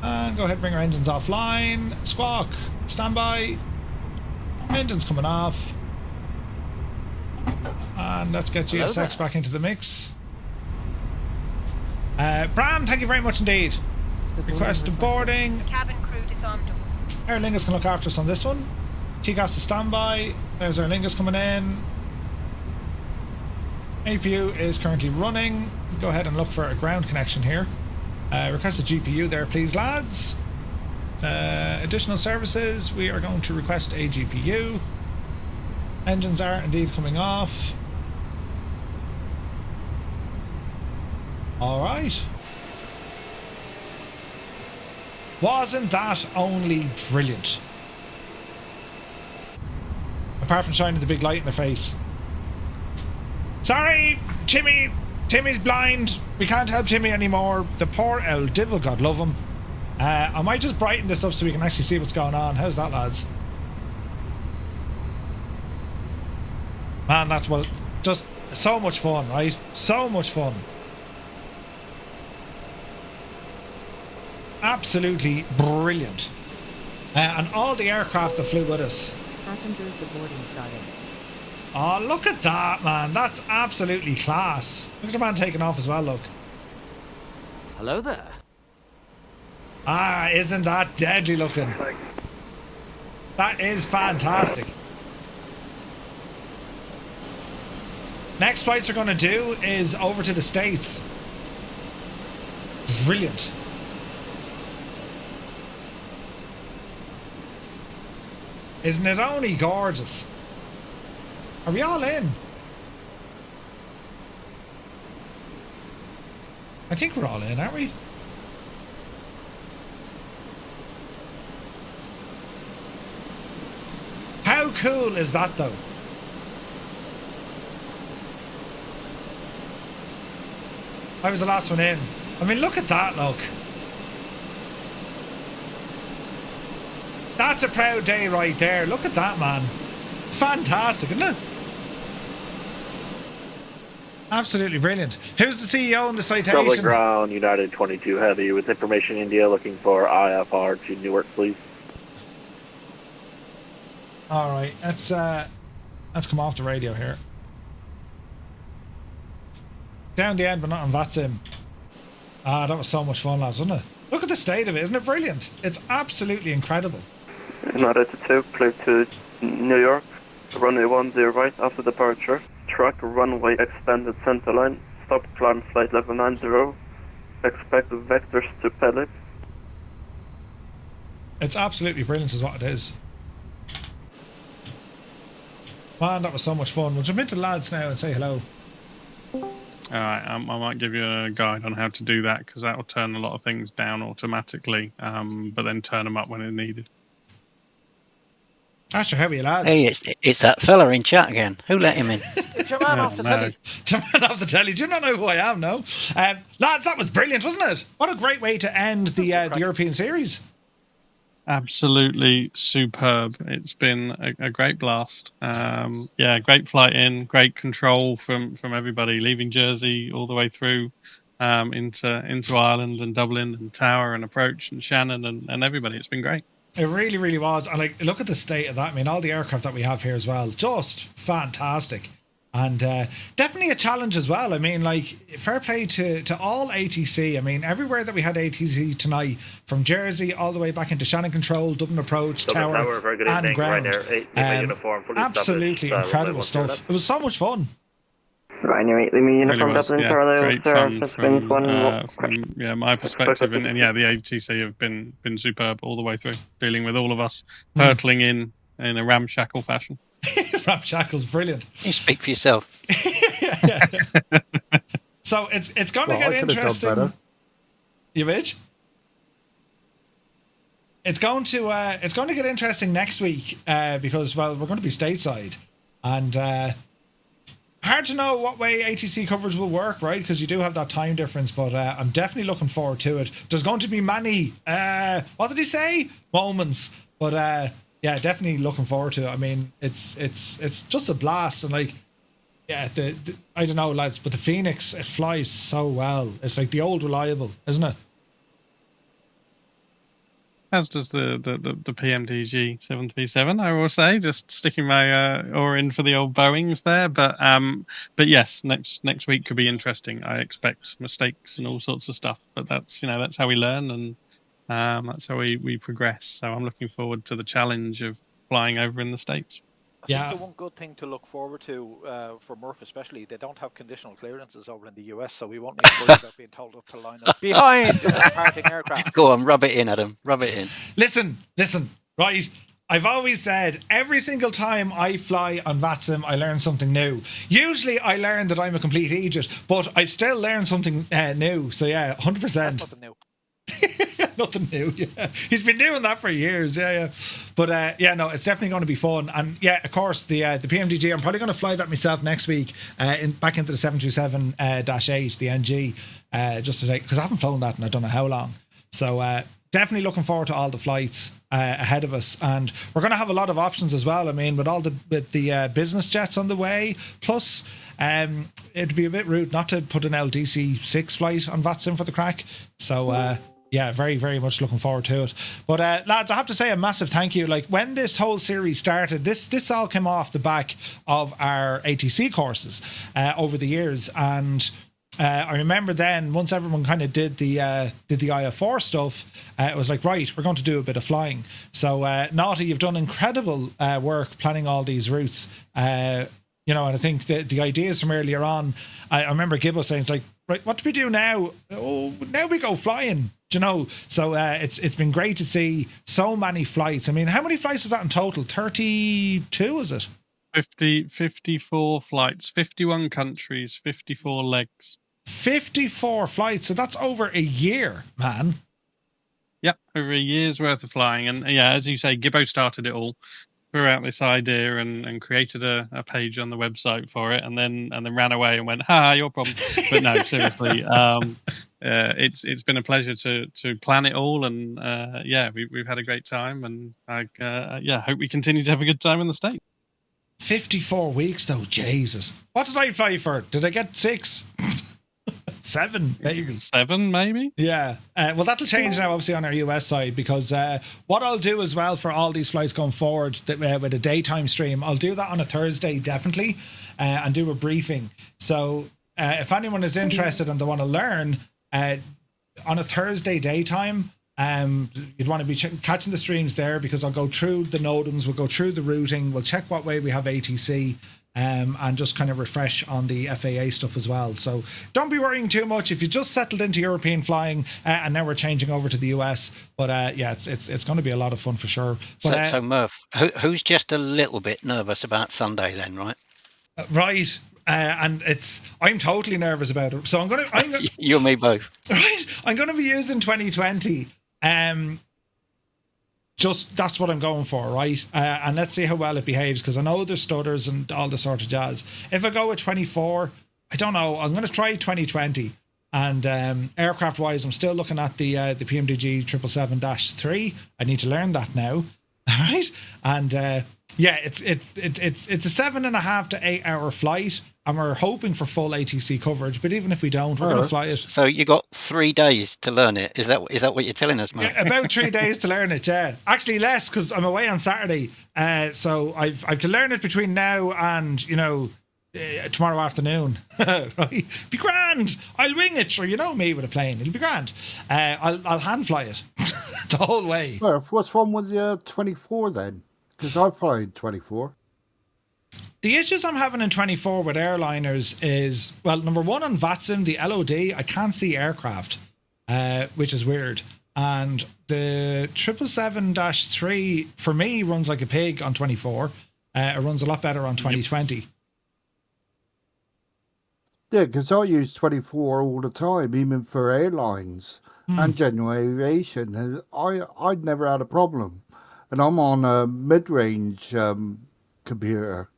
And go ahead and bring our engines offline. Squawk. Standby. Engines coming off. And let's get GSX back into the mix. Bram, thank you very much indeed. Request boarding. Cabin crew disarm doors. Aer Lingus can look after us on this one. TCAS to standby. There's Aer Lingus coming in. APU is currently running. Go ahead and look for a ground connection here. Request a GPU there, please, lads. Additional services. We are going to request a GPU. Engines are indeed coming off. All right. Wasn't that only brilliant? Apart from shining the big light in the face. Sorry, Timmy. Timmy's blind. We can't help Timmy anymore. The poor old devil, God love him. I might just brighten this up so we can actually see what's going on. How's that, lads? Man, that's what... Just so much fun, right? So much fun. Absolutely brilliant. And all the aircraft that flew with us. Passengers, the boarding started. Oh, look at that, man. That's absolutely class. Look at the man taking off as well, look. Hello there. Ah, isn't that deadly looking? That is fantastic. Next flights we're going to do is over to the States. Brilliant. Isn't it only gorgeous? Are we all in? I think we're all in, aren't we? How cool is that, though? I was the last one in. I mean, look at that, look. That's a proud day right there. Look at that, man. Fantastic, isn't it? Absolutely brilliant. Who's the CEO in the citation? Dublin ground, United 22 Heavy with information India looking for IFR to Newark, please. All right, let's come off the radio here. Down the end, but not on VATSIM. Ah, that was so much fun, lads, wasn't it? Look at the state of it, isn't it brilliant? It's absolutely incredible. United 2, clear to New York, runway 10 right after departure. Track runway extended center line. Stop climb flight level 90. Expect vectors to Pelip. It's absolutely brilliant is what it is. Man, that was so much fun. We'll jump into the lads now and say hello. Alright, I might give you a guide on how to do that because that will turn a lot of things down automatically, but then turn them up when it's needed. That's your heavy, lads. Hey, it's that fella in chat again. Who let him in? It's your man off the telly. It's your man off the telly. Do you not know who I am, no? Lads, that was brilliant, wasn't it? What a great way to end the European series. Absolutely superb. It's been a great blast. Yeah, great flight in, great control from everybody, leaving Jersey all the way through into Ireland and Dublin and Tower and Approach and Shannon and everybody. It's been great. It really, really was. And like, look at the state of that. I mean, all the aircraft that we have here as well, just fantastic. And definitely a challenge as well. I mean, like, fair play to all ATC. I mean, everywhere that we had ATC tonight, from Jersey all the way back into Shannon Control, Dublin Approach, Tower, very good and evening. ground. Right there, uniform, fully absolutely incredible stuff. It was so much fun. Ryanair 8 Lima uniform Dublin, Carlisle, great Sarah, fun from my perspective, and yeah, the ATC have been superb all the way through, dealing with all of us hurtling in a ramshackle fashion. Ramshackle's brilliant. You speak for yourself. So it's going to get interesting. You bitch? It's going to get interesting next week because we're going to be stateside, and hard to know what way ATC coverage will work, right? Because you do have that time difference, but I'm definitely looking forward to it. There's going to be many, what did he say? Moments. But yeah, definitely looking forward to it. I mean, it's just a blast, and like, yeah, the I don't know, lads, but the Fenix, it flies so well. It's like the old reliable, isn't it? As does the PMDG 737, I will say, just sticking my oar in for the old Boeings there. But yes, next week could be interesting. I expect mistakes and all sorts of stuff, but that's how we learn, and that's how we progress. So I'm looking forward to the challenge of flying over in the States. I think the one good thing to look forward to for Murph especially, they don't have conditional clearances over in the US, so we won't need to worry about being told up to line up behind departing aircraft. Go on, rub it in, Adam. Rub it in. Listen, right? I've always said every single time I fly on VATSIM, I learn something new. Usually I learn that I'm a complete idiot, but I've still learned something new. So yeah, 100%. That's nothing new. Nothing new, yeah. He's been doing that for years, yeah. But yeah, no, it's definitely going to be fun. And yeah, of course, the PMDG, I'm probably going to fly that myself next week back into the 737-8, the NG, just to take, because I haven't flown that in I don't know how long. So definitely looking forward to all the flights ahead of us. And we're going to have a lot of options as well. I mean, with the business jets on the way, plus it'd be a bit rude not to put an LDC-6 flight on VATSIM for the crack. So yeah, very, very much looking forward to it. But lads, I have to say a massive thank you. Like, when this whole series started, this all came off the back of our ATC courses over the years. And I remember then, once everyone kind of did the IF4 stuff, it was like, right, we're going to do a bit of flying. So Naughty, you've done incredible work planning all these routes. And I think the ideas from earlier on, I remember Gibbo saying, it's like, right, what do we do now? Oh, now we go flying. So it's been great to see so many flights. I mean, how many flights is that in total? 32, is it? 54 flights, 51 countries, 54 legs. 54 flights. So that's over a year, man. Yep, over a year's worth of flying. And yeah, as you say, Gibbo started it all, threw out this idea and created a page on the website for it, and then ran away and went, "Ha, your problem." But no, seriously, it's been a pleasure to plan it all, and yeah, we've had a great time, and I hope we continue to have a good time in the States. 54 weeks though, Jesus. What did I fly for? Did I get 6? 7, maybe. 7, maybe? Yeah. Well, that'll change now, obviously, on our US side, because what I'll do as well for all these flights going forward with a daytime stream, I'll do that on a Thursday, definitely, and do a briefing. So if anyone is interested and they want to learn, on a Thursday daytime, you'd want to be catching the streams there, because I'll go through the NOTAMs, we'll go through the routing, we'll check what way we have ATC, and just kind of refresh on the FAA stuff as well. So don't be worrying too much if you just settled into European flying, and now we're changing over to the US. But yeah, it's going to be a lot of fun for sure. But, so Murph, who's just a little bit nervous about Sunday then, right? Right. And I'm totally nervous about it. So I'm gonna you and me both. Right. I'm gonna be using 2020. Just that's what I'm going for, right? And let's see how well it behaves, because I know there's stutters and all the sort of jazz. If I go with 24, I don't know. I'm going to try 2020. And aircraft wise, I'm still looking at the PMDG 777-3. I need to learn that now, all right? And yeah, it's a 7.5 to 8 hour flight, and we're hoping for full ATC coverage. But even if we don't, we're going to fly it. So you got 3 days to learn it. Is that what you're telling us, mate? Yeah, about 3 days to learn it. Yeah, actually less, because I'm away on Saturday. So I've to learn it between now and tomorrow afternoon. Right? Be grand. I'll wing it. Sure, you know me with a plane. It'll be grand. I'll hand fly it the whole way. Well, what's wrong with the 24 then? Because I flied 24. The issues I'm having in 24 with airliners is, well, number one, on VATSIM, the LOD, I can't see aircraft, which is weird. And the 777-3, for me, runs like a pig on 24. It runs a lot better on 2020. Yeah, because I use 24 all the time, even for airlines and general aviation. And I'd never had a problem. And I'm on a mid-range computer.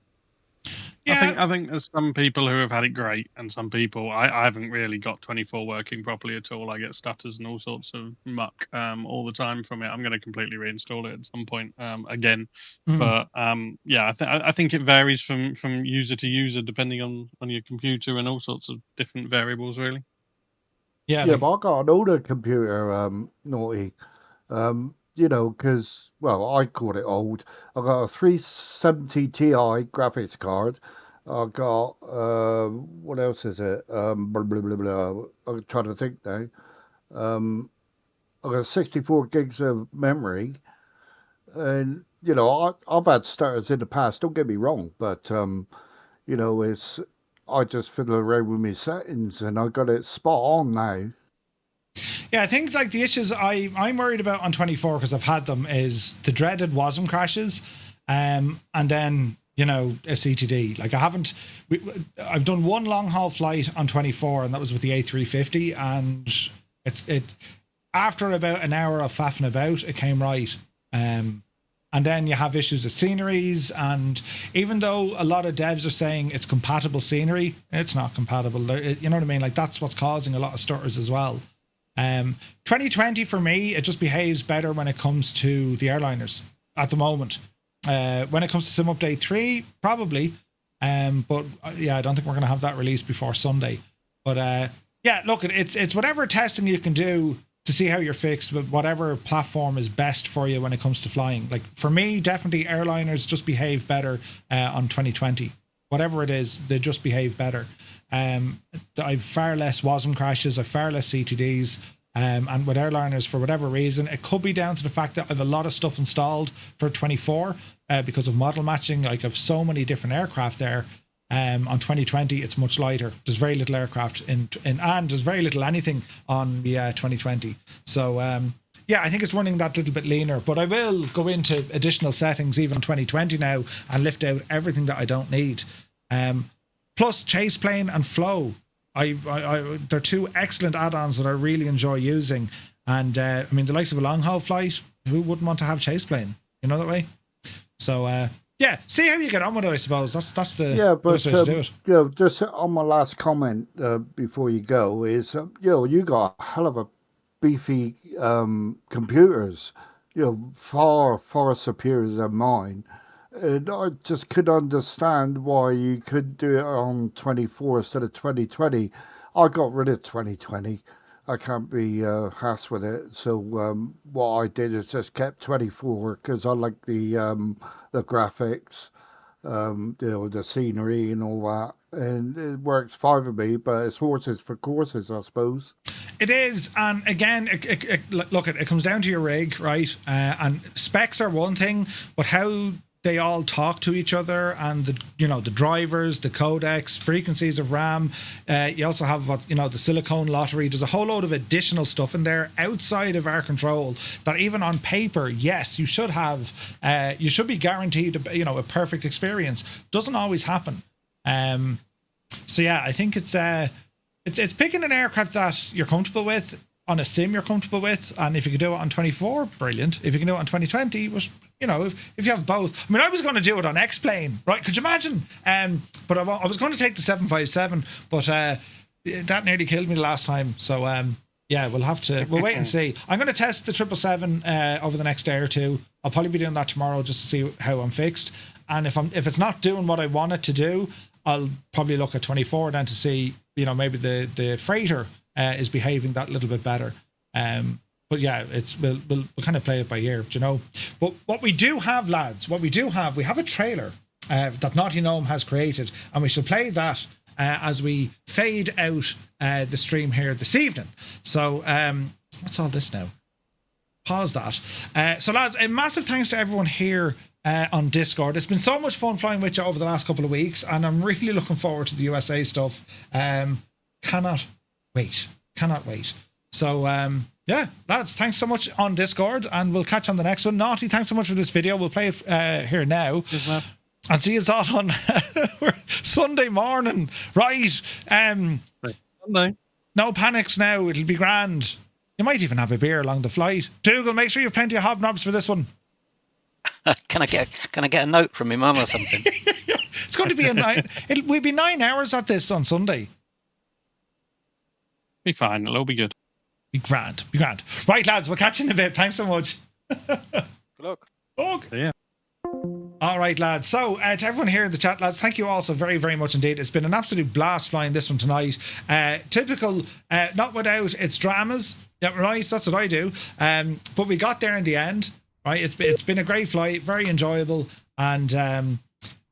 I think there's some people who have had it great, and some people I haven't really got 24 working properly at all. I get stutters and all sorts of muck all the time from it. I'm going to completely reinstall it at some point again. But yeah, I think it varies from user to user depending on your computer and all sorts of different variables, really. Yeah, but I got an older computer, Naughty. You know, because, well, I call it old. I got a 370 Ti graphics card. I got, what else is it? Blah, blah, blah, blah. I'm trying to think now. I got 64 gigs of memory. And, you know, I've had stutters in the past, don't get me wrong, but, you know, I just fiddle around with my settings and I got it spot on now. Yeah, I think like the issues I'm worried about on 24 because I've had them is the dreaded WASM crashes, and then you know a CTD. Like I've done one long haul flight on 24, and that was with the A350, and it after about an hour of faffing about, it came right. And then you have issues with sceneries, and even though a lot of devs are saying it's compatible scenery, it's not compatible. You know what I mean? Like that's what's causing a lot of stutters as well. 2020 for me, it just behaves better when it comes to the airliners at the moment. When it comes to Sim Update 3, probably. But yeah, I don't think we're going to have that released before Sunday. But yeah, look, it's whatever testing you can do to see how you're fixed, but whatever platform is best for you when it comes to flying. Like for me, definitely airliners just behave better on 2020. Whatever it is, they just behave better. I've far less WASM crashes, I've far less CTDs, and with airliners, for whatever reason, it could be down to the fact that I've a lot of stuff installed for 24 because of model matching. Like I've so many different aircraft there. On 2020, it's much lighter. There's very little aircraft and there's very little anything on the 2020. So yeah, I think it's running that little bit leaner, but I will go into additional settings even in 2020 now and lift out everything that I don't need. Plus Chase Plane and Flow. They're two excellent add-ons that I really enjoy using. And I mean, the likes of a long haul flight, who wouldn't want to have Chase Plane? You know that way? So yeah, see how you get on with it, I suppose. That's the best way to do it. You know, just on my last comment before you go is, you know, you got a hell of a beefy computers, you know, far superior than mine. And I just could understand why you could do it on 24 instead of 2020. I got rid of 2020. I can't be hassed with it. So what I did is just kept 24 because I like the graphics, you know, the scenery and all that. And it works fine for me, but it's horses for courses, I suppose. It is, and again, it comes down to your rig, right? And specs are one thing, but how they all talk to each other, and the drivers, the codecs, frequencies of RAM. You also have the silicone lottery. There's a whole load of additional stuff in there outside of our control that even on paper, yes, you should have. You should be guaranteed, a perfect experience. Doesn't always happen. So yeah, I think it's picking an aircraft that you're comfortable with on a sim you're comfortable with, and if you can do it on 24, brilliant. If you can do it on 2020, if you have both. I mean, I was going to do it on X-Plane, right? Could you imagine? But I was going to take the 757, but that nearly killed me the last time. So yeah, we'll wait and see. I'm going to test the 777 over the next day or two. I'll probably be doing that tomorrow just to see how I'm fixed. And if it's not doing what I want it to do, I'll probably look at 24 then to see, maybe the freighter is behaving that little bit better. But yeah, we'll kind of play it by ear, But what we do have, lads, we have a trailer that Naughty Gnome has created, and we shall play that as we fade out the stream here this evening. So what's all this now? Pause that. So lads, a massive thanks to everyone here on Discord. It's been so much fun flying with you over the last couple of weeks, and I'm really looking forward to the USA stuff. Cannot wait. So yeah, lads, thanks so much on Discord, and we'll catch you on the next one. Naughty, thanks so much for this video. We'll play it here now. And see you all on Sunday morning. Right. Sunday. No panics now. It'll be grand. You might even have a beer along the flight. Dougal, make sure you have plenty of hobnobs for this one. Can I get a note from my mum or something? It's going to be we'll be 9 hours at this on Sunday. Be fine. It'll all be good. Be grand. Right, lads, we'll catch you in a bit. Thanks so much. Good luck. Yeah. All right, lads. So, to everyone here in the chat, lads, thank you all so very, very much indeed. It's been an absolute blast flying this one tonight. Typical, not without its dramas. Yeah, right. That's what I do. But we got there in the end. Right. It's been a great flight, very enjoyable, and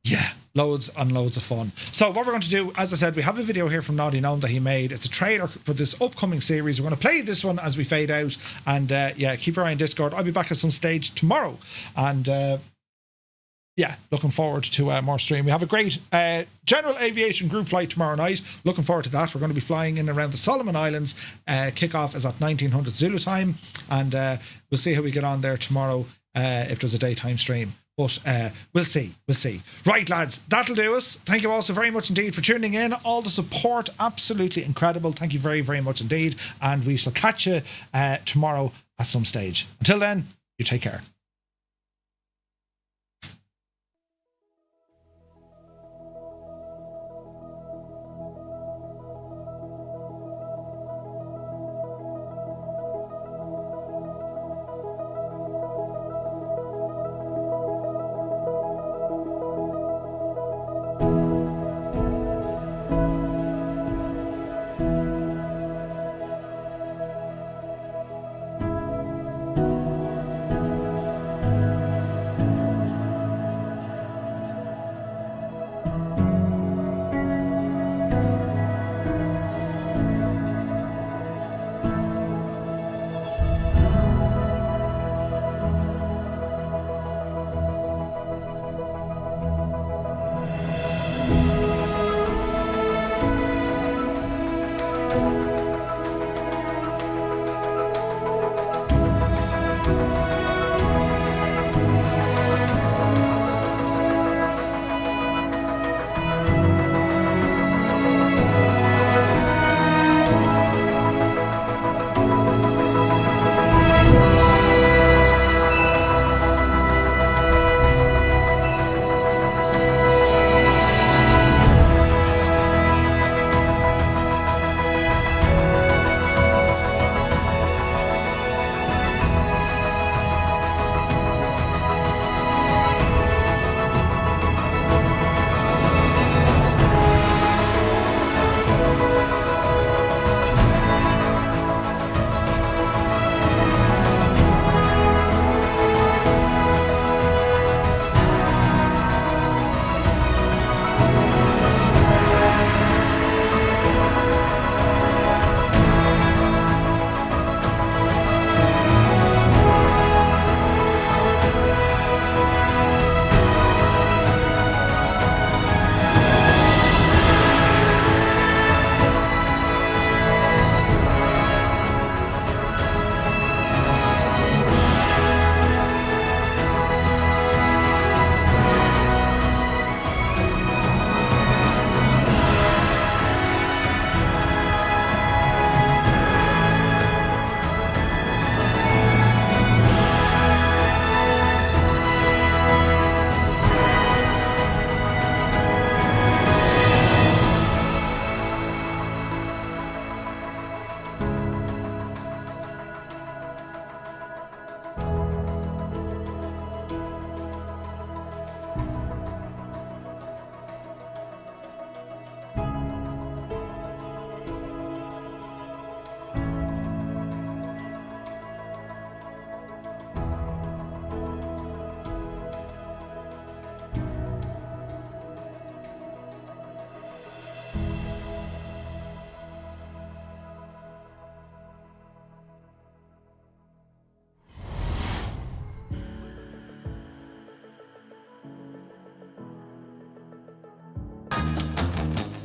yeah, loads and loads of fun. So what we're going to do, as I said, we have a video here from Naughty Gnome that he made. It's a trailer for this upcoming series. We're going to play this one as we fade out, and yeah, keep your eye on Discord. I'll be back at some stage tomorrow, and yeah, looking forward to more stream. We have a great general aviation group flight tomorrow night. Looking forward to that. We're going to be flying in around the Solomon Islands. Kickoff is at 1900 Zulu time, and we'll see how we get on there tomorrow if there's a daytime stream. But we'll see. Right, lads, that'll do us. Thank you all so very much indeed for tuning in. All the support, absolutely incredible. Thank you very, very much indeed. And we shall catch you tomorrow at some stage. Until then, you take care.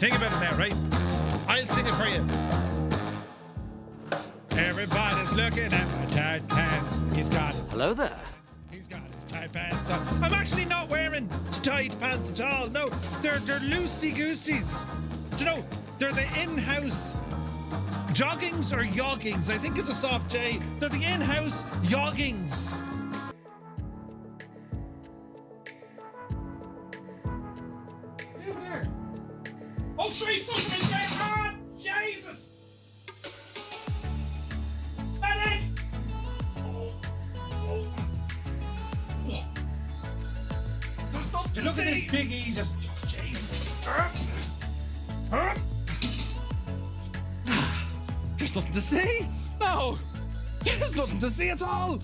Think about it now, right? I'll sing it for you. Everybody's looking at my tight pants. He's got his... Hello there. He's got his tight pants on. I'm actually not wearing tight pants at all. No, they're loosey-gooseys. Do you know, they're the in-house joggings or yoggings. I think it's a soft J. They're the in-house yoggings. sweet something going on! Jesus! Medic! There's nothing to Look at see. this big E just. Jesus! There's nothing to see! No! There's nothing to see at all!